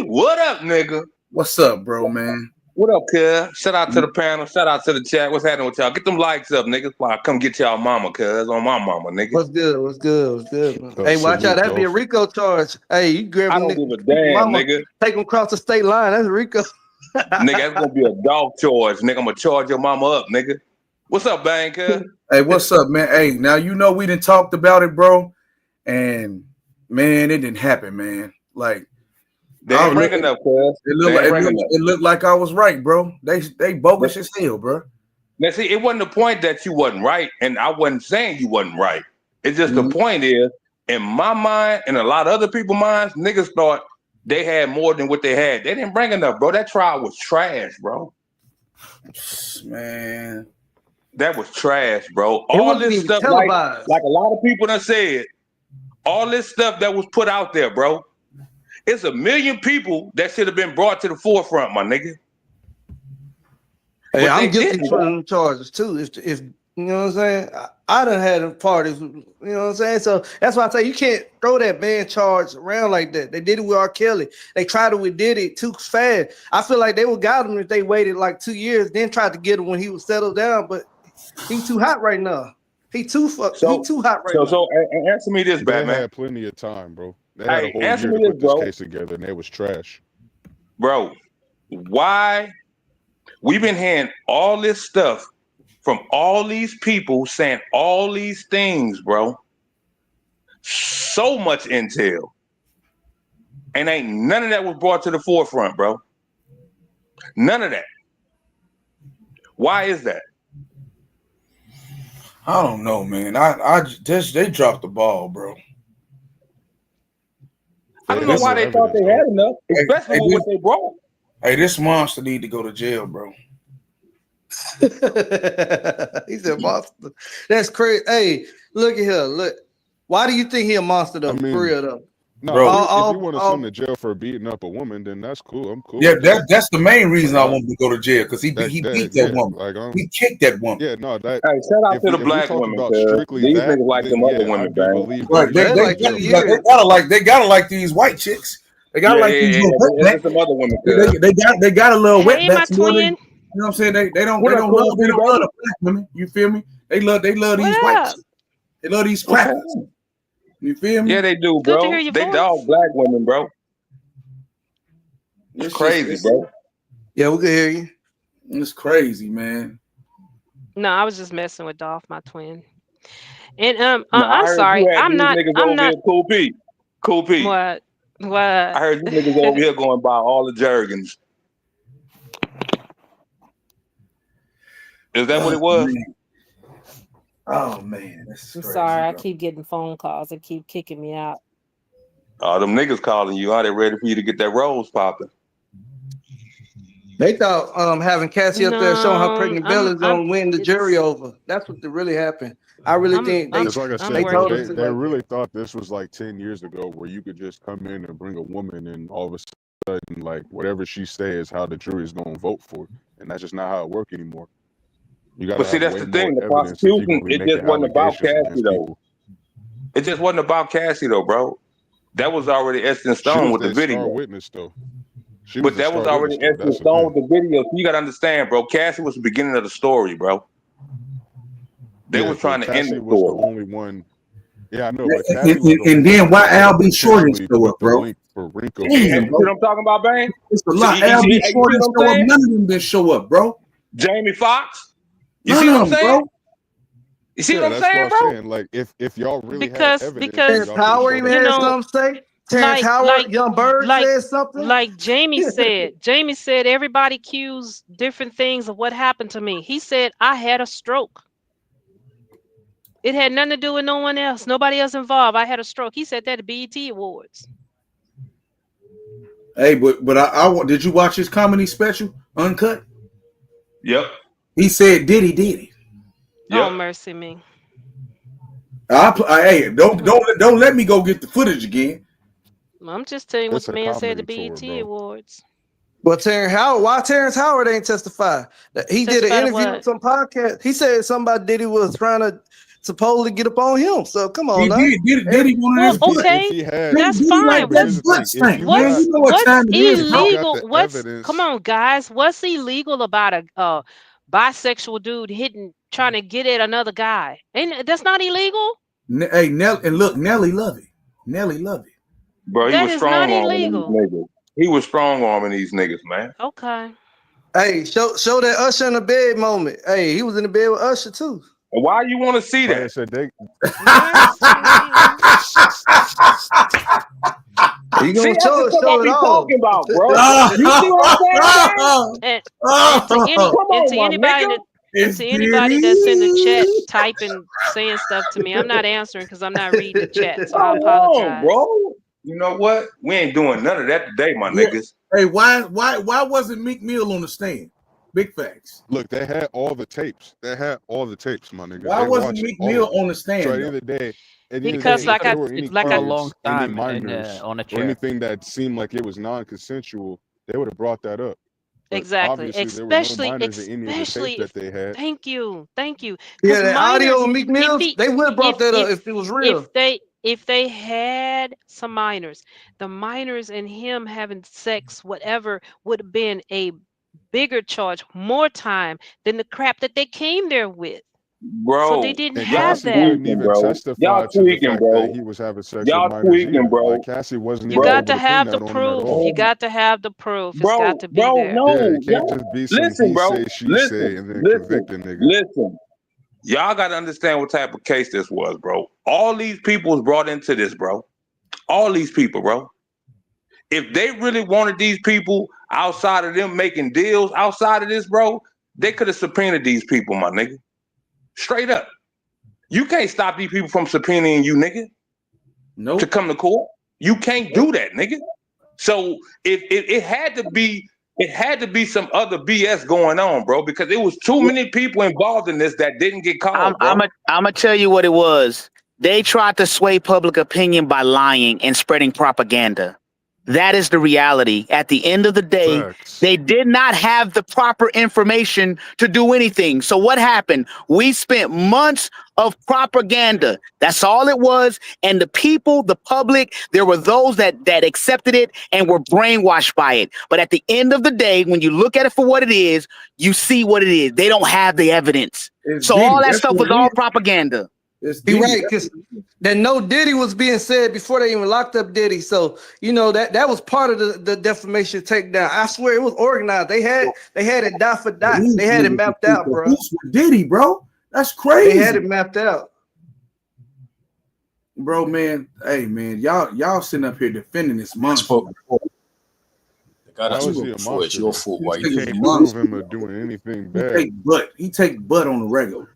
What up, nigga? What's up, bro, man? What up, cuz? Shout out to the panel. Shout out to the chat. What's happening with y'all? Get them likes up, niggas. Why come get y'all mama, cuz. On my mama, nigga. What's good? What's good? What's good? Man? Hey, watch out. Salute, That'd be a Dolph. Rico charge. Hey, you grab I a don't nigga, give a damn, mama, nigga. take him across the state line. That's Rico. Nigga, that's gonna be a dog charge, nigga. I'm gonna charge your mama up, nigga. What's up, bang, cuz? Hey, what's up, man? Hey, now you know we done talked about it, bro. And man, it didn't happen, man. Like They ain't bringing up, cuz. it looked like I was right, bro. They bogus as hell, bro. Now, see, it wasn't the point that you wasn't right, and I wasn't saying you wasn't right. It's just the point is, in my mind and a lot of other people's minds, niggas thought they had more than what they had. They didn't bring enough, bro. That trial was trash, bro. Man, that was trash, bro. It All wasn't this even stuff, televised. like a lot of people done said, all this stuff that was put out there, bro. It's a million people that should have been brought to the forefront, my nigga. Hey, But I'm they guilty didn't, for bro. them charges too. If you know what I'm saying, I done had them parties. You know what I'm saying. So that's why I say you can't throw that man charge around like that. They did it with R. Kelly. They tried it with Diddy too fast. I feel like they would got him if they waited like 2 years, then tried to get him when he was settled down. But he too hot right now. He too hot right now. So answer me this, They Batman. had plenty of time, bro. They had a Hey, whole answer year me to this, put this bro. case together, and it was trash. Bro, why we've been hearing all this stuff from all these people saying all these things, bro. So much intel. And ain't none of that was brought to the forefront, bro. None of that. Why is that? I don't know, man. I just they dropped the ball, bro. I don't know why they thought they had enough, especially with what they brought. Hey, this monster need to go to jail, bro. He said monster. That's crazy. Hey, look at here. Look. Why do you think he a monster though? I mean, For real though. No, Bro. if you want to send him to jail for beating up a woman, then that's cool. I'm cool. Yeah, with that. that's the main reason Like, I want him to go to jail because he beat that woman. Like, he kicked that woman. Yeah, no, that. Hey, shout out to the If we black talk women, about cuz strictly these that, niggas like then them other yeah, I women, do man. believe Right, that. they gotta like these white chicks. They gotta like these little There's wetbacks. some other women, cuz. They got a little Hey, my wetbacks more than twin. you know what I'm saying. They don't What up, Cool B, love baby? the black women. You feel me? They love What these white up? chicks. They love these What's crackers. happening? You feel me? Yeah, they do, Good to bro. hear your They voice. dog black women, bro. It's crazy, bro. Yeah, we can hear you. It's crazy, man. No, I was just messing with Dolph, my twin. And Nah, I I'm heard sorry. you had these niggas over here, Cool P. Cool P. What? I heard you niggas over here going by all the Jergens. Is that what it was? Oh man, this is I'm crazy. sorry, I Bro. keep getting phone calls. They keep kicking me out. Them niggas calling you. Are they ready for you to get that rose popping? They thought having Cassie up there showing her No, pregnant belly is gonna win the jury over. That's what really happened. I really think they It's like I said, they bro, told us they really thought this was like 10 years ago where you could just come in and bring a woman and all of a sudden, like, whatever she says, how the jury is going to vote for. And that's just not how it works anymore. You got But to see, have that's way the more thing. The evidence if you're prosecution, going to be it just making wasn't about allegations Cassie against though. people. It just wasn't about Cassie though, bro. That was already etched in She stone was with the their star video. witness, though. She was But the that was star already witness, though. etched in That's the stone thing. with the video. So you gotta understand, bro. Cassie was the beginning of the story, bro. They Yeah, was but trying to end Cassie the was the story. only one. Yeah, I know, but Cassie was the And only then one why that Al B. Short didn't essentially show up, put the bro? link for Rico. Hey, Damn, you see what bro. I'm talking about, Bang? It's a So lot. Al B. you Short see didn't what show I'm up. saying? None of them didn't show up, bro. Jamie Foxx. You None see of what I'm them, saying? bro. You see Yeah, what I'm that's what saying, I'm bro? saying. Like, if y'all really had because evidence, then because Terrence y'all could have Howard showed even up you had with know, it. something to say. Terrence Howard, Young Bird said something. like Jamie said. Jamie said everybody accused different things of what happened to me. He said I had a stroke. It had nothing to do with no one else, nobody else involved. I had a stroke. He said that at BET Awards. Hey, but I did you watch his comedy special, Uncut? Yep. He said Diddy did it. Oh, mercy me. Hey, don't let me go get the footage again. I'm just telling you what It's the a man said at comedy the tour, BET bro. Awards. Well, Terrence Howard, why Terrence Howard ain't testify? He did an Testify to interview with what? some podcast. He said somebody Diddy was trying to supposedly get up on him. So come on He now. Diddy wanted his butt. Okay, If he had, that's Diddy like fine. but that here's the butt thing: if stank, you man. got, You know what What's time it is, if you bro. got illegal? the Come evidence, on, guys. What's illegal about a bisexual dude trying to get at another guy? Ain't that's not illegal? Hey, and look, Nelly love it. Nelly love it. Bro, he That was is not strong arming these illegal. niggas. He was strong arming these niggas, man. Okay. Hey, show that Usher in the bed moment. Hey, he was in the bed with Usher too. And why you want to see like I that? said, they You See, gonna that's the stuff I show it be all. talking about, bro. You see what I'm saying, man? And to Come on, my nigga. anybody that's in the chat typing saying stuff to me, I'm not answering because I'm not reading the chat. So I Come on, apologize. bro. You know what? We ain't doing none of that today, my Yeah. niggas. Hey, why wasn't Meek Mill on the stand? Big facts. look. They had all the tapes. They had all the tapes, my nigga. Why They wasn't watched Meek all Mill of it. on the So at stand? the end Though? of the day, Because if there were It's any for a long kids, any time minors, on a or chair. anything that seemed like it was non-consensual, they would have brought that up. But Exactly. obviously, there were no minors in any of the tapes that they had. Thank you. Yeah, Because the audio minors, of Meek if Mills, he they would have brought that up if it was real. if they had some minors, the minors and him having sex, whatever, would have been a bigger charge, more time than the crap that they came there with. So they Bro, didn't And y'all have Cassie that. couldn't tweaking, even bro. Y'all testify to the tweaking, fact that bro. he was having sex with Y'all minors tweaking, either. bro. Like Cassie wasn't You even Bro, got able to to pin have the that on him at proof. all. You got to have the proof. It's got bro, to be there. Yeah, it no. can't Y'all, just be some listen, he bro. say, she say, and then convict a nigga. Listen. Y'all got to understand what type of case this was, bro. All these people was brought into this, bro. All these people, bro. If they really wanted these people outside of them making deals outside of this, bro, they could have subpoenaed these people, my nigga. Straight up. You can't stop these people from subpoenaing you, nigga. Nope. To come to court. You can't do that, nigga. So if it had to be some other BS going on, bro, because it was too many people involved in this that didn't get called, bro. I'm gonna tell you what it was. They tried to sway public opinion by lying and spreading propaganda. That is the reality. At the end of the day, Facts. they did not have the proper information to do anything. So what happened? We spent months of propaganda. That's all it was. And the people, the public, there were those that accepted it and were brainwashed by it. But at the end of the day, when you look at it for what it is, you see what it is. They don't have the evidence. It's So Diddy. all that That's stuff what was it all is. propaganda. It's You're Diddy. right, because that no Diddy was being said before they even locked up Diddy. So you know that was part of the defamation takedown. I swear it was organized. They had it dot for dot. These They had it niggas mapped think out, the bro. hoops with Diddy, bro. That's They crazy. had it mapped out. Bro, man. Hey, man. Y'all sitting up here defending this monster. How is he a monster? Your Though? fault. This Why you You nigga's can't a prove monster. him of doing anything He bad. take butt on the regular.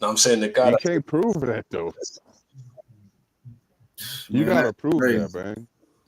No, I'm saying the guy. You can't prove that though. You Man, gotta that's prove crazy. that, man.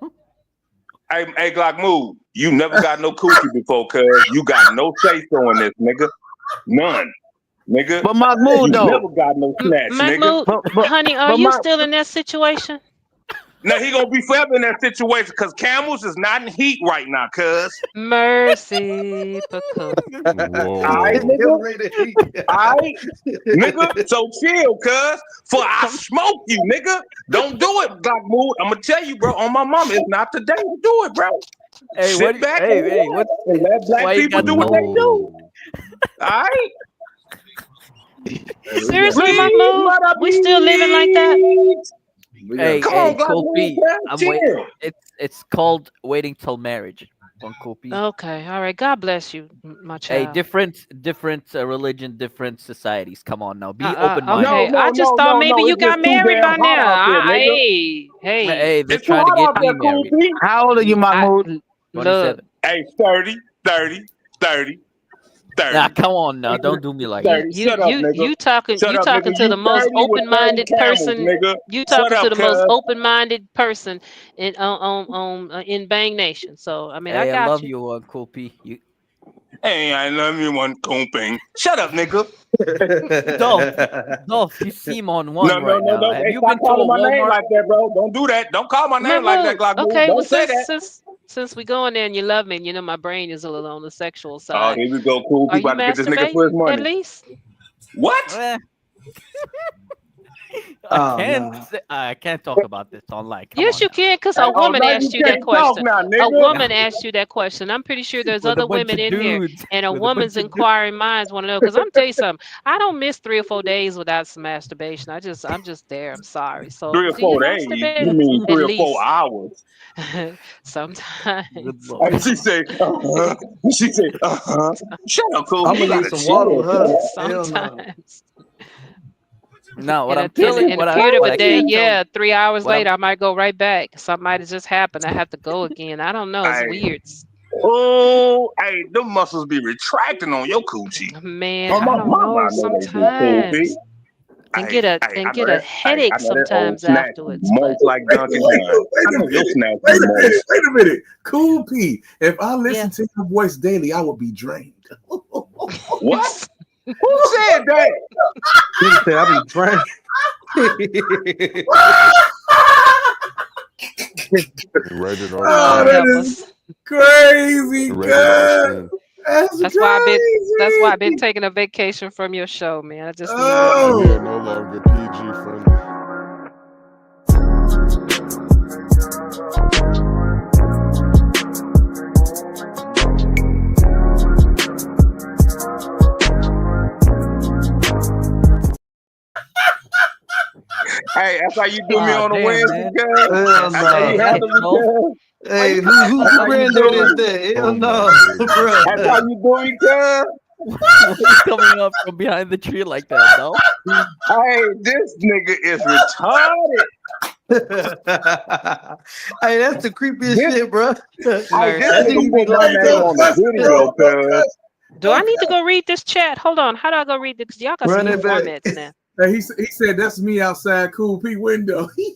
now. Hey, Glock, move. You never got no coochie before, cuz. You got no say-so in this, nigga. None. Nigga. But Mahmoud You though, never got no snatch, nigga. Mahmoud, honey, are but you my still in that situation? Now he gonna be forever in that situation because Camels is not in heat right now, cuz. Mercy, Paco. Alright, nigga. Alright, nigga. So chill, cuz. For I smoke you, nigga. Don't do it, Black Mood. I'm gonna tell you, bro. On my mama, it's not the day to do it, bro. Hey, Sit back what? and let Why black you people got do what they do. Alright. Seriously, Mahmoud? We still living like that? Hey, Come hey, on, Black Cool P. Mood, cuz. I'm Chill. waiting. It's called waiting till marriage. On Cool P. Okay, all right. God bless you, my Hey, child. different religion, different societies. Come on now, be open-minded. Okay, I just thought maybe you It's just got too married damn by hot now. out there, nigga. Hey. Hey, they're It's too trying to hot get out me there, Cool married. P. How old are you, Mahmoud? Look, 27. Hey, 30. Nah, come on now, don't do me like 30. that. Shut up, nigga. you talking Shut up, nigga. to the You most 30 with 30 open-minded camels, person. nigga. You Shut talking to up, the most cuz. open-minded person in Bang Nation. So I mean, I Hey, I got love you. you, Cool P. You Hey, I love you one comping. Shut up, nigga. Dolph, you seem on one right now. No. Have Hey, you stop been to a calling my name Walmart? like that, bro. Don't do that. Don't call my name like that, Mahmoud. Glock Move. Okay, well Don't say that. since we go in there and you love me, and you know my brain is a little on the sexual Oh, side. here we go. Cool. Are We you about to get this nigga for his masturbating money. at least? What? I can't talk about this online. Come Yes, on you now. can, because Hey, a woman now asked you you that can't talk question. now, A nigga. woman asked you that question. I'm pretty sure there's With a other bunch women of in here, dudes. and a With a woman's bunch of inquiring minds want to know. Because I'm tell you something, I don't miss 3 or 4 days without some masturbation. I'm just there. I'm sorry. So 3 or do you 4 days. masturbate You mean at 3 or 4 least hours? sometimes? Good lord. And she say, She say, Shut up, Cool. I'm You gonna gotta use some chill, water with her. cuz. Hell no. Sometimes. No, what In I'm telling, a what I period of what a I day, can tell, yeah, 3 hours what I'm later, I might go right back. Something might have just happened. I have to go again. I don't know. It's Hey. weird. Oh, hey, them muscles be retracting on your coochie. Man, On my I don't mama, know. I know they do, Cool P. Sometimes. And Hey, get I know a that. Hey, I headache know that old sometimes snack be afterwards. moist like Dunkin' Donuts. I know your snack be Wait a minute. moist. Wait a minute. Cool P. If I listen Yeah. to your voice daily, I would be drained. What? Who said that? He said, "I'll be drank." Rated R. Oh, Lord that help is us. crazy, Rated R. God. That's That's why I've been crazy. taking a vacation from your show, man. I just need We Oh. are no longer PG friendly. Hey, that's how you do me Ah, on a damn, Wednesday, man. cuz. Hell That's how you no. handle me, cuz. Hey, That's whose how you granddad do is me. that? Hell Oh my no, goodness. bro. That's how you do me, cuz. Why you coming up from behind the tree like that, Dolph? Hey, this nigga is retarded. Hey, that's the creepiest This, shit, bro. hey, this That nigga nigga be put my like, name Don't on the cuss, video, bro. Don't cuz. cuss. Do I need to go read this chat? Hold on. How do I go read this? 'Cause y'all got some run new it back. formats now. Hey, he said that's me outside Cool P window. He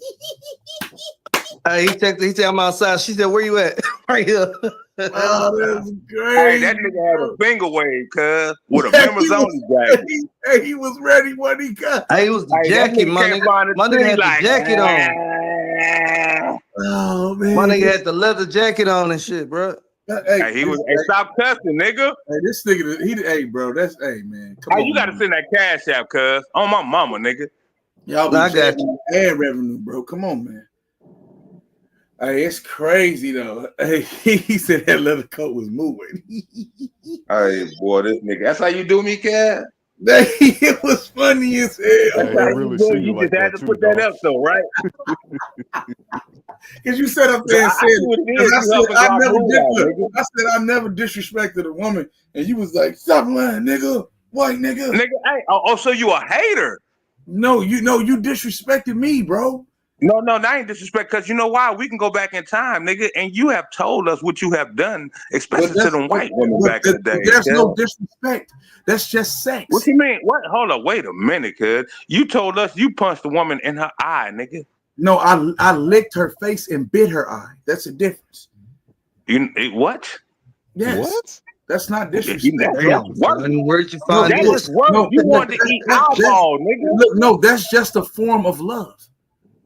said, I'm outside. She said, where you at? Right here. Oh, that's Hey, crazy. that nigga had a finger wave, cuz, with a Hey, members only jacket. hey, he was ready when he got. Hey, it was the Hey, that jacket, nigga my can't nigga. find a My nigga tree had the like, jacket on. Oh man, My nigga had the leather jacket on and shit, bro. Hey, he was. Hey, stop cussing, nigga. Hey, this nigga, hey, bro, that's hey, man, come Hey, on, you gotta man. send that cash out, cuz, on my mama, nigga. Y'all be I got generating ad revenue, bro. Come on, man. Hey, it's crazy though. Hey, he said that leather coat was moving. Hey, boy, this nigga. That's how you do me, cuz. It was funny as hell. That's Hey, how I you really do. see You you like just had that to too, put that Dolph. up, though, right? Because you sat up So there and I said, see what it because is. I You said helping I Glock never move did. out, Look, nigga. I said I never disrespected a woman, and you was like, "Stop lying, nigga, white nigga." Nigga, hey, oh, so you a hater? No, you disrespected me, bro. No, that ain't disrespect. Because you know why? We can go back in time, nigga, and you have told us what you have done, especially to them white women back in the day. There's Cuz. no disrespect. That's just sex. What you mean? What? Hold up, wait a minute, cuz. You told us you punched a woman in her eye, nigga. No, I licked her face and bit her eye. That's the difference. What? Yes. What? That's not disrespect. That's worse. Where'd you No, find That this? is worse. no, You wanted to eat that's eyeball, nigga. look, no, that's just a form of love.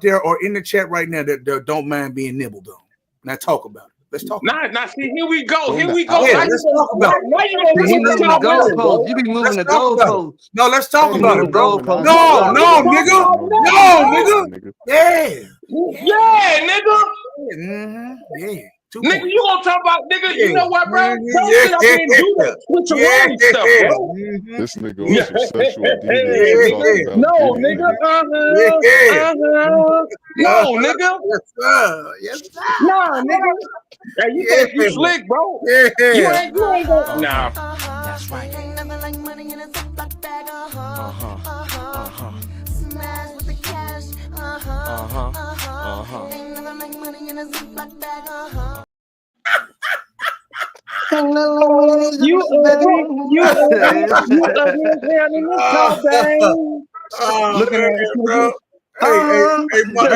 there or in the chat right now that don't mind being nibbled on. Now talk about it. Let's talk. Now, see, here we go. Yeah, Here we go. let's talk about it. Now you gonna He put moving this the in my feelings, bro. goalposts. You be moving Let's the talk about it. goalposts. No, let's talk He about moving it, bro. goalposts. No, nigga. No, nigga. Yeah. Yeah, nigga. Yeah. 2 Nigga, points. you gonna talk about nigga? Yeah. You know what, bro? Don't Yeah. sit up here and do that switcheroo stuff, bro. This nigga on some sexual deviance and talking about No, Diddy, nigga. Yeah. No, nigga. Yes, sir. Yes, sir. Nah, nigga. Hey, you think you slick, bro? Yeah. You ain't gonna. Nah. That's right. money in a Ziploc bag, smash with the cash, ain't never make money in a Ziploc bag, You ugly as hell in this car, bang. Oh Looking man, at it, bro. Hey, Mike,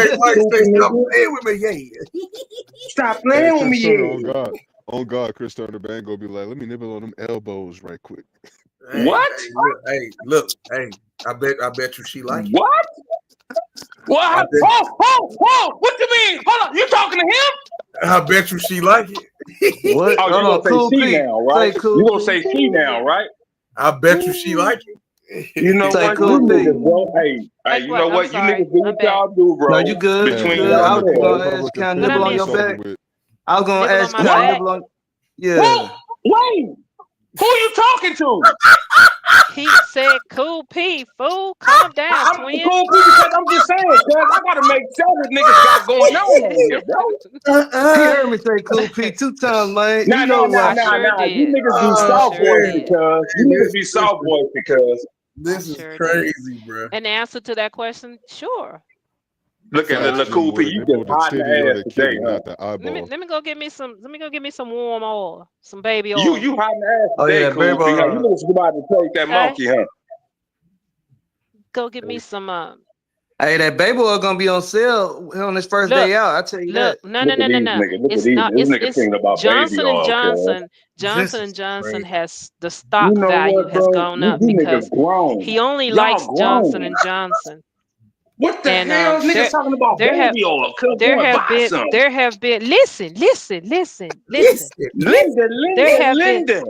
stay stop playing with me, yeah. Stop Hey, playing with Chris me, Turner, yeah. on God, Chris Turner band gonna be like, let me nibble on them elbows right quick. What? Look, I bet you she like it. What? What? Oh, what you mean? Hold on, you talking to him? I bet you she like it. What? Oh, you Hold on, gonna say Cool she P. now, right? Say Cool You gonna P. say she now, right? I bet you she like it. You know Say what? Cool You P. niggas, bro. Hey, you know I'm what? You sorry. niggas do I'm what back. y'all do, No, bro. you good. You Hey, Between good. I was yourselves. gonna ask, can I What I nibble on miss? your back? with. I was gonna Nibble on ask, my can I back? nibble on? Yeah. Wait, who are you talking to? He said, "Cool P, fool, calm down, I'm twin." cool because I'm just saying, cuz I gotta make sure what niggas got going on here, bro. He heard me say Cool P 2 times, man. Nah, You know I what? sure You did. niggas be I soft sure voice did. because you niggas be soft voice because I This is sure did. crazy, bro. And the answer to that question, sure. look at Facts, the G cool P. would have You just nibbled the hot in titty or the ass the today, kitty, huh? not the eyeball. Let me go get me some warm oil, some baby oil. You hot in the ass Oh today, yeah, cool P. Huh? You baby. niggas about to take that Okay, monkey, huh? go get me some. Hey, that baby oil gonna be on sale on his first Look, day out. I tell you that. no. Look at these niggas. Look at It's these. not. This nigga It's thinking about baby Johnson and oil, cuz. Johnson. This Johnson is and Johnson crazy. has the You stock know value what, has bro? gone You up niggas because grown. he only Y'all likes Johnson grown. and Johnson. What the And hell? Niggas talking about there have baby oil. Cuz there go and have buy been some. there have been listen. There have been Linda.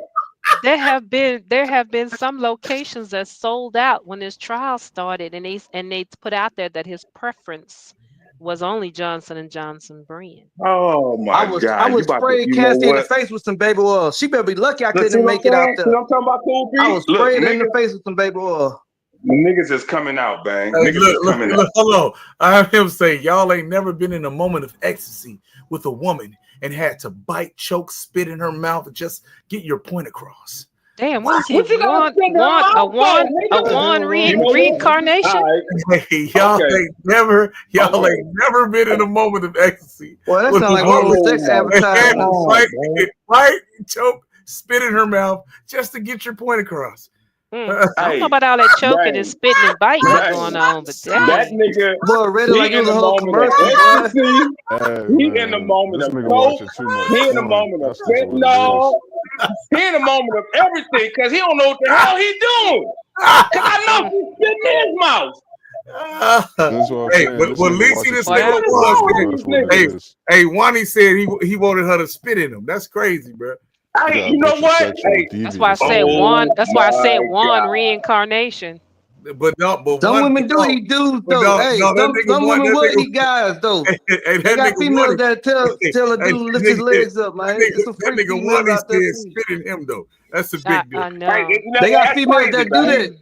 there have been some locations that sold out when his trial started, and they put out there that his preference was only Johnson and Johnson brand. Oh I my God. You was about to, spraying you know Cassie in the what? face with some baby oil. She better be lucky I Look, see couldn't what I'm make it out saying? See there. what I'm talking about, cool I P? was Look, spraying her in the niggas, face with some baby oil. niggas is coming out, bang. Hey, Niggas is coming out. hold on. I have him say, y'all ain't never been in a moment of ecstasy with a woman and had to bite, choke, spit in her mouth, and just get your point across. Damn, what is he? What you gotta spend her mouth for, A nigga? one You know what? reincarnation? All right. Hey, y'all Okay. ain't never been in a moment of ecstasy. Well, that with sounds a like one of woman them sex and had to advertisements. bite, choke, spit in her mouth just to get your point across. I don't know about all that choking and spitting and biting you going on, but That dang. nigga, Boy, read it he like it in was the a whole moment of commercial, boy. ecstasy. Hey, He in the man, moment this of nigga coke. watching too much He in the porn. moment of That's just what it fentanyl. is. He in the moment of everything because he don't know what the hell he doing. Because I know he's spitting in his mouth. That's what I'm Hey, saying. but This at nigga least watching this too nigga much What is was. wrong with porn, bro. these That's what it niggas? Hey, Wani said he wanted her to spit in him. That's crazy, bro. You Hey, got you a know bunch of what? sexual Hey, That's why I deviants said on here. one. That's why I said one God. reincarnation. But Some one, women do eat dudes though. Hey, no, that nigga some one, women that will nigga, eat guys though. hey, They that got nigga females Wani, that tell a dude to lift his legs up, man. There's some that freak nigga females Wani out there said too. spit in him though. That's a big I difference. Hey, know. you know They what? got That's females crazy, that do man. that.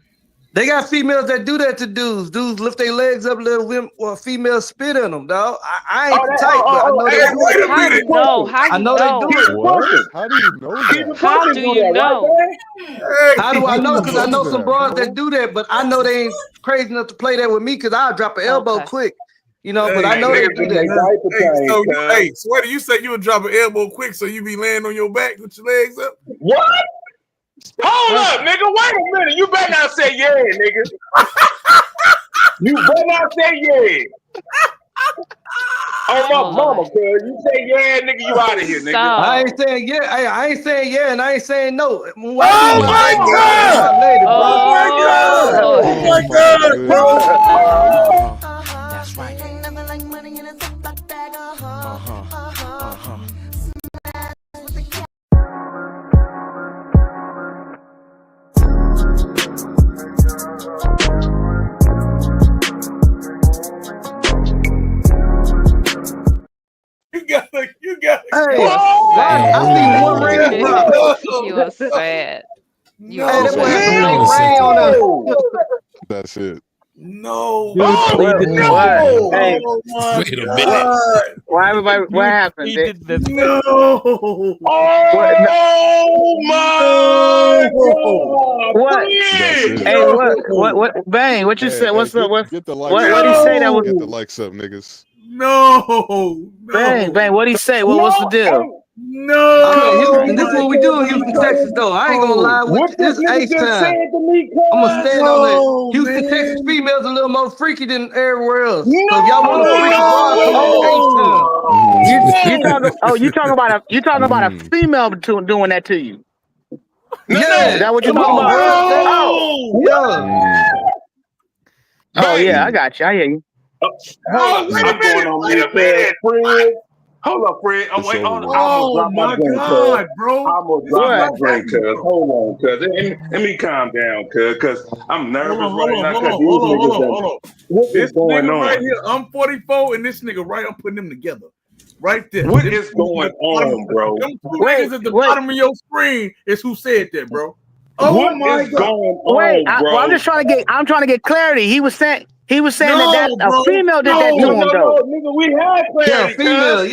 They got females that do that to dudes. Dudes lift their legs up, little women or females spit in them, dog. I ain't the type, but I know Hey, they do wait it. a How minute. you know? How I you know they do know? Keep it. it What? pushing. How do you know Keep that? it How pushing do do you that, right, know? man? How do How I do know? you Because I know know some that, bros that bro? do that, but I know they ain't crazy enough to play that with me because I'll drop an elbow Okay. quick. You know, but Hey, I Hey, know they niggas do in that. their diaper change, so cuz. Sweater, you said you would drop an elbow quick, so you be laying on your back with your legs up. What? Hold First, up, nigga. Wait a minute. You better not say yeah, nigga. You better not say yeah. Oh, my oh mama, Lord. cuz. You say yeah, nigga, you out of here, nigga. I ain't So, saying yeah. I ain't saying yeah, and I ain't saying no. When I do Oh my my thing, that's god! my lady, bro. Oh my oh god! Lord. Oh my Oh my god, bro! goodness, bro. That's right. Ain't nothing like money in a Ziploc bag, You gotta You Hey, are Ronnie, I sad. seen one ring drop. You are sad. You Hey, are that boy had some sad. fake Hell rain on there. no! That's it. No. Dude Oh, pleaded the Oh, fifth. no! Hey, oh my Wait a minute. what? god! Why everybody? What Dude happened? pleaded the fifth. No! What? No, Oh, my No! God! What? That's it. Hey, what? Bang! What you said? What's up? Get the likes What up, he say? That niggas. was Get the likes up, niggas. No. bang. What he say? What's the deal? No. And this is what we do in Houston, Texas, though. I ain't gonna lie with you. This is Ace time. I'm gonna stand on that. Houston, Texas females a little more freaky than everywhere else. So if y'all want to freak abroad, come on Ace time. You talking about a female doing that to you? Yeah. Is that what you're Come talking on, about? bro. Oh yeah, I got you. I hear you. Hold up, wait a minute, Fred. Hold up, Fred. Oh, wait, hold on. I almost dropped my drink, cuz. bro. I almost dropped my drink, cuz. Hold on, cuz. Let me calm down, cuz. Because I'm nervous right now. Hold on. What is This going nigga on? right here, I'm 44, and this nigga right, I'm putting them together. Right there. What is going on, bro? Them two niggas at the bottom of your screen is who said that, bro. Oh What my is God. going on, bro? I'm trying to get clarity. He was saying No, that bro. a female did that to him, though. No, nigga, we had clarity, female, It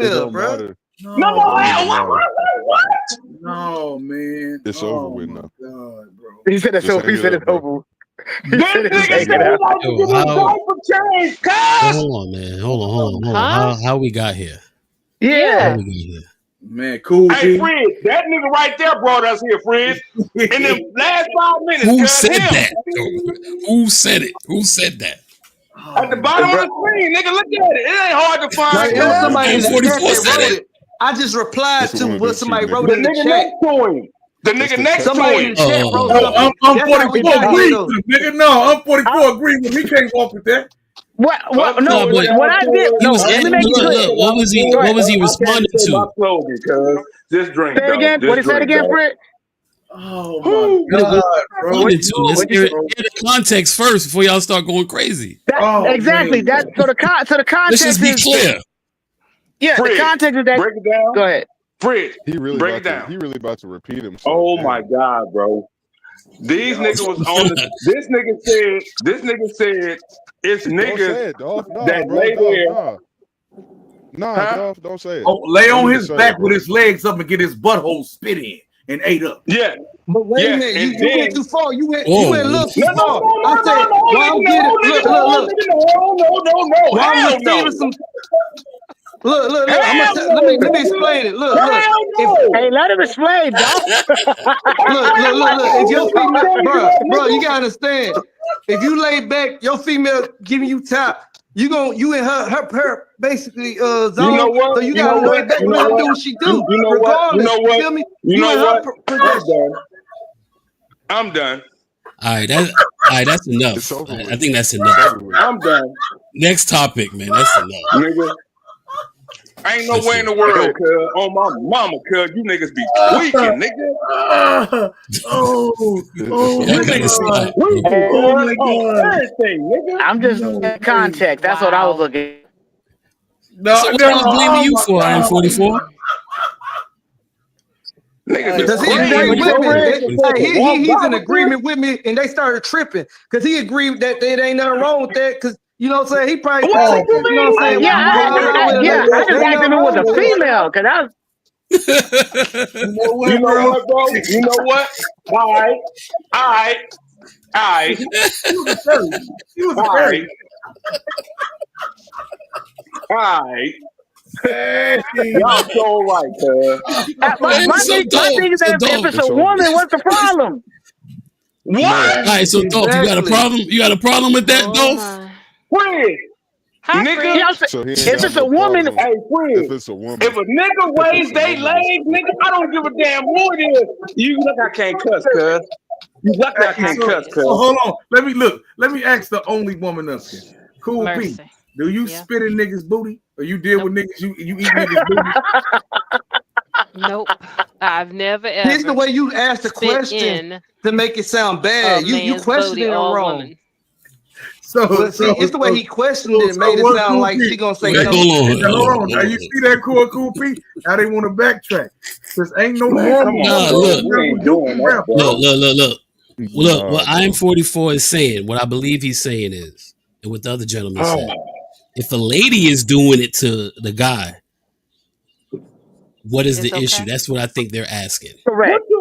don't bro. matter. What? No, man. It's over with now. God, bro. He said it's over. He said it's over. This nigga said he like to get his diaper changed, cuz. Hold on, man. Hold on. How we got here? Yeah. How we got here? Man, cool. Hey, Fred, that nigga right there brought us here, Fred. In the last 5 minutes, Who cuz, said him. that? Who said it? Who said that? At the bottom of the screen, nigga, look at it. It ain't hard to find. It was somebody in the chat 44 that said wrote it. it. I just replied That's to one of what them somebody two wrote The in the nigga chat. next to him. The nigga next to Somebody in him. the chat wrote Oh. something. I'm That's how we 44 got here, agreeing though. with him, nigga. No, I'm 44 agreeing with him. He can't walk with that. What? No, but What I did? he No, was let me make it look, clear. what was he responding My to? slogan, cuz. Just drink, Say it again. though. What he said again, Fred? Oh my God, bro. Responding to? Let's What'd hear you the context first before y'all start going crazy. Exactly. Man. So the Let's context just be is clear. yeah. Fred, The context is that. break it down. Go ahead. Fred, He really break it about down. to. He really about to repeat himself. Oh Damn. my God, bro. These niggas was on the. This nigga said it's Don't say niggas it, Dolph. Nah, that bro. lay there. Nah, Dolph. Don't say it. Oh, lay Don't on even his say back it, bro. with his legs up and get his butthole spit in and ate up. Yeah. But wait Yeah, a minute, and you then- went too far. You went Whoa. a little too No, far. I said, while I'm getting look. No. While I'm Hell receiving no. some. Look. Hell no. Let me explain it. Look. Hell no. Hey, let him explain, dog. Look. If your female, bro, you gotta understand. If you lay back, your female giving you top, you in her basically zone. You know what? So you gotta lay back, let her do what she do. You know what? Regardless, you feel me? You know in what? her progression. I'm done. All right, that's enough. It's over with. I think that's enough. I'm done. Next topic, man. That's enough. Nigga. Ain't no way in the world, cuz. On my mama, cuz. You niggas be tweaking, nigga. Y'all gotta stop. Oh my God. Everything, nigga. I'm just in context. That's what I was looking. No, So what I was blaming you for? I am 44. Niggas is Because he crazy. agreed with me. Hey, He's in agreement with me, and they started tripping because he agreed that there ain't nothing wrong with that. Because you know what I'm saying, he probably thought, you know what I'm saying. I just asked him if it was a female because I was. You know what, bro? You know what? All right. He was very. Y'all so right, cuz. My thing is that if it's a woman, what's the problem? What? All right, so Dolph, you got a problem? You got a problem with that, Dolph? Fred. Nigga. So he ain't If got it's no a woman, problem Hey, Fred. if it's a woman. If a nigga waves they legs, nigga, I don't give a damn who it is. You look, I can't cuss, cuz. You lucky I can't cuss, cuz. So hold on. Let me ask the only woman up here. Cool P. Do you spit in niggas' booty? Or you deal with niggas, you eat niggas' booty? Nope. I've never ever. It's the way you ask the question to make it sound bad. You questioning it wrong. So it's the way he questioned it, made it sound like she gonna say no. Hold on. Now you see that cool P? Now they want to backtrack. Because ain't no normal. Look, what I am 44 is saying, what I believe he's saying is, and what the other gentleman said, if a lady is doing it to the guy, what is the issue? That's what I think they're asking. Correct. What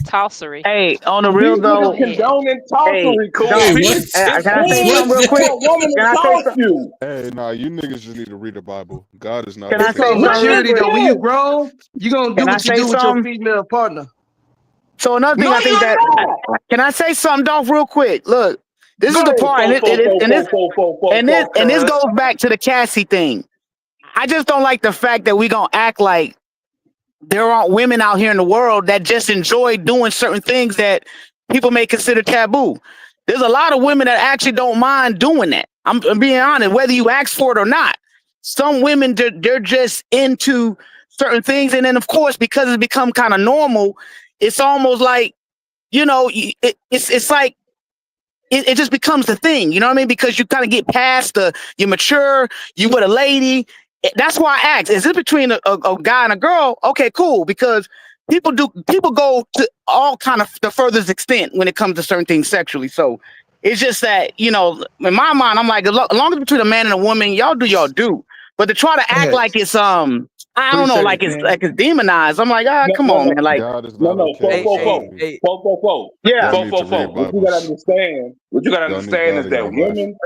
tossery. Hey, on the real These though, niggas condoning tossery, cool. hey, It's can I say cool something real quick? for a woman Can to I say toss something? you. Hey, nah, you niggas just need to read the Bible. God is not Can I a say fan. something real Maturity quick? though, when you grown, you gonna do Can I what you say do with your something? female partner. So another thing, No, I think you're that not. can I say something, Dolph, real quick? Look, this Go is the ahead, part, and this cuz. goes back to the Cassie thing. I just don't like the fact that we gonna act like there aren't women out here in the world that just enjoy doing certain things that people may consider taboo. There's a lot of women that actually don't mind doing that. I'm being honest, whether you ask for it or not. Some women, they're just into certain things. And then, of course, because it's become kind of normal, it's almost like, you know, it's like, it just becomes the thing, you know what I mean? Because you kind of get past you mature, you with a lady. That's why I asked, is it between a guy and a girl? Okay, cool. Because people go to all kind of the furthest extent when it comes to certain things sexually. So it's just that, you know, in my mind, I'm like, as long as between a man and a woman, y'all do. But to try to act like it's I don't know, like it's demonized. I'm like, come on, man. Like, God is not okay. yeah. What you gotta understand is that women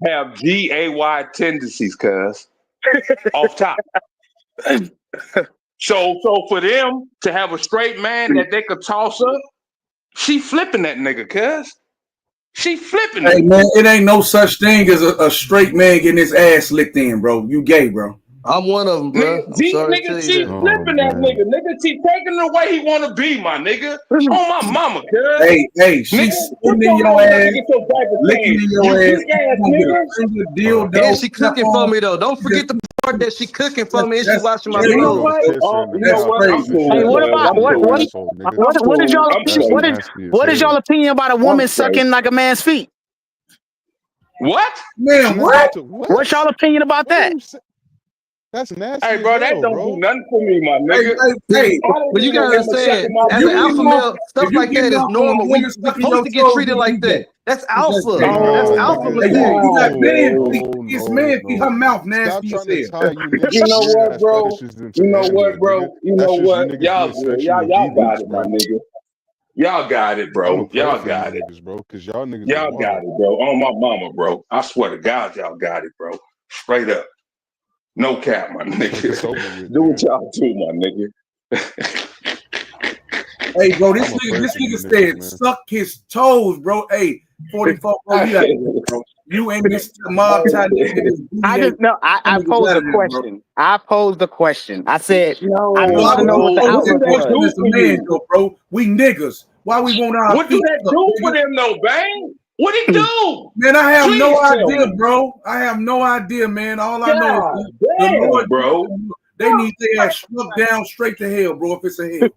have GAY tendencies, cuz off top. So for them to have a straight man that they could toss up, she flipping that nigga, cuz. She flipping Hey it. man, it ain't no such thing as a straight man getting his ass licked in, bro. You gay, bro. I'm one of them, bro. I'm sorry to tell She you that. flipping that nigga. Nigga, she taking the way he want to be, my nigga. On my mama, cuz. Hey, she's spitting in your ass, licking in your ass. And she cooking for me though. Don't forget the part that she cooking for me and she washing my clothes. Hey, what is y'all opinion about a woman sucking like a man's feet? What? Man, what? What's y'all opinion about that? That's nasty. Hey, bro, that don't do nothing for me, my nigga. Hey, but you gotta understand, as an alpha male, stuff like that is normal. We supposed to get treated like that. That's alpha. That's alpha material. You got man feet. It's man feet. Her mouth nasty as hell. You know what, bro? You know what, bro? You know what? Y'all got it, my nigga. Y'all got it, bro. Y'all got it, bro. Because y'all niggas, y'all got it, bro. On my mama, bro. I swear to God, y'all got it, bro. Straight up. No cap, my nigga. Do what y'all do, my nigga. Hey, bro, this nigga said suck his toes, bro. Hey, 44, bro, you gotta go, bro. You ain't this mob type nigga. I posed a question. I posed a question. I said, I want to know what the outlook was. Bro, we niggas. Why we want our What do that do for them, though, Bang? What it do? Man, I have Please no tell idea, me. bro. I have no idea, man. All I know God is damn, the Lord, bro. They need their ass struck down straight to hell, bro, if it's a hell.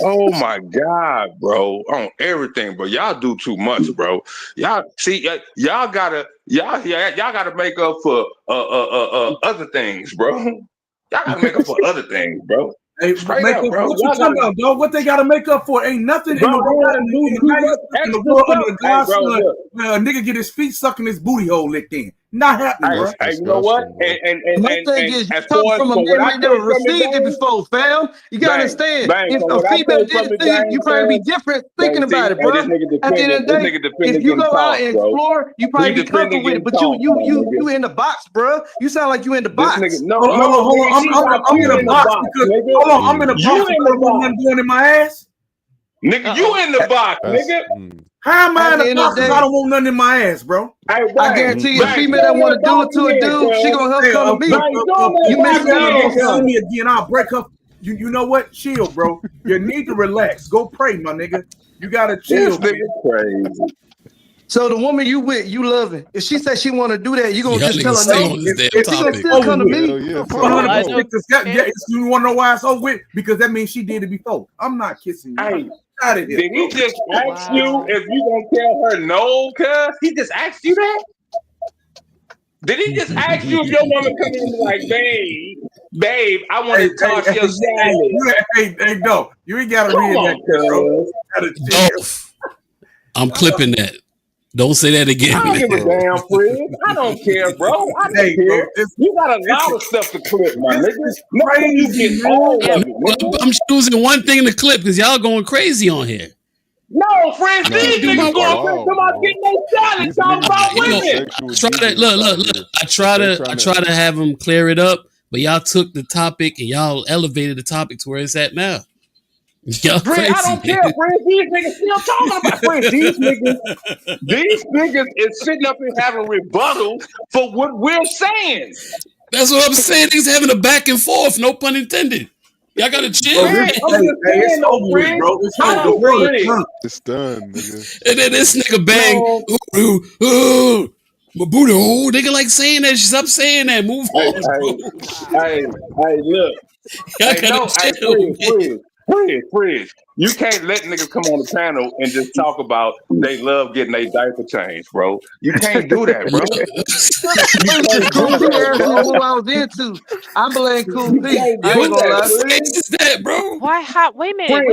Oh my God, bro. On everything, bro. Y'all do too much, bro. Y'all see, y'all gotta make up for other things, bro. Y'all gotta make up for other things, bro. Hey, Straight up, bro. What you talking about, dog? What they gotta make up for? Ain't nothing in the world. In the world under the God's son, where a nigga get his feet sucking his booty hole licked in. Not happening, bro. Hey, you know what? My thing is, you come from a man who ain't never received it before, fam. You gotta understand. If a female did it to you, you probably be different thinking about it, bro. At the end of the day, if you go out and explore, you probably be comfortable with it. But you in the box, bro. You sound like you in the box. Hold on. I'm in a box because I'm in a box because I want nothing going in my ass. Nigga, you in the box, nigga. How am I in the box if I don't want nothing in my ass, bro? I guarantee you, a female that want to do it to a dude, she gonna help come to me. You missed out on See something. me again, I'll break up. You know what? Chill, bro. You need to relax. Go pray, my nigga. You gotta chill. This nigga crazy. So the woman you with, you loving. If she says she want to do that, you gonna Y'all just tell niggas her stay no. on this damn If she gonna topic. still come to me, You want to know why it's over with? Because that means she did it before. I'm not kissing you. Hey, out of here. Did he just ask you if you gonna tell her no, cuz? He just asked you that? Did he just ask you if your woman come in and be like, babe, I want to toss your salad? Hey, no, you ain't gotta Come read on, that, bro. I'm clipping that. Don't say that again. I don't give a damn, Fred. I don't care, bro. I don't care. You got a lot of stuff to clip, my nigga. Nothing you get all of it, nigga. I'm choosing one thing to clip because y'all going crazy on here. No, friends, these niggas going crazy about getting their salad, talking about women. I try to have them clear it up, but y'all took the topic and y'all elevated the topic to where it's at now. Y'all Fred, I don't care, Fred. These niggas still talking about Fred. These niggas is sitting up here having rebuttals for what we're saying. That's what I'm saying. Niggas having a back and forth. No pun intended. Y'all gotta chill. Bro, it's over with, bro. It's over. The world is done. It's done, nigga. And then this nigga bang. My booty hole. Nigga like saying that. Stop saying that. Move on, bro. Hey, look. Freeze. You can't let niggas come on the panel and just talk about they love getting their diaper changed, bro. You can't do that, bro. Cool P asked me who I was into. I blame Cool P. I ain't gonna lie. Is that, bro? Why? Wait a minute.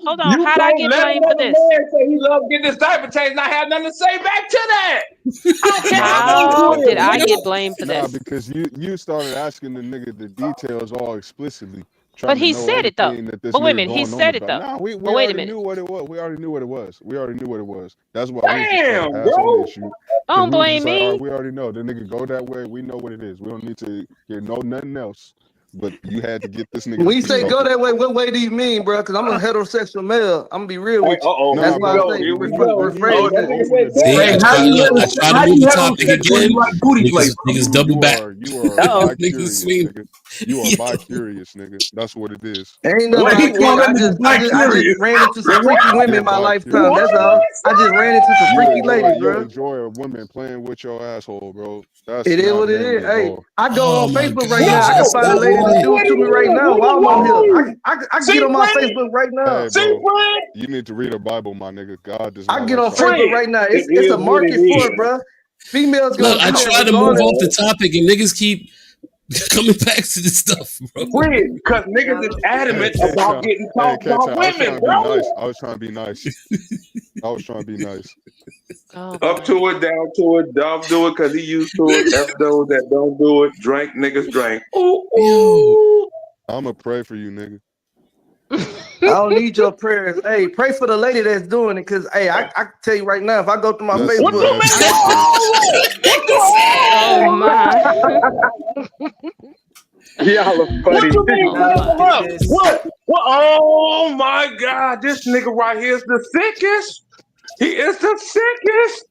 Hold on. How did I get blamed for this? Man say he love getting his diaper changed, and I have nothing to say back to that. How did I get blamed for Nah, this? because you started asking the nigga the details all explicitly. But he said it though. But wait a minute, he said it though. Nah, we but wait a already minute. knew what it was. We already knew what it was. That's why Damn, we just bro. issue. Don't blame me. All right, we already know. The nigga go that way. We know what it is. We don't need to hear nothing else. But you had to get this nigga. When you say go that way, what way do you mean, bro? Because I'm a heterosexual male. I'm gonna be real with you. That's why I say rephrase that. See, I try to move the topic again. Niggas double back. You are bi-curious, nigga. You are bi-curious, nigga. That's what it is. Ain't nothing I just ran into some freaky women in my lifetime. That's all. I just ran into some freaky ladies, bro. You enjoy a woman playing with your asshole, bro. That's it is what it is. Hey, I go on Facebook right now. I can find a lady to do it to me right now while I'm on here. I can get on my Facebook right now. Hey, bro, you need to read a Bible, my nigga. God does not. I get on Facebook right now. It's a market for it, bro. Females go. Look, I try to move off the topic, and niggas keep coming back to this stuff, bro. Because niggas is adamant about getting talked about women, bro. I was trying to be nice. Up to it, down to it, dog do it because he used to it. F those that don't do it. Drink, niggas drink. Ooh. I'ma pray for you, nigga. I don't need your prayers. Hey, pray for the lady that's doing it, cause hey, I can tell you right now, if I go through my Facebook, oh my. Y'all are funny. What? Oh my God, this nigga right here is the sickest. He is the sickest.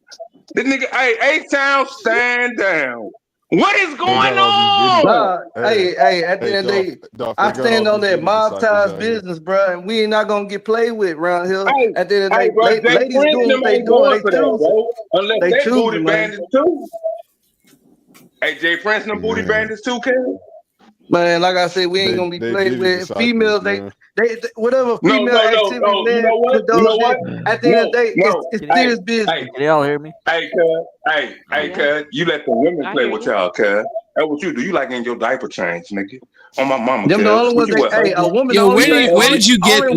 The nigga, hey, A-Town, stand down. What is going on? Hey, at the end of the day, I stand on that mob ties business, bro, and we ain't not gonna get played with around here. At the end of the day, ladies doing what they doing, they choose. Unless they booty bandits too. Hey, Jay Prince, them booty bandits too, Ken? Man, like I said, we ain't gonna be played with females. They whatever female activity, man. You know what? At the end of the day, it's serious business. Can y'all hear me? Hey, cuz, you let the women play with y'all, cuz. That's what you do. You like in your diaper change, nigga. On my mama. Them the only ones a woman. Yo, where did you get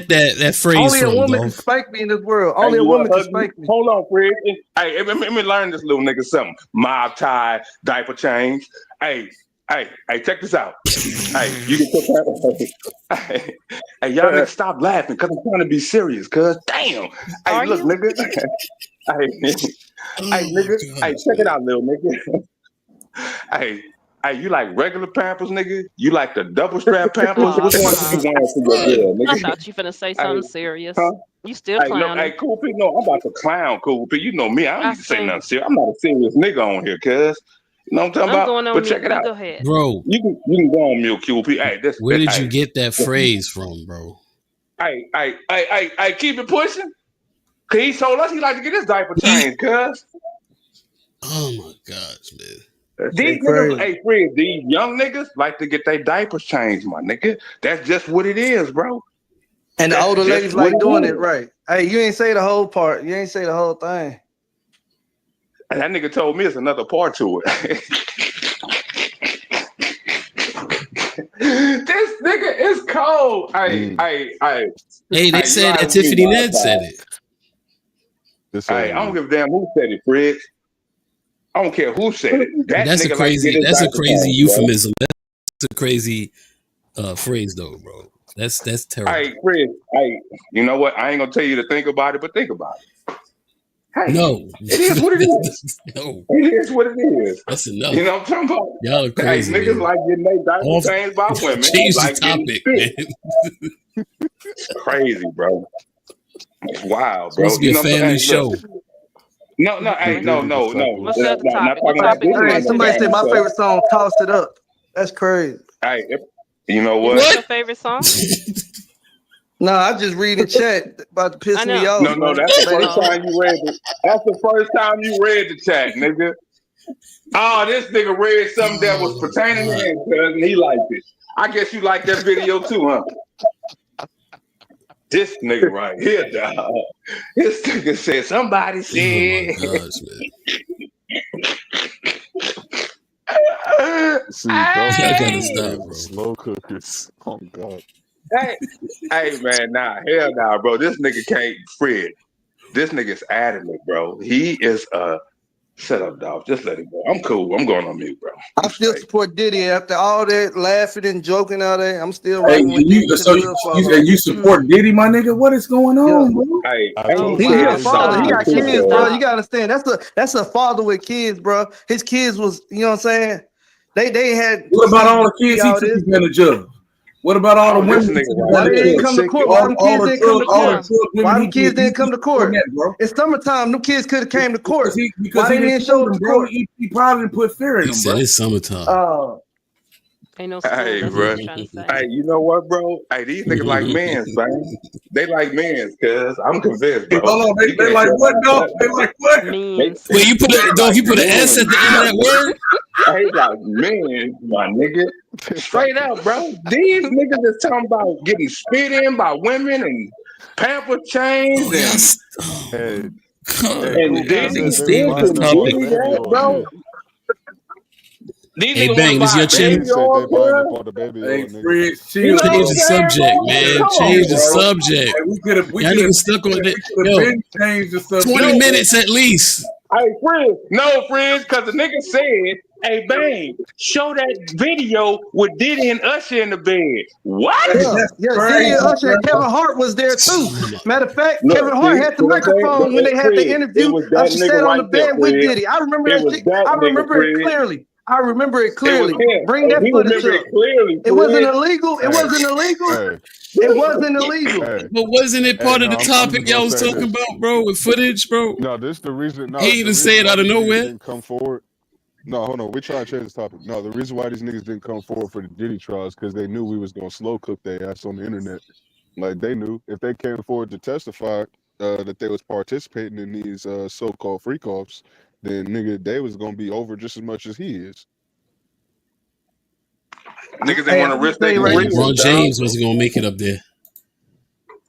that phrase only from? Only a woman can spank me in this world. Only a woman can spank me. Hold on, Fred. Hey, let me learn this little nigga something. Mob tie, diaper change. Hey, check this out. Hey, you can put that. Hey, y'all niggas stop laughing because I'm trying to be serious. Cause damn. Hey, look, nigga. Hey, nigga. Hey, check it out, little nigga. Hey, you like regular Pampers, nigga? You like the double strap Pampers? I thought you finna say something serious. Huh? You still clowning. Hey, Cool P, no, I'm about to clown Cool P. You know me. I don't need to say nothing serious. I'm not a serious nigga on here, cuz. You know what I'm talking about? But check it out. Go ahead. Bro. You can go on mute, QP. Hey, where did you get that phrase from, bro? Hey, keep it pushing. Cause he told us he like to get his diaper changed, cuz. Oh my gosh, man. These niggas, hey, Fred, these young niggas like to get their diapers changed, my nigga. That's just what it is, bro. And the older ladies like doing it right. Hey, you ain't say the whole part. You ain't say the whole thing. And that nigga told me it's another part to it. This nigga is cold. Hey, they said that Tiffany Ned said it. Hey, I don't give a damn who said it, Fred. I don't care who said it. That's a crazy. That's a crazy euphemism. Bro. That's a crazy phrase, though, bro. That's terrible. Hey, Fred. Hey, you know what? I ain't gonna tell you to think about it, but think about it. Hey, no, it is what it is. No, it is what it is. That's enough. You know what I'm talking about? Y'all are crazy. Hey, niggas like getting their diapers changed by women. Change like the topic, man. It's crazy, bro. It's wild, bro. It's supposed to be a family show. No, no. What's the other Not topic? What talking about topic we Diddy Hey, and on the somebody today? said family my stuff. favorite song, Toss It Up. That's crazy. Hey, you know Is what? that your favorite song? No, I just reading chat about to piss I me know. off. No, Man. that's the first Oh. time you read it. That's the first time you read the chat, nigga. Oh, this nigga read something that was pertaining to him, cuz, and he liked it. I guess you like that video too, huh? This nigga right here, dog. This nigga said somebody said. Oh my gosh, man. See, Y'all gotta those stop, niggas bro. slow cookers. Oh God. Hey, man, hell nah, bro. This nigga can't Fred. This nigga's adamant, bro. He is shut up, dog. Just let it go. I'm cool. I'm going on mute, bro. I still support Diddy after all that laughing and joking all that. I'm still Hey, rocking with Diddy to the wheel fall off. you support Diddy, my nigga? What is going on, bro? Hey, He a father. He got stop. kids, bro. You gotta understand. That's a father with kids, bro. His kids was, you know what I'm saying? They had. What about all the kids he took advantage of? What about all the women? Why they didn't come to court? Why them kids didn't come to court? Why them kids didn't come to court? It's summertime. Them kids could have came to court. Because Why he they didn't show up to bro. court? He probably didn't put fear in He them, said bro. it's summertime. Oh. Ain't no school. Hey, That's bro. what he's trying to say. Hey, you know what, bro? Hey, these niggas like mans, man. They like mans, cuz I'm convinced, bro. Hold on, they like what, dog? They like what? Means. Wait, you put an S at the end of that word? Hey, like men, my nigga. Straight up, bro. These niggas is talking about getting spit in by women and pamper chains and Diddy that, bro. These Hey, niggas want Bang, to this buy your a baby channel? oil, Hey, Fred, chill. You know Change what the I'm saying, subject, bro? man. Come Change on, the bro. subject. Hey, we could have Y'all niggas stuck on it. Yo, been changed the subject. 20 minutes at least. Hey, Frizz. No, Frizz, because the nigga said, hey, Bang, show that video with Diddy and Usher in the bed. What? Yeah, Diddy and Usher and Kevin Hart was there too. Matter of fact, Look, Kevin Hart see had the what I'm saying? microphone when they had the Frizz, interview. it was that Usher nigga sat on right the there, bed with Frizz. Diddy. I remember It that was shit. that I nigga, remember it Frizz. clearly. I remember it It clearly. was him. Bring that He footage remember up. it clearly, It wasn't Frizz. illegal. It wasn't illegal. It wasn't illegal. But wasn't it part of the I'm topic just y'all gonna was say talking this. about, bro, with footage, bro? No, this the reason. No, He the even say reason it why out of these niggas nowhere. didn't come forward. No, hold on. We trying to change this topic. No, the reason why these niggas didn't come forward for the Diddy trials because they knew we was gonna slow cook their ass on the internet. Like they knew if they came forward to testify that they was participating in these so-called freak offs, then nigga they was gonna be over just as much as he is. Niggas didn't want to risk their Well, careers, LeBron dog. James wasn't gonna make it up there.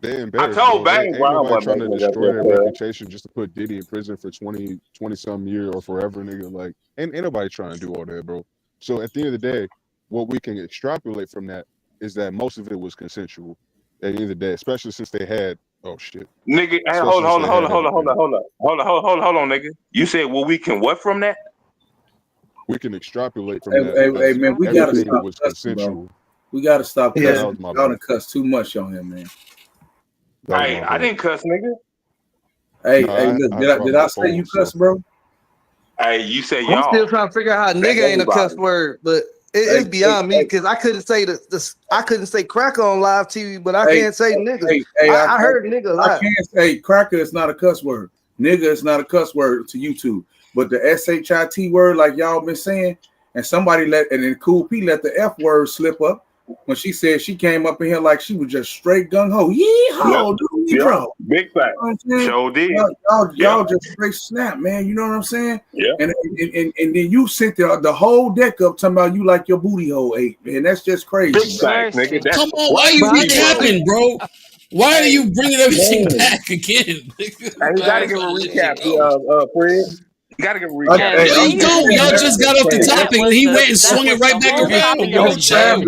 They I embarrassed, told bro. Bang, Ain't bro, I nobody wasn't trying to making it up destroy there, their cuz. reputation just to put Diddy in prison for 20 some year or forever, nigga. Like, ain't nobody trying to do all that, bro. So at the end of the day, what we can extrapolate from that is that most of it was consensual. At the end of the day, especially since they had shit. Nigga, hey, hold on, nigga. You said, well, we can what from that? We can extrapolate from that Hey, man, we gotta everything stop was cussing, bro. consensual. We gotta stop Yeah, cussing. that was my Y'all bad. done cuss too much on him, man. Hey, I didn't cuss, nigga. Hey, No, hey, look, I did I say you cuss, bro? Hey, you say I'm still y'all. trying to figure out how That's nigga ain't a cuss everybody. word, but it's beyond me because I couldn't say I couldn't say cracker on live TV, but I can't say nigga. I heard nigga a I lot. can't say cracker is not a cuss word. Nigga is not a cuss word to YouTube. But the SHIT word, like y'all been saying, and somebody and then Cool P let the F word slip up when she said she came up in here like she was just straight gung ho. Yeehaw, do me, bro. Big fact. You know what I'm saying? Sure did. Y'all just straight snap, man. You know what I'm saying? Yeah. And then you sent the whole deck up talking about you like your booty hole ate, man. That's just crazy. Big fact, nigga. That's Come on, why you recapping, bro? Why are you bringing everything back again? Hey, you gotta give a recap, Fred. You gotta give a recap. No, you don't. Y'all just got off the topic and he went and swung it right back around. Yo, chill.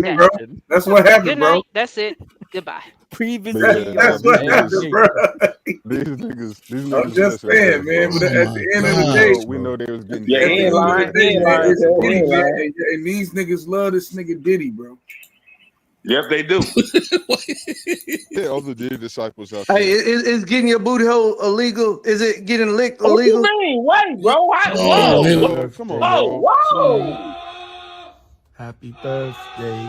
That's what happened, Good bro. night. That's it. Goodbye. Previously, That's what happened, bro. These niggas I'm just listen saying, first, man. bro. But at the end of the day, We know they was getting Yeah, at he the ain't end of lying. the day, He ain't man, lying. it's He Diddy, ain't man. lying. And these niggas love this nigga Diddy, bro. Yep, they do. Yeah, all the Diddy disciples out Hey, there. is getting your booty hole illegal? Is it getting licked What you illegal? mean? Wait, bro. Oh, Come on, bro. Whoa. Happy birthday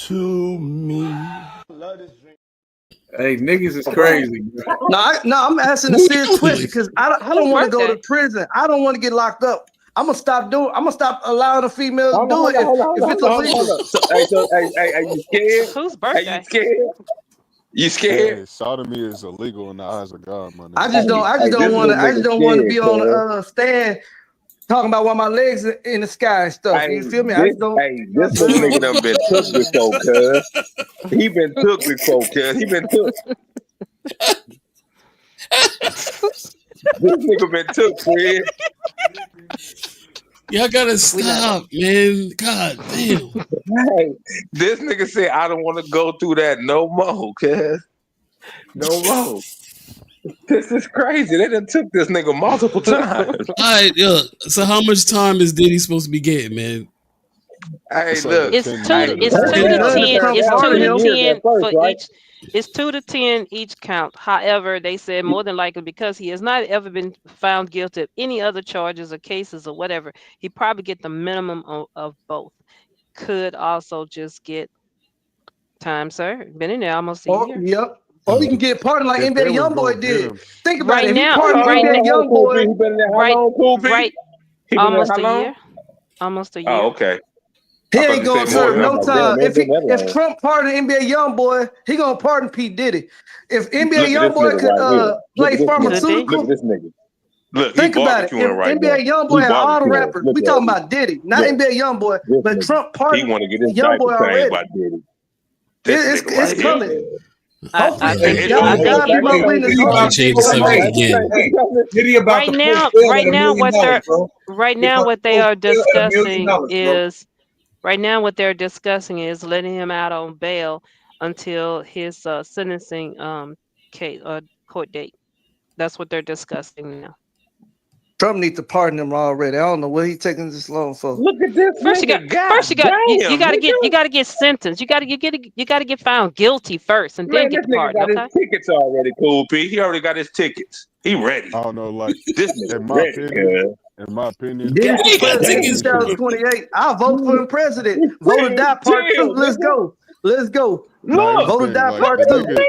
to me. Hey, niggas is crazy. No, I'm asking a serious question because I don't want to go to prison. I don't want to get locked up. I'm gonna stop allowing a female to do it if it's illegal. Hey, you scared? Whose Hey, you scared? You scared? Hey, sodomy is illegal in the eyes of God, my nigga. I just don't want to be on the stand talking about why my legs are in the sky and stuff. You feel me? I just don't. This little nigga done been took before, cuz. He been took before, cuz. He been took. This nigga been took, Fred. Y'all gotta stop, man. God damn. Hey, this nigga said, I don't want to go through that no more, cuz. No more. This is crazy. They done took this nigga multiple times. All right, so how much time is Diddy supposed to be getting, man? Hey, It's look. It's 2 to 10. It's 2 to 10 each count. However, they said more than likely because he has not ever been found guilty of any other charges or cases or whatever, he probably get the minimum of both. Could also just get time served. Been in there almost a year. Yep. Or we can get pardoned like If they NBA was gonna YoungBoy get did. him- Think about Right it. now, He pardoned right NBA now, YoungBoy. He been in there how long, Cool P? Right, He been in there almost how a long? year. Almost a year. Oh, okay. He I thought ain't you gonna said more serve than that. no Like, time. damn, it ain't been that If long. Trump pardoned NBA YoungBoy, he gonna pardon P. Diddy. If NBA Look at this YoungBoy nigga could right here. play Look at this nigga. pharmaceutical, Look at this nigga. Look, he think about it. If barbecuing right now. NBA YoungBoy He had all the barbecuing. rappers, Look we at talking him. about Diddy, not Look, NBA YoungBoy, this but nigga. Trump He pardoned want to get his YoungBoy diaper changed already. by Diddy. This nigga right It's here. coming. I Hopefully, think God be my witness. Probably change the subject again. Diddy about Right to now, pay right now, what they're bro. right He now about what to they are pay $1 million, discussing bro. is right now what they're discussing is letting him out on bail until his sentencing case court date. That's what they're discussing now. Trump needs to pardon him already. I don't know what he's taking this long for. Look at this First, nigga. you got to get sentenced. You got to get found guilty first, and then Man, get this the nigga pardon. got Okay. his tickets already, Cool P. He already got his tickets. He ready. I don't know, like This nigga in my ready, opinion, cuz. Diddy He for got president tickets. 2028. I'll vote for him president. Vote or die part 2. Let's go. Let's go. Nah, here's the Vote or thing, die like part the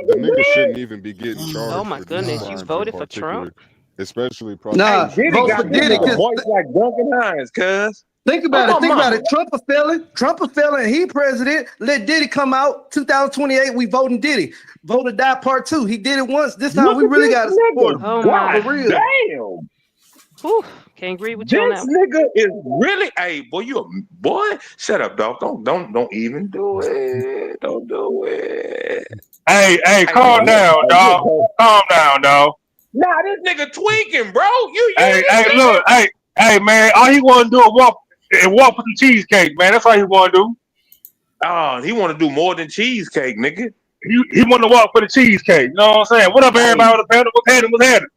2. nigga shouldn't even be getting Oh charged my for these goodness, you crimes in voted for Trump? particular, especially Nah, Hey, Diddy vote got for this Diddy nigga because voice like Duncan Hines, cuz. think about it. Trump a felon. He president. Let Diddy come out 2028. We voting Diddy. Vote or die part 2. He did it once. This time Look we at really this got to support him. nigga. Oh God For real. damn. Whew, can't agree with you on This that. nigga is really, hey, boy, you a boy. Shut up, dog. Don't even do it. Don't do it. Hey, calm down, dog. Calm down, dog. Nah, this nigga tweaking, bro. You Hey, this nigga? look, hey, man. All he want to do is walk for the cheesecake, man. That's all he want to do. Oh, he want to do more than cheesecake, nigga. He want to walk for the cheesecake. You know what I'm saying? What up, everybody? On the panel? What's happening?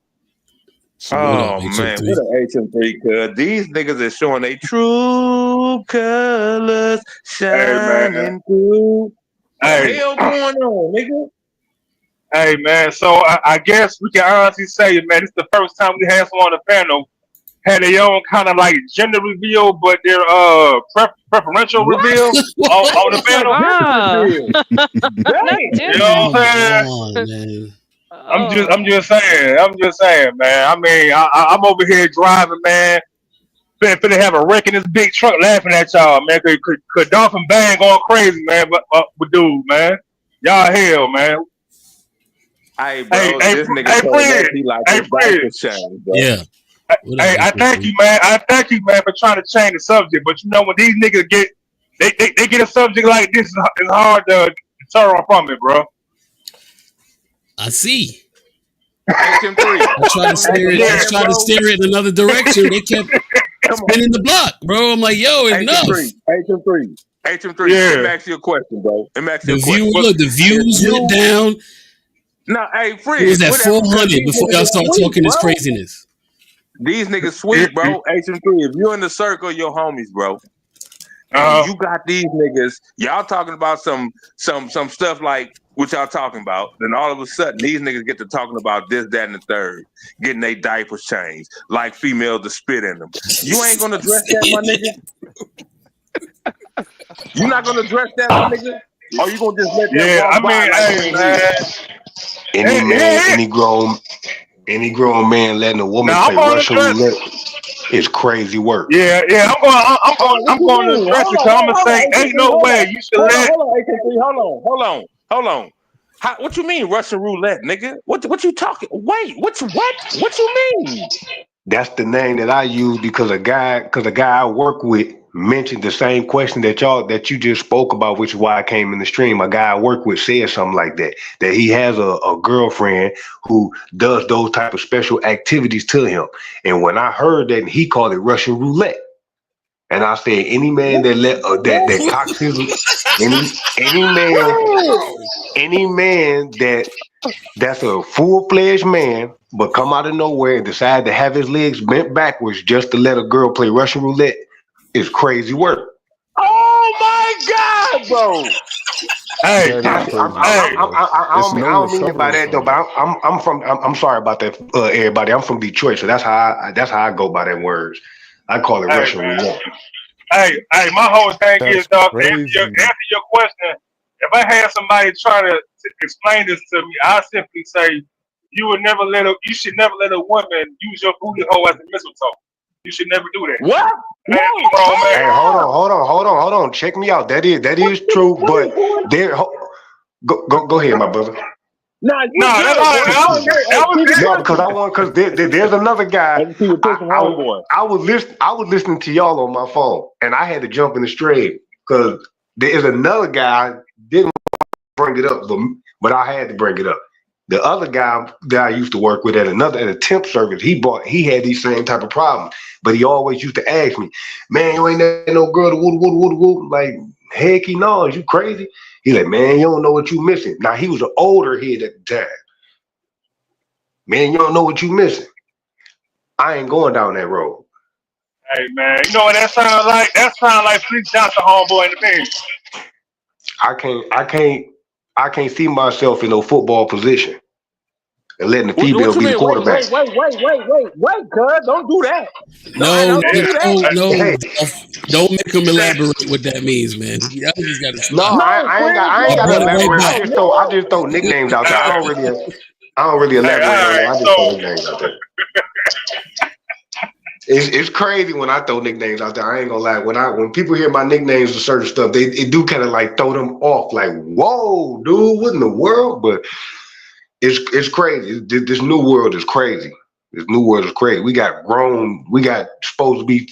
Oh man, what an HM3, cuz these niggas is showing they true colors shining through. What the hell going on, nigga? Hey, man. So I guess we can honestly say, man, it's the first time we had someone on the panel had their own kind of like gender reveal, but their preferential reveal on the panel. Wow. You know what I'm saying? I'm just saying, man. I mean, I'm over here driving, man. Finna have a wreck in this big truck laughing at y'all, man. Could Dolphin Bang going crazy, man. But dude, man. Y'all hell, man. Hey, bro, this nigga told us he like his diaper shine, bro. Yeah. Hey, I thank you, man. For trying to change the subject. But you know, when these niggas get they get a subject like this, it's hard to turn from it, bro. I see. HM3. I tried to steer it in another direction. They kept spinning the block, bro. I'm like, yo, enough. HM3. Yeah. Let me ask you a question, bro. The views went down. No, hey, Fred. It was at 400 before y'all start talking this craziness. These niggas sweet, bro. HM3. If you're in the circle, you're homies, bro. You got these niggas. Y'all talking about some stuff like what y'all talking about. Then all of a sudden, these niggas get to talking about this, that, and the third, getting their diapers changed, like females to spit in them. You ain't gonna address that, my nigga. You not gonna address that, my nigga. Or you gonna just let that Yeah, walk I by mean, like you hey, ain't here? Any grown man letting a woman Now I'm play going to Russian address. roulette is crazy work. Yeah, I'm What you going to mean? address Hold it. on, Cause I'm gonna hold on, say, ain't AK3, no hold way on. you should let. AK3, hold on. What you mean Russian roulette, nigga? What you talking? Wait, what you mean? That's the name that I use because a guy I work with mentioned the same question that you just spoke about, which is why I came in the stream. A guy I work with said something like that he has a girlfriend who does those type of special activities to him. And when I heard that, he called it Russian roulette. And I said, any man that that cocks his any man that's a full-fledged man, but come out of nowhere and decide to have his legs bent backwards just to let a girl play Russian roulette is crazy work. Oh my God, bro! Hey, That is crazy. I don't mean it by that though. But I'm sorry about that, everybody. I'm from Detroit, so that's how I go by them words. I call it Russian roulette. Hey, my whole thing is, That's dog, to crazy. answer your question, if I had somebody try to explain this to me, I simply say you should never let a woman use your booty hole as a mistletoe. You should never do that. What? Hey, hold on. Check me out. That is true, but go ahead, my brother. Nah, you No, good, boy. that was it. No, because there's another guy. I was listening to y'all on my phone, and I had to jump in the stream because there is another guy. Didn't bring it up, but I had to bring it up. The other guy that I used to work with at a temp service, he had these same type of problems, but he always used to ask me, "Man, you ain't that no girl to woo." Like, heck, no, is you crazy? He like, "Man, you don't know what you missing." Now he was an older head at the time. Man, you don't know what you missing. I ain't going down that road. Hey, man, you know what that sounds like? That sounds like Fleet Johnson, homeboy in the bed. I can't see myself in no football position and letting the What female you be the mean? quarterback. Wait, cuz, don't do that. No, Don't do that. don't make him elaborate what that means, man. Y'all just gotta No, stop. I ain't got to Brought it right elaborate. back. I just throw nicknames out there. I don't really elaborate on that. I just throw nicknames out there. It's crazy when I throw nicknames out there. I ain't gonna lie. When people hear my nicknames or certain stuff, it do kind of like throw them off. Like, whoa, dude, what in the world? But it's crazy. This new world is crazy. This new world is crazy. We got supposed to be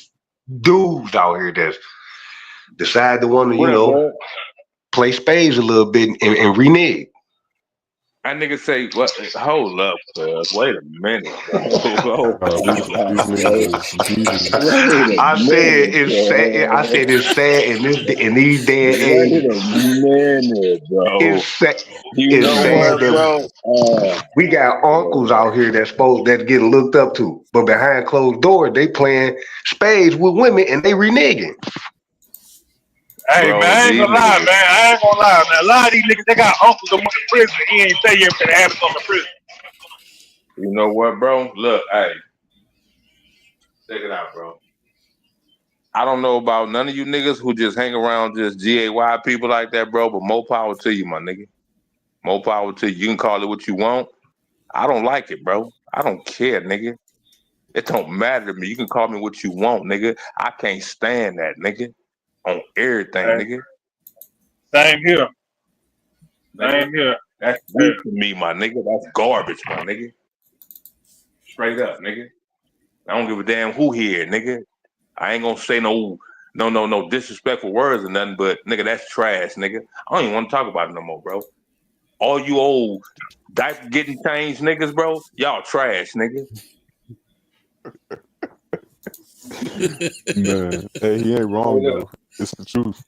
dudes out here that's decide to want to, play spades a little bit and renege. That nigga say, "What? Hold up, cuz. Wait a minute, bro. I said it's sad. I said it's sad in these day and age. Wait a minute, bro. It's sad. You It's know sad what, that bro? we got uncles out here that's getting looked up to, but behind closed doors they playing spades with women and they reneging. Hey, Bro, man, I ain't gonna lie, man. A lot of these niggas, they got uncles that went to prison and he ain't tell you everything that happened on the prison. You know what, bro? Look, hey, check it out, bro. I don't know about none of you niggas who just hang around just GAY people like that, bro, but more power to you, my nigga. More power to you. You can call it what you want. I don't like it, bro. I don't care, nigga. It don't matter to me. You can call me what you want, nigga. I can't stand that, nigga. On everything, nigga. Same here. Same here. That's weak to me, my nigga. That's garbage, my nigga. Straight up, nigga. I don't give a damn who here, nigga. I ain't gonna say no disrespectful words or nothing, but nigga, that's trash, nigga. I don't even want to talk about it no more, bro. All you old diaper getting changed niggas, bro, y'all trash, nigga. Man, hey, he ain't wrong though. It's the truth.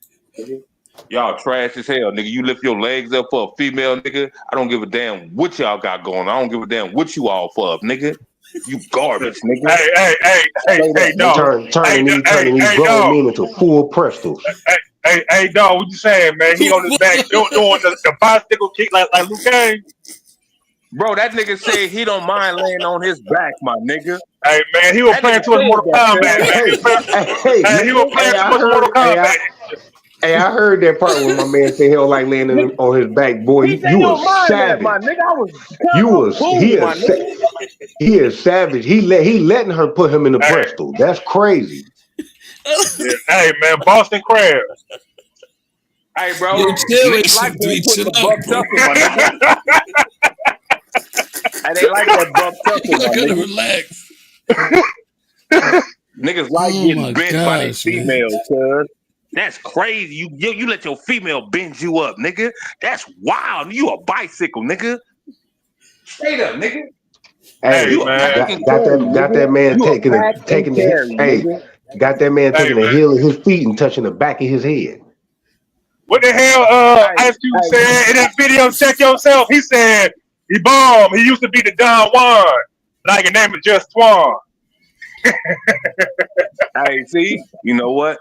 Y'all trash as hell, nigga. You lift your legs up for a female, nigga. I don't give a damn what y'all got going. I don't give a damn what you all for, nigga. You garbage, nigga. Hey, dog. Turning these grown men into full Prestos. Hey, dog, what you saying, man? He on his back doing the bicycle kick like Luke Cage. Bro, that nigga said he don't mind laying on his back, my nigga. Hey, man, he was playing too much Mortal Kombat, man. He was playing too much Mortal Kombat. Hey, I heard that part when my man said he don't like laying on his back. Boy, He say you a don't mind that, my savage. nigga. I was You I'm was cool, my nigga. he is savage. He letting her put him in the Bristol. That's crazy. Yeah. Hey man, Boston crab. Hey, bro, Yo, chill, niggas like that chill putting the out, buck bro. tussle, my nigga. And they like that buck tussle, I my gotta nigga. relax. Niggas like Oh getting my bent by their gosh, man. females, cuz. That's crazy. You let your female bend you up, nigga. That's wild. You a bicycle, nigga. Straight up, nigga. Hey, You a pack got, and got carry, that nigga. man You a pack and taking the hit. carry, Hey, nigga. got that man Hey taking the man. heel of his feet and touching the back of his head. What the hell Ice Cube Hey, said in that video, check yourself. He said he bombed. He used to be the Don Juan. Like his name is just Swan. hey, see, you know what?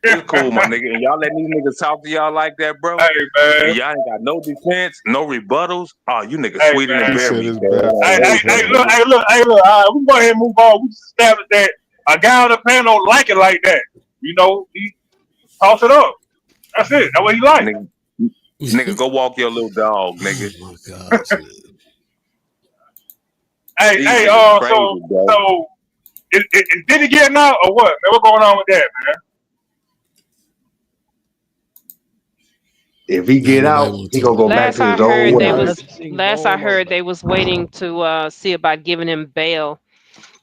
It's cool, my nigga. And y'all letting these niggas talk to y'all like that, bro. Hey man. And y'all ain't got no defense, no rebuttals. Oh, you niggas Hey sweeter than man. He said berries, his man. bad Hey, side hey, was hey, heavy. look, hey, look, hey, look. We go ahead and move on. We just established that a guy on the panel don't like it like that. You know, he toss it up. That's it. That's what he like. Nigga, go walk your little dog, nigga. Oh my gosh, man. Hey, These hey, niggas crazy, bro. so is Diddy getting out or what? Man, what's going on with that, man? If he get out, he gonna go back Last to I his old heard, they ways. was they was waiting to see about giving him bail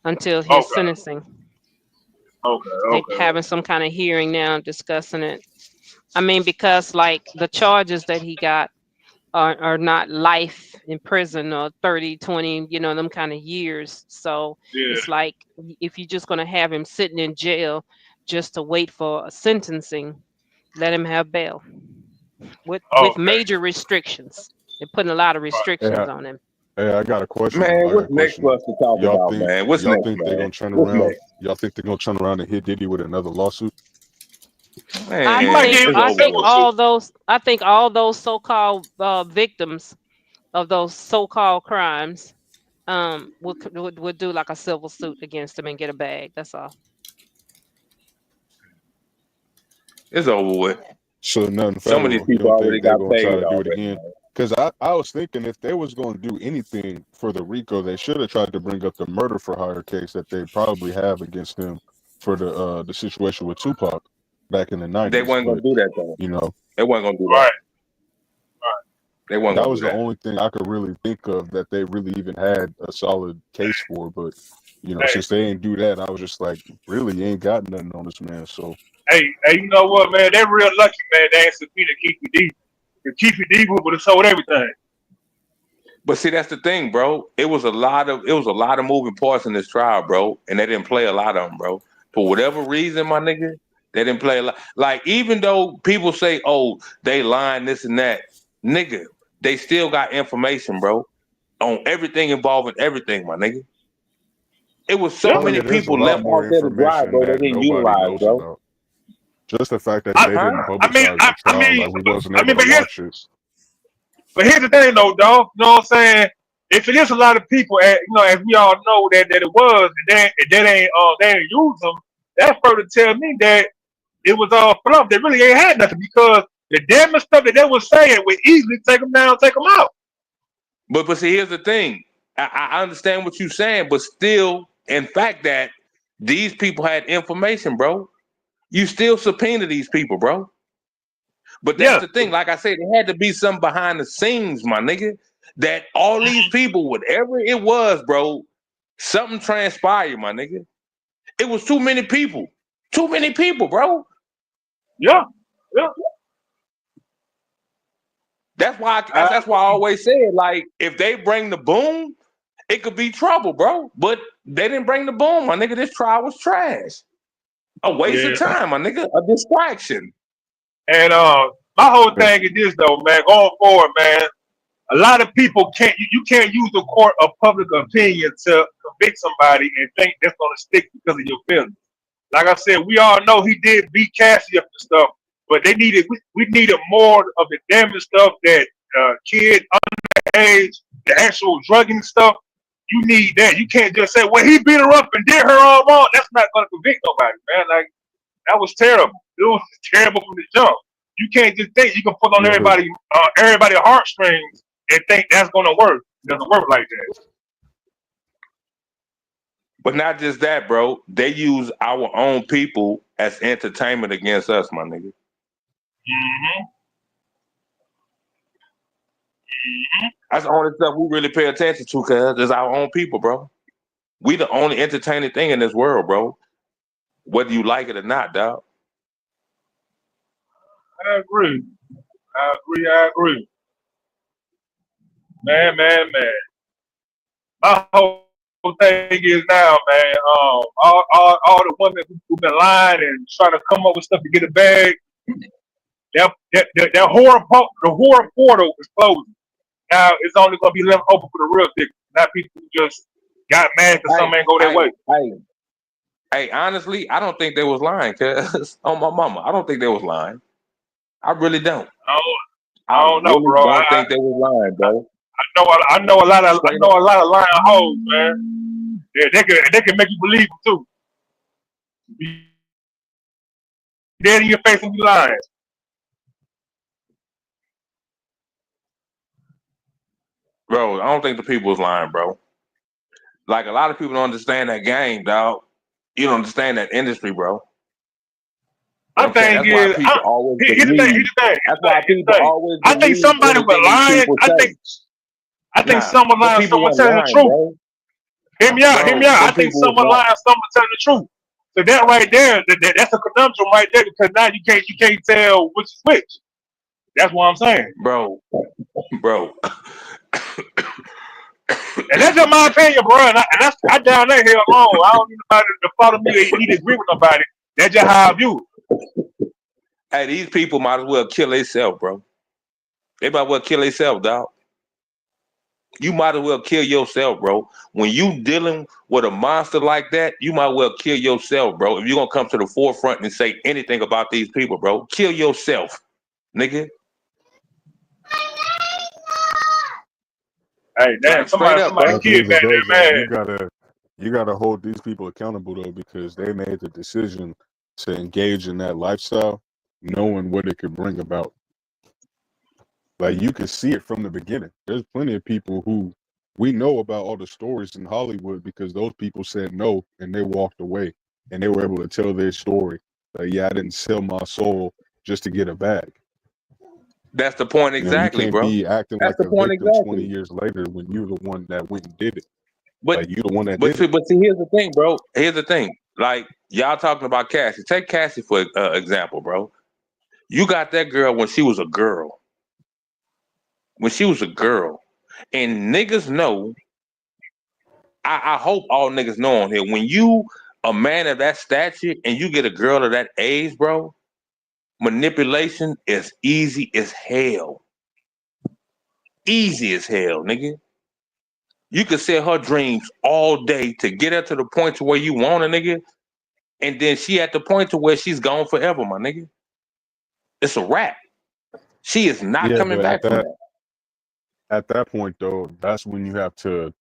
until his Okay. sentencing. Okay. They having some kind of hearing now, discussing it. I mean, because like the charges that he got are not life in prison or 30, 20, them kind of years. So Yeah. it's like if you're just gonna have him sitting in jail just to wait for a sentencing, let him have bail with major restrictions. They're putting a lot of restrictions on him. Hey, I got a question Man, though. I got a what's next question. for us to talk about, man? What's Y'all next, think they're man? gonna turn What's around? next? Y'all think they're gonna turn around and hit Diddy with another lawsuit? I Man, think it's I over think with. all those so-called victims of those so-called crimes would do like a civil suit against him and get a bag. That's all. It's over with. So nothing Some of these federal. You people don't already think they're got gonna try paid to do it already, again? man. Because I was thinking if they was gonna do anything for the RICO, they should have tried to bring up the murder for hire case that they probably have against him for the situation with Tupac back in the They 90s. weren't gonna But do that though. you know, They weren't gonna do that. Right. They weren't that gonna was do the that. only thing I could really think of that they really even had a solid case for. But you know, Hey, since they ain't do that, I was just like, really, you ain't got nothing on this man. So hey, you know what, man? They're real lucky, man. They ain't subpoenaed Keefy D. If Keefy D would have sold everything. But see, that's the thing, bro. It was a lot of moving parts in this trial, bro, and they didn't play a lot of them, bro. For whatever reason, my nigga, they didn't play a lot. Like even though people say, "Oh, they lying this and that," nigga, they still got information, bro, on everything involving everything, my nigga. It was so Yeah. oh many yeah, there's a people lot left more out there to dry, information bro. They that didn't nobody utilize, knows bro. about. Just the fact that I, they didn't I mean, publicize the trial, like we wasn't able to but watch it. here's the thing, though, dog. You know what I'm saying? If it is a lot of people, as we all know that it was, and they ain't use them, that further tell me that it was all fluff. They really ain't had nothing because the damage stuff that they was saying would easily take them down, take them out. But see, here's the thing. I understand what you're saying, but still, in fact, that these people had information, bro. You still subpoena these people, bro. But that's Yeah. the thing. Like I said, there had to be some behind the scenes, my nigga. That all these people, whatever it was, bro, something transpired, my nigga. It was too many people. Too many people, bro. Yeah. Yeah. That's why I always said, like, if they bring the boom, it could be trouble, bro. But they didn't bring the boom, my nigga. This trial was trash. A waste of Yeah. time, my nigga. A distraction. And my whole thing is this, though, man. Going forward, man. A lot of people you can't use the court of public opinion to convict somebody and think that's gonna stick because of your feelings. Like I said, we all know he did beat Cassie up and stuff, but we needed more of the damage stuff that kid underage, the actual drugging stuff. You need that. You can't just say, well, he beat her up and did her all wrong. That's not gonna convict nobody, man. Like that was terrible. It was terrible from the jump. You can't just think you can pull on Yeah, but everybody's heartstrings and think that's gonna work. It doesn't work like that. But not just that, bro. They use our own people as entertainment against us, my nigga. Mm-hmm. That's the only stuff we really pay attention to, cuz it's our own people, bro. We the only entertaining thing in this world, bro. Whether you like it or not, dog. I agree. I agree. Man. My whole thing is now, man. All the women who've been lying and trying to come up with stuff to get a bag. That horror portal is closing. Now it's only gonna be left open for the real dick. Not people who just got mad because something ain't go their way. Hey, honestly, I don't think they was lying, cuz on my mama. I don't think they was lying. I really don't. I don't know, really bro. don't think they was lying, bro. I know a lot of lying hoes, man. Yeah, they can make you believe them too. Be dead in your face and be lying. Bro, I don't think the people was lying, bro. Like a lot of people don't understand that game, dog. You don't understand that industry, bro. My thing is, here's the thing. That's why people always I think somebody was lying. I think someone lying, someone telling the truth. Bro. Hear me out. I think someone lying, someone telling the truth. So that right there, that's a conundrum right there because now you can't tell which is which. That's what I'm saying, bro. And that's just my opinion, bro. And I down that hell alone. I don't need nobody to follow me. They need to agree with nobody. That's just how I view it. Hey, these people might as well kill themselves, bro. They might as well kill themselves, dog. You might as well kill yourself, bro. When you dealing with a monster like that, you might as well kill yourself, bro. If you're gonna come to the forefront and say anything about these people, bro, kill yourself, nigga. Hey, damn, somebody killed that man. You gotta hold these people accountable though, because they made the decision to engage in that lifestyle, knowing what it could bring about. Like you can see it from the beginning. There's plenty of people who we know about all the stories in Hollywood because those people said no and they walked away and they were able to tell their story. Like, yeah, I didn't sell my soul just to get a bag. That's the point exactly, you can't bro. be acting That's like the a point victim exactly. 20 years later when you're the one that went and did it. But like, you're the one that but did see, it. but see, here's the thing, bro. Here's the thing. Like y'all talking about Cassie. Take Cassie for example, bro. You got that girl when she was a girl. When she was a girl, and niggas know. I hope all niggas know on here. When you a man of that stature and you get a girl of that age, bro, manipulation is easy as hell. Easy as hell, nigga. You can sell her dreams all day to get her to the point to where you want a nigga, and then she at the point to where she's gone forever, my nigga. It's a wrap. She is not coming but back from that. At that point, though, that's when you have to,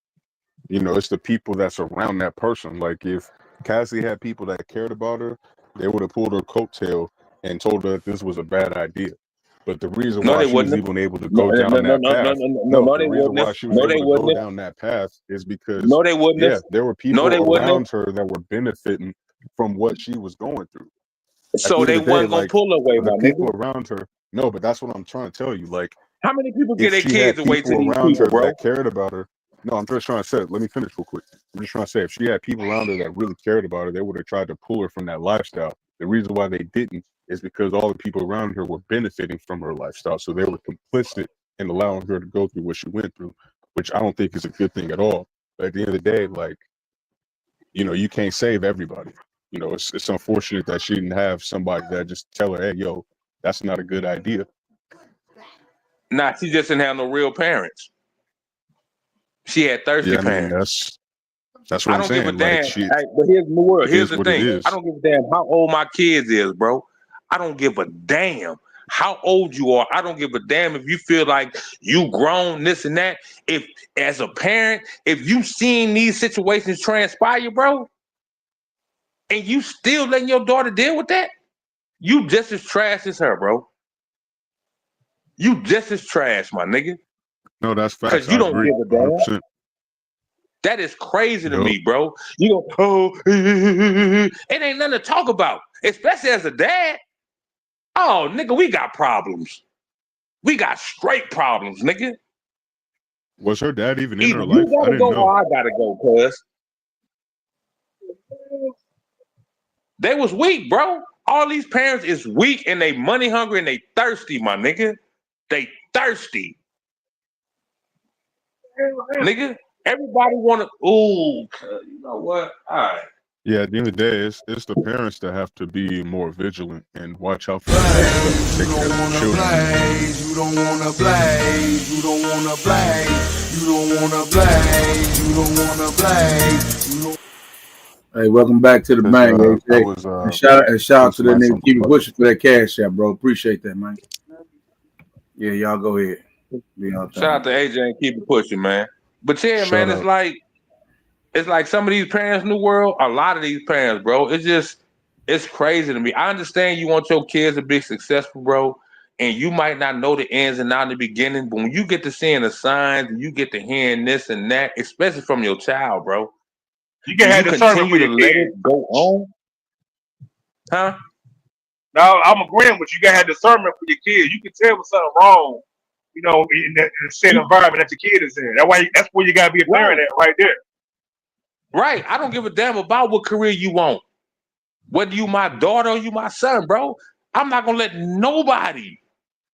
it's the people that's around that person. Like if Cassie had people that cared about her, they would have pulled her coattail and told her that this was a bad idea. But the reason why she was even able to go down that path, the reason why she was able to go down that path is because, there were people around her that were benefiting from what she was going through. So they wasn't gonna pull away, the my people nigga. around her. No, but that's what I'm trying to tell you. Like, how many people get if their she had kids away to people these around people, her bro? that cared about her. No, I'm just trying to say, let me finish real quick. I'm just trying to say, if she had people around her that really cared about her, they would have tried to pull her from that lifestyle. The reason why they didn't is because all the people around her were benefiting from her lifestyle. So they were complicit in allowing her to go through what she went through, which I don't think is a good thing at all. But at the end of the day, like, you can't save everybody. It's unfortunate that she didn't have somebody that just tell her, hey, yo, that's not a good idea. Nah, she just didn't have no real parents. She had thirsty parents. That's what I'm saying. I don't give a damn. Like, Hey, but here's the word. Here's the thing. Is. I don't give a damn how old my kids is, bro. I don't give a damn how old you are. I don't give a damn if you feel like you grown, this and that. If as a parent, if you seen these situations transpire, bro, and you still letting your daughter deal with that, you just as trash as her, bro. You just as trash, my nigga. No, that's facts. Because you I don't agree, give a damn. 100%. That is crazy to Yup. me, bro. You go, it ain't nothing to talk about, especially as a dad. Oh, nigga, we got problems. We got straight problems, nigga. Was her dad even in Either her you life? I gotta didn't go know. or I gotta go, cuz. They was weak, bro. All these parents is weak and they money hungry and they thirsty, my nigga. They thirsty. Nigga, everybody wanna, ooh, you know what? All right. Yeah, at the end of the day, it's the parents that have to be more vigilant and watch out for the stuff and take care of their children. You don't wanna blaze, you don't wanna blaze, you don't wanna blaze, you don't wanna blaze, you don't. Hey, welcome back to the bang, AJ. And shout out to that nigga. Keep it pushing for that cash out, bro. Appreciate that, man. Yeah, y'all go ahead. Shout out to AJ and keep it pushing, man. But yeah, Shout man, out. it's like some of these parents in the world, a lot of these parents, bro, it's crazy to me. I understand you want your kids to be successful, bro, and you might not know the ins and outs in the beginning, but when you get to seeing the signs and you get to hearing this and that, especially from your child, bro, You can have discernment for continue to your let kids. it go on. Huh? No, I'm agreeing with you. You gotta have discernment for your kids. You can tell when something wrong, you know, in the said environment that your kid is in. That's where you gotta be a parent at right there. Right. I don't give a damn about what career you want. Whether you my daughter or you my son, bro. I'm not gonna let nobody.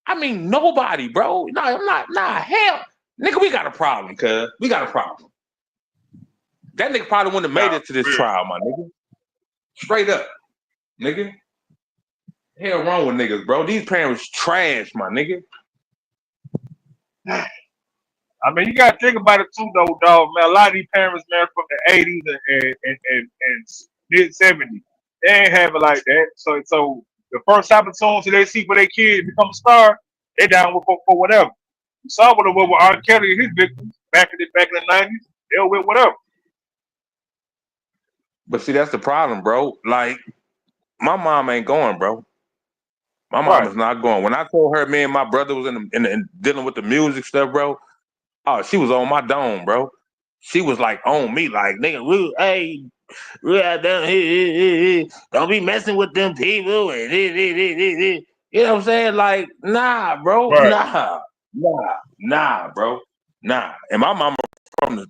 I mean nobody, bro. No, I'm not. Nah, hell, nigga, we got a problem, cuz. We got a problem. That nigga probably wouldn't have made it to this trial, my nigga. Straight up, nigga. Hell wrong with niggas, bro. These parents trash, my nigga. I mean, you gotta think about it too, though, dog. Man, a lot of these parents, man, from the '80s and mid '70s, they ain't have it like that. So the first opportunity they see for their kid become a star, they down with for whatever. You saw what it was with R. Kelly and his victims back in the '90s. They were with whatever. But see, that's the problem, bro. Like, my mom ain't going, bro. My mom is not going. When I told her me and my brother was in dealing with the music stuff, bro, oh, she was on my dome, bro. She was like on me, like, nigga, hey, don't be messing with them people. And you know what I'm saying? Like, nah, bro. Nah, bro. Nah. And my mama from the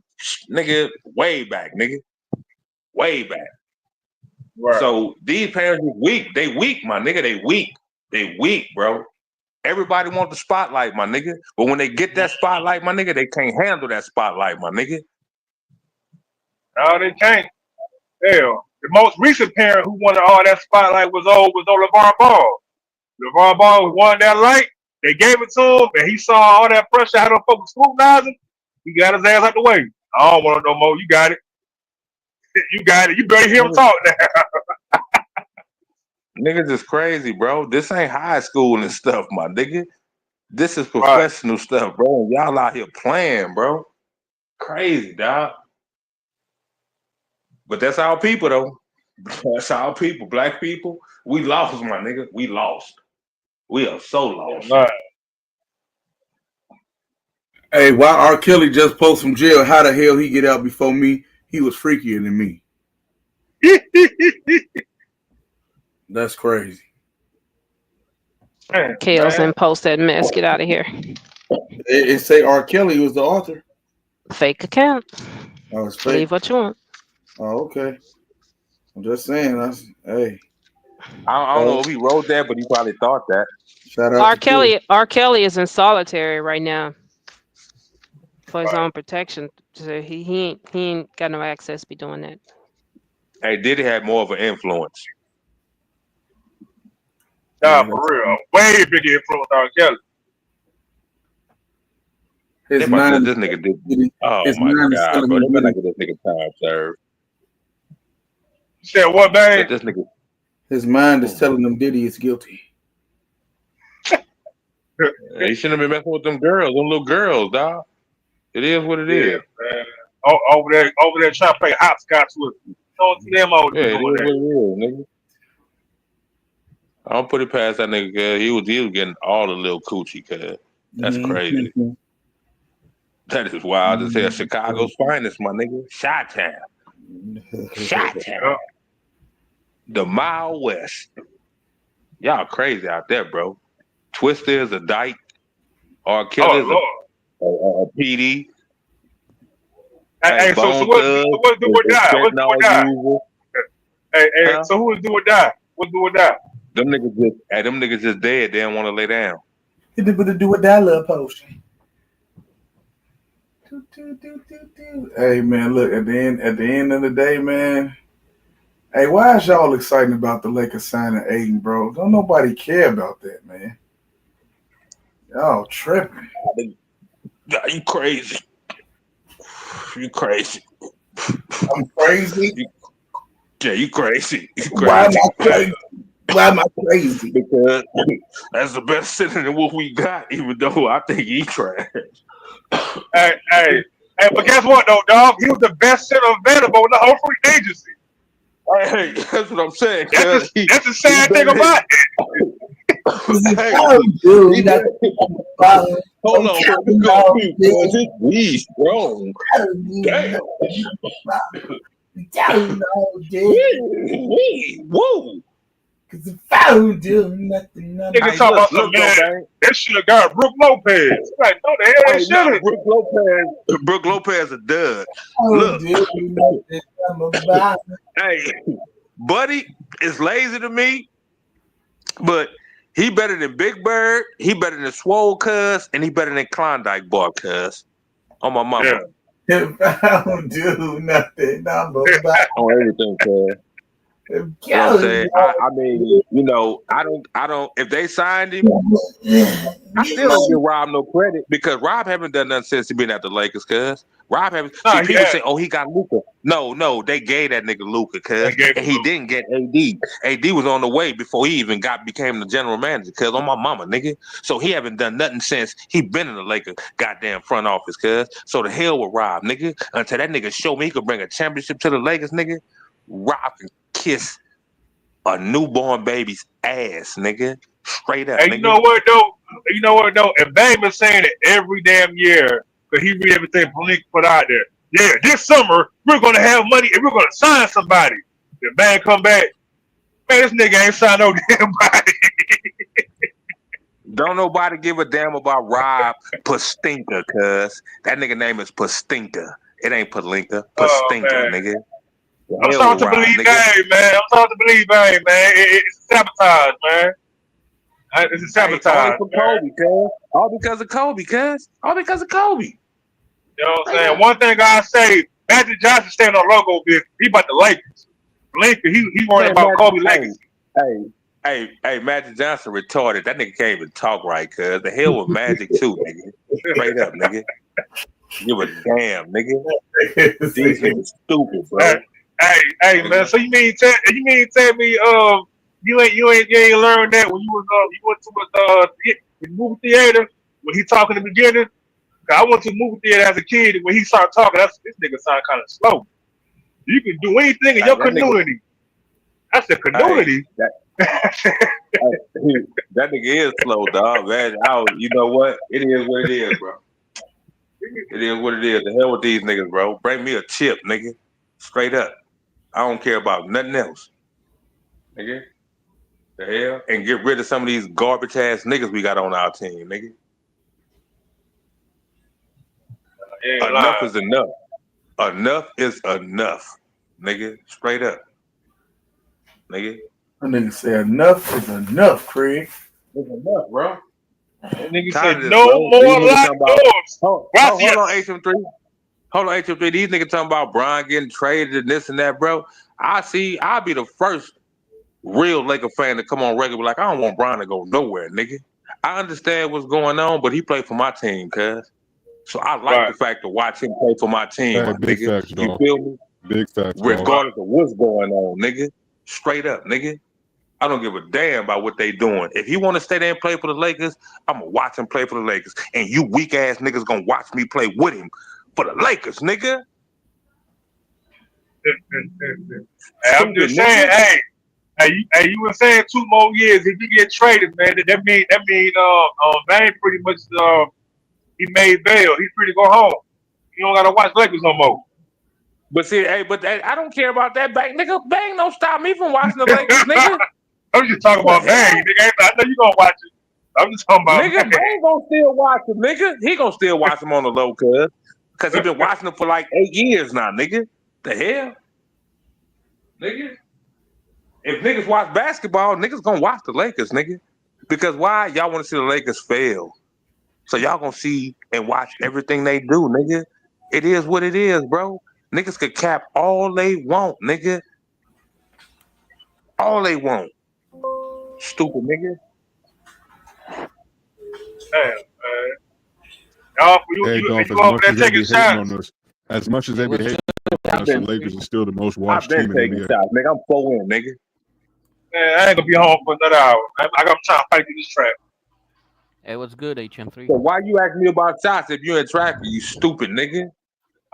nigga way back, nigga. Way back. Right. So these parents are weak. They weak, my nigga. They weak. They weak, bro. Everybody want the spotlight, my nigga. But when they get that spotlight, my nigga, they can't handle that spotlight, my nigga. No, they can't. Hell, the most recent parent who wanted all that spotlight was on LeVar Ball. LeVar Ball wanted that light. They gave it to him, and he saw all that pressure, how them folks scrutinizing. He got his ass out the way. I don't want it no more. You got it. You got it. You better hear him talk now. Niggas is crazy, bro. This ain't high school and stuff, my nigga. This is professional stuff, bro. And y'all out here playing, bro. Crazy, dog. But that's our people, though. That's our people. Black people, we lost, my nigga. We lost. We are so lost. Right. Hey, why R. Kelly just post from jail? How the hell he get out before me? He was freakier than me. That's crazy. Kales and post that mess. Get out of here. It say R. Kelly was the author. Fake account. Oh, it's fake. Believe what you want. Oh, okay. I'm just saying. Hey. I don't know if he wrote that, but he probably thought that. Shout out R. Kelly is in solitary right now for his own protection. So he ain't got no access to be doing that. Hey, Diddy had more of an influence. Nah, for real. Way bigger influence on R. Kelly. His mind, this nigga did. Oh my god, bro! They better not get this nigga time served. You said what, man? This nigga. His mind is telling him Diddy is guilty. He shouldn't have been messing with them little girls, dog. It is what it is. Man. Over there trying to play hopscotch with you. Don't see them all doing that. What it is, nigga. I don't put it past that nigga, cuz he was getting all the little coochie, cuz. That's crazy. That is wild as hell. Chicago's finest, my nigga. Chi-Town. Chi-Town. The Mile West. Y'all crazy out there, bro. Twister is a dyke. R. Kelly is a PD. Hey, so what's do or die? What's do or die? Hey, so who is do or die? What's do or die? Them niggas just dead. They don't want to lay down. Hit it with a do or die love potion. Hey man, look, at the end of the day, man. Hey, why is y'all excited about the Lakers signing Aiden, bro? Don't nobody care about that, man. Y'all tripping. You crazy. You crazy. I'm crazy. You crazy. You crazy. Why am I crazy? Why am I crazy? Because that's the best center than what we got, even though I think he trash. Hey, but guess what though, dog? He was the best center available in the whole free agency. Hey, that's what I'm saying. That's the sad thing about it. Hold on. We strong. Damn. Woo. Because if I don't do nothing, Nigga talk about some man. That should have got Brooke Lopez. Like, no, the hell they shouldn't. Brooke Lopez a dud. Look. Hey, Buddy is lazy to me, but he better than Big Bird, he better than Swole Cuz, and he better than Klondike Bar Cuz. On my mama. If I don't do nothing, I'm about on everything, cuz. You know what I'm saying? I mean, you know, I don't. If they signed him, I still don't give Rob no credit because Rob haven't done nothing since he been at the Lakers. Cuz Rob haven't. See, people say, "Oh, he got Luka." No, they gave that nigga Luka, cuz, and he didn't get AD. AD was on the way before he even became the general manager. Cuz on my mama, nigga. So he haven't done nothing since he been in the Lakers goddamn front office. Cuz so the hell with Rob, nigga. Until that nigga show me he could bring a championship to the Lakers, nigga. Rob can kiss a newborn baby's ass, nigga. Straight up, hey, nigga. You know what though? And Bang been saying it every damn year, because he read everything Blink put out there. Yeah, this summer we're gonna have money and we're gonna sign somebody. The Bang come back, man, this nigga ain't signed no damn body. Don't nobody give a damn about Rob Pastinka, cuz that nigga name is Pastinka. It ain't Palinka. Pastinka, nigga. I'm starting to believe Bang, man. I'm starting to believe Bang, man. It's sabotage, man. It's a sabotage. All because of Kobe, cuz. All because of Kobe. You know what I'm saying? One thing I say, Magic Johnson staying on logo business. He about the Lakers. Blink, he worried about Kobe legacy. Hey, Magic Johnson retarded. That nigga can't even talk right, cuz. The hell with Magic too, nigga. Straight up, nigga. Give a damn, nigga. These niggas stupid, bro. Hey, man. So you mean tell me you ain't learned that when you went to the movie theater when he talking in the beginning? I went to the movie theater as a kid and when he started talking, this nigga sound kind of slow. You can do anything in your canoeity. That's the canoeity. That nigga is slow, dog, man. You know what? It is what it is, bro. It is what it is. The hell with these niggas, bro. Bring me a chip, nigga. Straight up. I don't care about nothing else. Nigga. The hell? And get rid of some of these garbage ass niggas we got on our team, nigga. Enough is enough. Enough is enough. Nigga. Straight up. Nigga. That nigga say enough is enough, Craig. It's enough, bro. That nigga said no more locked doors. Hold on, HM3. Hold on, HM3. These niggas talking about Brian getting traded and this and that, bro. I'll be the first real Laker fan to come on record like, I don't want Brian to go nowhere, nigga. I understand what's going on, but he played for my team, cuz. So I like the fact to watch him play for my team, Hey, big nigga. facts, You dog. feel me? Big facts, Regardless of what's going on, nigga. Straight up, nigga. I don't give a damn about what they doing. If he want to stay there and play for the Lakers, I'm going to watch him play for the Lakers. And you weak ass niggas going to watch me play with him for the Lakers, nigga. I'm just saying, hey, Hey, you were saying 2 more years. If you get traded, man, that mean Bane pretty much he made bail. He's free to go home. You don't gotta watch Lakers no more. But see, I don't care about that Bang. Nigga, Bang don't stop me from watching the Lakers, nigga. I'm just talking about Bang, nigga. I know you gonna watch it. I'm just talking about Nigga, Bang gonna still watch him, nigga. He gonna still watch him on the low, cause he been watching them for like 8 years now, nigga. The hell? Nigga. If niggas watch basketball, niggas gonna watch the Lakers, nigga. Because why? Y'all wanna see the Lakers fail. So y'all gonna see and watch everything they do, nigga. It is what it is, bro. Niggas could cap all they want, nigga. All they want. Stupid nigga. Damn, man. Y'all, Hey, you Dolph, as over much there as they taking be hating shots. on us, as much as they be hating on us, the Lakers is still the most I've watched been team in the taking NBA. shots, nigga. I'm 4-in, nigga. Man, I ain't gonna be home for another hour. I got trying to fight through this trap. Hey, what's good, HM3? So why you asking me about shots if you're in traffic, you stupid nigga?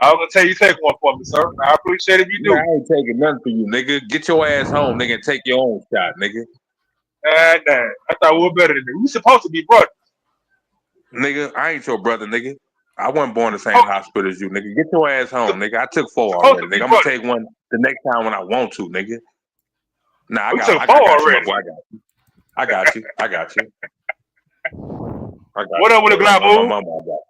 I was gonna tell you take one for me, sir. I appreciate it if you do. I ain't taking nothing for you, nigga. Get your ass home, nigga, and take your own shot, nigga. Damn. I thought we were better than that. We supposed to be brothers. Nigga, I ain't your brother, nigga. I wasn't born in the same hospital as you, nigga. Get your ass home, nigga. I took 4 already, nigga. I'm gonna take one the next time when I want to, nigga. Nah, I got you, my boy. I got you. What up with the Glock move?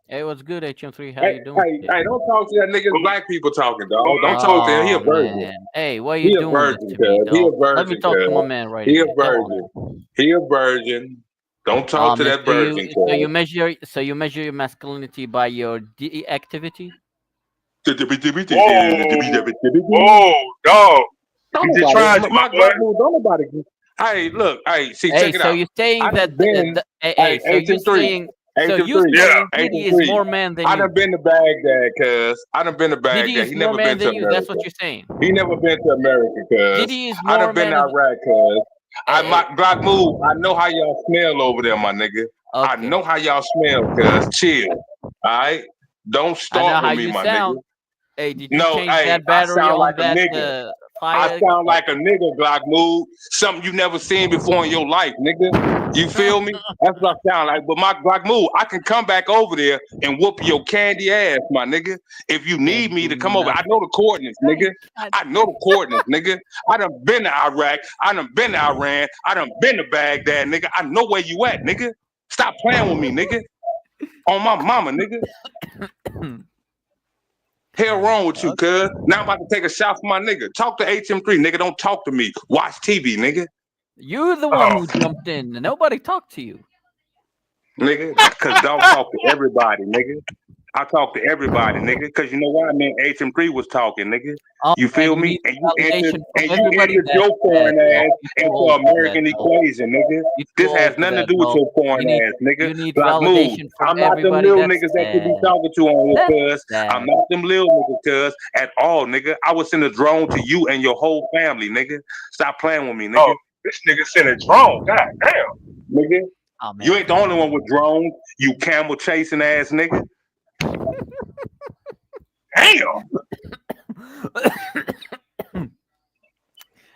Hey, what's good, HM3? How you doing? Hey, don't talk to that nigga. Black people talking, dog. Don't talk to him. He a virgin. Man. Hey, what He you a doing virgin, this to me, cuz. He a dog? virgin, Let me talk to my man right He here. a virgin. He a virgin. Don't talk to Man, that virgin, cuz. so you measure your masculinity by your activity? Whoa, dog. He just tried you, my boy. Don't nobody. Hey, look. Hey, see, check it so out. you're saying I that done been. so you're saying Diddy is more man than I you. done been to Baghdad, cuz. I done been to Diddy Baghdad. is He more never been man to than you. America. That's what you're saying. He never been to America, cuz. Diddy is I more done been to man. Iraq, cuz. My Glock move. I know how y'all smell over there, my nigga. I Okay. know how y'all smell, cuz. Chill. All right? Don't I know start how with me, you my sound. nigga. Hey, did you No, change hey, that I battery sound on like a that nigga. I fire? sound like a nigga, Glock move. Something you never seen before in your life, nigga. You feel me? That's what I sound like. But my Glock move, I can come back over there and whoop your candy ass, my nigga. If you need me to come over, I know the coordinates, nigga. I know the coordinates, nigga. I done been to Iraq. I done been to Iran. I done been to Baghdad, nigga. I know where you at, nigga. Stop playing with me, nigga. On my mama, nigga. Hell wrong with you, cuz. Now I'm about to take a shot for my nigga. Talk to HM3, nigga. Don't talk to me. Watch TV, nigga. You're the one who jumped in. Nobody talked to you. Nigga, because don't talk to everybody, nigga. I talk to everybody, nigga. Because you know why? I mean, HM3 was talking, nigga. You feel me? And you entered your foreign ass into American equation, nigga. This has nothing to do with your foreign ass, nigga. Like, move. I'm not them little niggas that you be talking to on here, cuz. I'm not them little niggas, cuz, at all, nigga. I would send a drone to you and your whole family, nigga. Stop playing with me, nigga. Oh, this nigga sent a drone. God damn. Nigga. You ain't the only one with drones, you camel chasing ass nigga. Damn.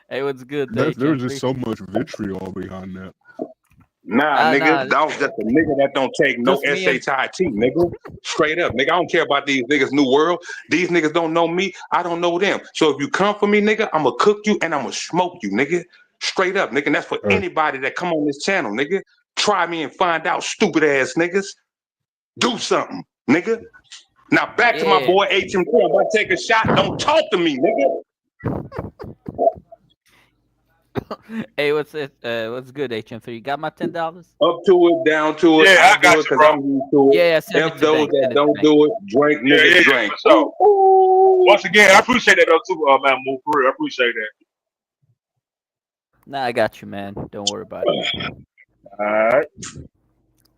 Hey, what's good? There's just so much vitriol behind that. Nah, nigga. That was just a nigga that don't take no SHIT, nigga. Straight up, nigga. I don't care about these niggas' new world. These niggas don't know me. I don't know them. So if you come for me, nigga, I'ma cook you and I'ma smoke you, nigga. Straight up, nigga. And that's for anybody that come on this channel, nigga. Try me and find out, stupid ass niggas. Do something, nigga. Now back to my boy HM3. I'm about to take a shot. Don't talk to me, nigga. Hey, what's good, HM3? You got my $10? Up to it, down to it. Yeah, I got you, because I'm used to it. Yeah, send If those that don't do it, drink, nigga, drink. So, once again, I appreciate that though too, man. Move for real. I appreciate that. Nah, I got you, man. Don't worry about it. All right.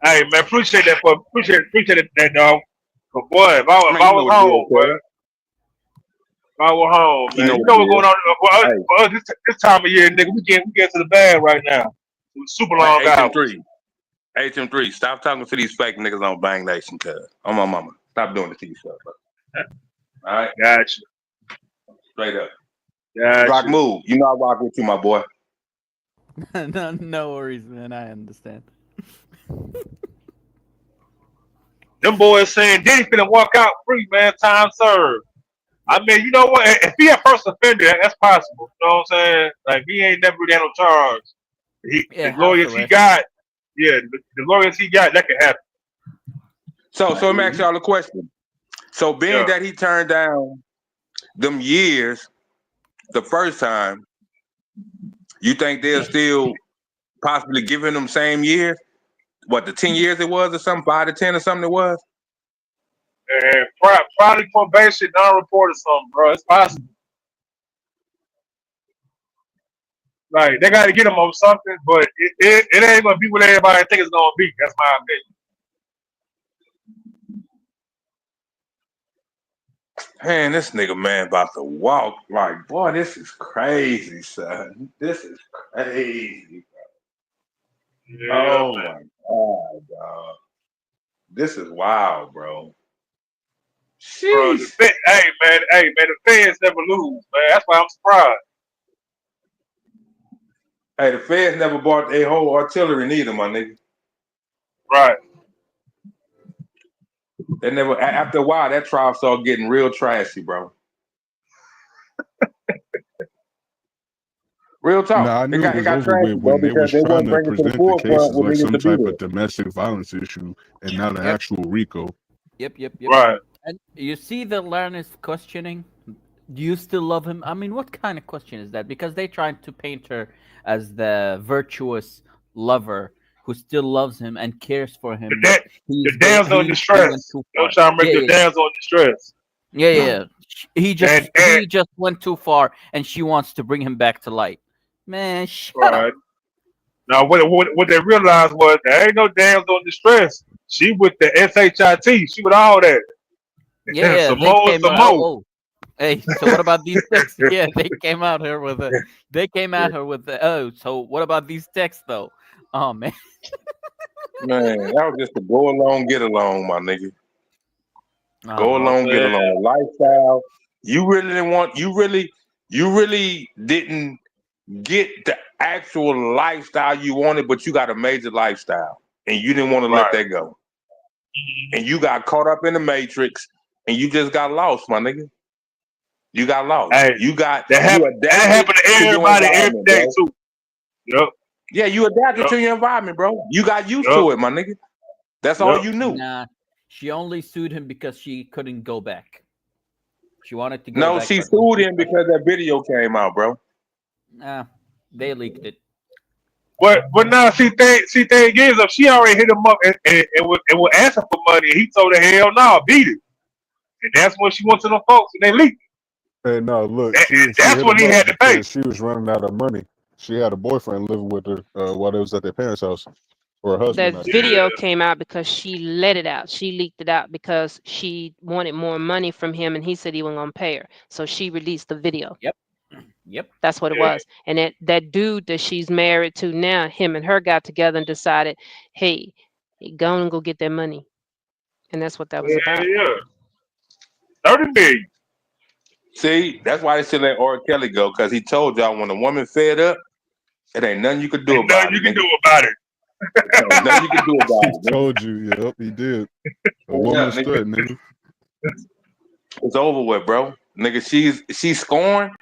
Hey, man, appreciate that that dog. But boy, if I was home, boy. If I was home, man. You know what's going on for us this time of year, nigga. We get to the bag right now. Super long hours. HM3, stop talking to these fake niggas on Bang Nation, cuz. On my mama. Stop doing it to yourself, bro. All right? Gotcha. Straight up. Gotcha. Rock move. You know I rock with you, my boy. No worries, man. I understand. Them boys saying Diddy finna walk out free, man. Time served. I mean, you know what? If he a first offender, that's possible. You know what I'm saying? Like he ain't never really had no charge. The house lawyers he arrest. got, the lawyers he got, that could happen. So let me ask y'all a question. So being that he turned down them years the first time, you think they'll still possibly give him them same years? What, the 10 years it was or something? 5 to 10 or something it was? And probably probation, non-report or something, bro. It's possible. Like they got to get him on something, but it ain't gonna be what everybody think it's gonna be. That's my opinion. Man, this nigga man about to walk. Like, boy, this is crazy, son. This is crazy. Yeah, Oh man. my God, dog. This is wild, bro. Bro, hey man, the feds never lose, man. That's why I'm surprised. Hey, the feds never bought a whole artillery neither, my nigga. Right. They never. After a while, that trial started getting real trashy, bro. Real talk. No, I knew it It was got over trashy, with bro, when they because was they trying wasn't to bringing to the present the forefront cases what like needed some to be type there. of domestic violence issue and not an actual RICO. Yep. Right. And you see the line is questioning. Do you still love him? I mean, what kind of question is that? Because they trying to paint her as the virtuous lover who still loves him and cares for him, but The damsel in he went distress. too Don't far. try to make the damsel in distress. Yeah. He just And he just went too far, and she wants to bring him back to light. Man, shut up. right. Now what they realized was there ain't no damsel in distress. She with the SHIT. She with all that. Yeah, Some they more, came some out. more. Oh, hey. So what about these texts? Yeah, they came out her with a. They came at her with the. Oh, so what about these texts though? Oh man. Man, that was just a go along, get along, my nigga. Go Oh, along, get man. along. The lifestyle. You really didn't want. You really didn't get the actual lifestyle you wanted, but you got a major lifestyle, and you didn't want to let Right. that go. And you got caught up in the matrix, and you just got lost, my nigga. You got lost. Hey, You that adapted happened to to your everybody every environment, day bro. too. Yep. Yeah, you adapted Yep. to your environment, bro. You got used Yep. to it, my nigga. That's all Yep. you knew. Nah, she only sued him because she couldn't go back. She wanted to go No, back, she but when sued she him because that video came out, bro. they leaked it. But now thing is, if she already hit him up and was asking for money, he told her hell no, beat it. And that's when she went to the folks and they leaked. Hey, no, look, she That's hit when him he up had to pay. because she was running out of money. She had a boyfriend living with her while they was at their parents' house, or her husband. That Actually. video came out because she let it out. She leaked it out because she wanted more money from him, and he said he wasn't gonna pay her. So she released the video. Yep. That's what it was. And that dude that she's married to now, him and her got together and decided, hey, go and go get that money. And that's what that was about. Yeah. 30 million. See, that's why they should let R. Kelly go, because he told y'all when a woman fed up, it ain't nothing you could do about it. Nothing you can do about it. Ain't nothing you can do about He it. Nigga. told you, yep, he did. A Yeah, woman nigga. strut, nigga. It's over with, bro. Nigga, she's scorned.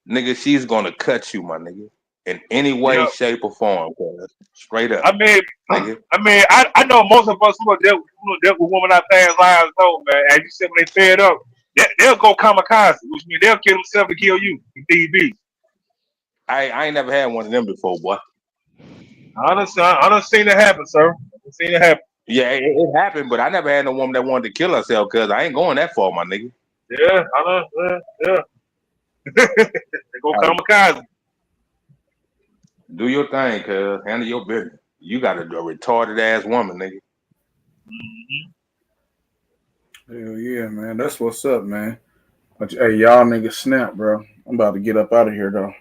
Nigga, she's gonna cut you, my nigga. In any way, Yep. shape, or form, cuz. Straight up. I mean, nigga. I know most of us who dealt with women our past lives know, man. As you said, when they fed up, they'll go kamikaze, which means they'll kill themselves to kill you. If need be. I ain't never had one of them before, boy. I done seen it happen, sir. I've seen it happen. Yeah, it happened, but I never had no woman that wanted to kill herself, cuz I ain't going that far, my nigga. Yeah, I know. Yeah. They go kamikaze. Do your thing, cuz. Handle your business. You got a retarded ass woman, nigga. Hell yeah, man. That's what's up, man. But, hey, y'all niggas snap, bro. I'm about to get up out of here, though.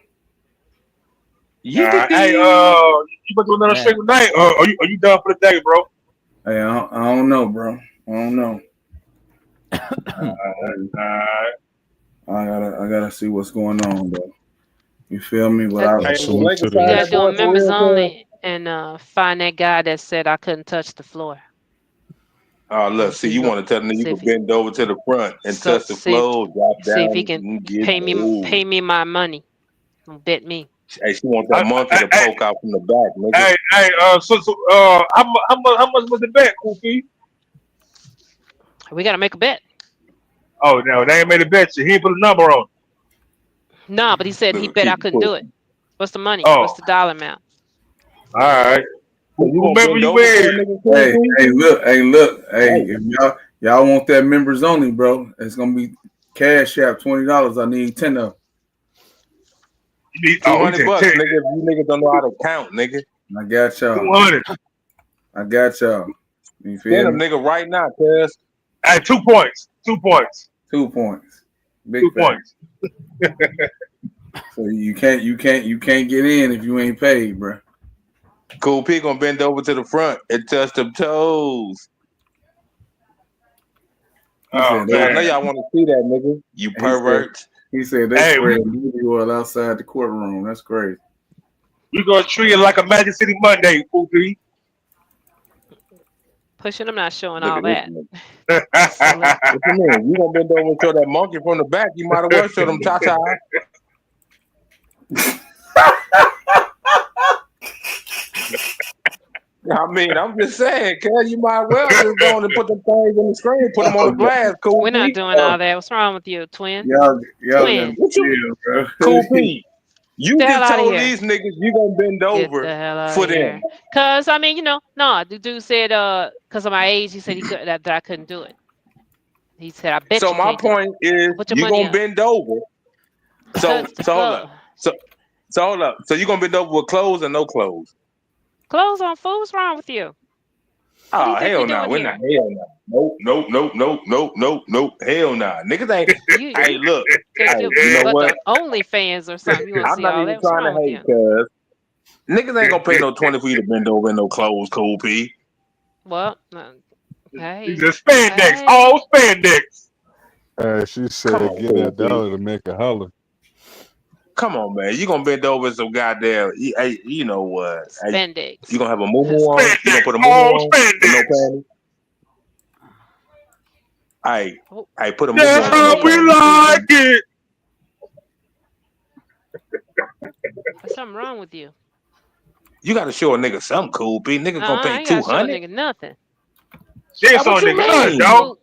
Hey, you gonna do another stream tonight, or are you done for the day, bro? Hey, I don't know, bro. I don't know. I gotta see what's going on, though. You feel me? Salute to You gotta the do a members only and find that guy that said I couldn't touch the floor. Oh, look, see, you want to tell them you can bend over to the front and touch the floor, drop See if he down, can and get pay me my money. Bet me. Hey, she wants that monkey to poke out from the back, nigga. Hey, how much was the bet, Koofy? We gotta make a bet. Oh, no, they ain't made a bet. He ain't put a number on. Nah, but he said he bet I couldn't do it. What's the money? Oh. What's the dollar amount? All right. Whomever you in. Hey, look. Hey, if y'all want that members only, bro, it's gonna be cash app $20. I need 10 of them. $200, nigga. If you niggas don't know how to count, nigga. I got y'all. 200. I got y'all. You Send feel them, me? nigga, right now, cuz. Hey, 2 points. 2 points. 2 points. Big 2 points. So you can't get in if you ain't paid, bro. Cool P gonna bend over to the front and touch them toes. Oh, I know y'all want to see that, nigga. You perverts. He said they spread movie oil outside the courtroom. That's crazy. We gonna treat it like a Magic City Monday, Koofy. Pushing, I'm not showing all that. What you mean? You gonna bend over and show that monkey from the back? You might as well show them cha-cha. I mean, I'm just saying, cuz you might as well just go on and put them things on the screen, put them on the glass. Cool. We're not doing all that. What's wrong with you, twin? Y'all twin. What you, bro. Cool P. You Get the hell just outta told here. these niggas you gonna bend over for them. Cause I mean, the dude said, cause of my age, he said he could that I couldn't do it. He said, I bet So you my can't do it. point is, Put your you money gonna up. bend over. So hold up. So hold up. So you gonna bend over with clothes or no clothes? Clothes on, fool. What's wrong with you? What do Oh you think hell you're no, doing we're here? not. Nope. Hell nah. Niggas ain't. Hey, look. Hey, you know what? OnlyFans or something. You want to I'm see not all even that? What's trying wrong to with hate, you? cuz niggas ain't gonna pay no 20 for you to bend over in no clothes, Cool P. Well, hey. It's spandex, Hey. all spandex. She Come said, on, get Cool that P. dollar to make a holler. Come on, man. You gonna bend over some goddamn. Hey, you know what? Hey, Spandex. you gonna have a moo on? You gonna put a all moo on with no panties? Hey, put a moo That's on with no how we panties. like it. There's something wrong with you. You gotta show a nigga something, Cool P. Nigga gonna I pay ain't gotta show a 200. nigga nothing. She ain't What showing you nigga nothing, mean? dog.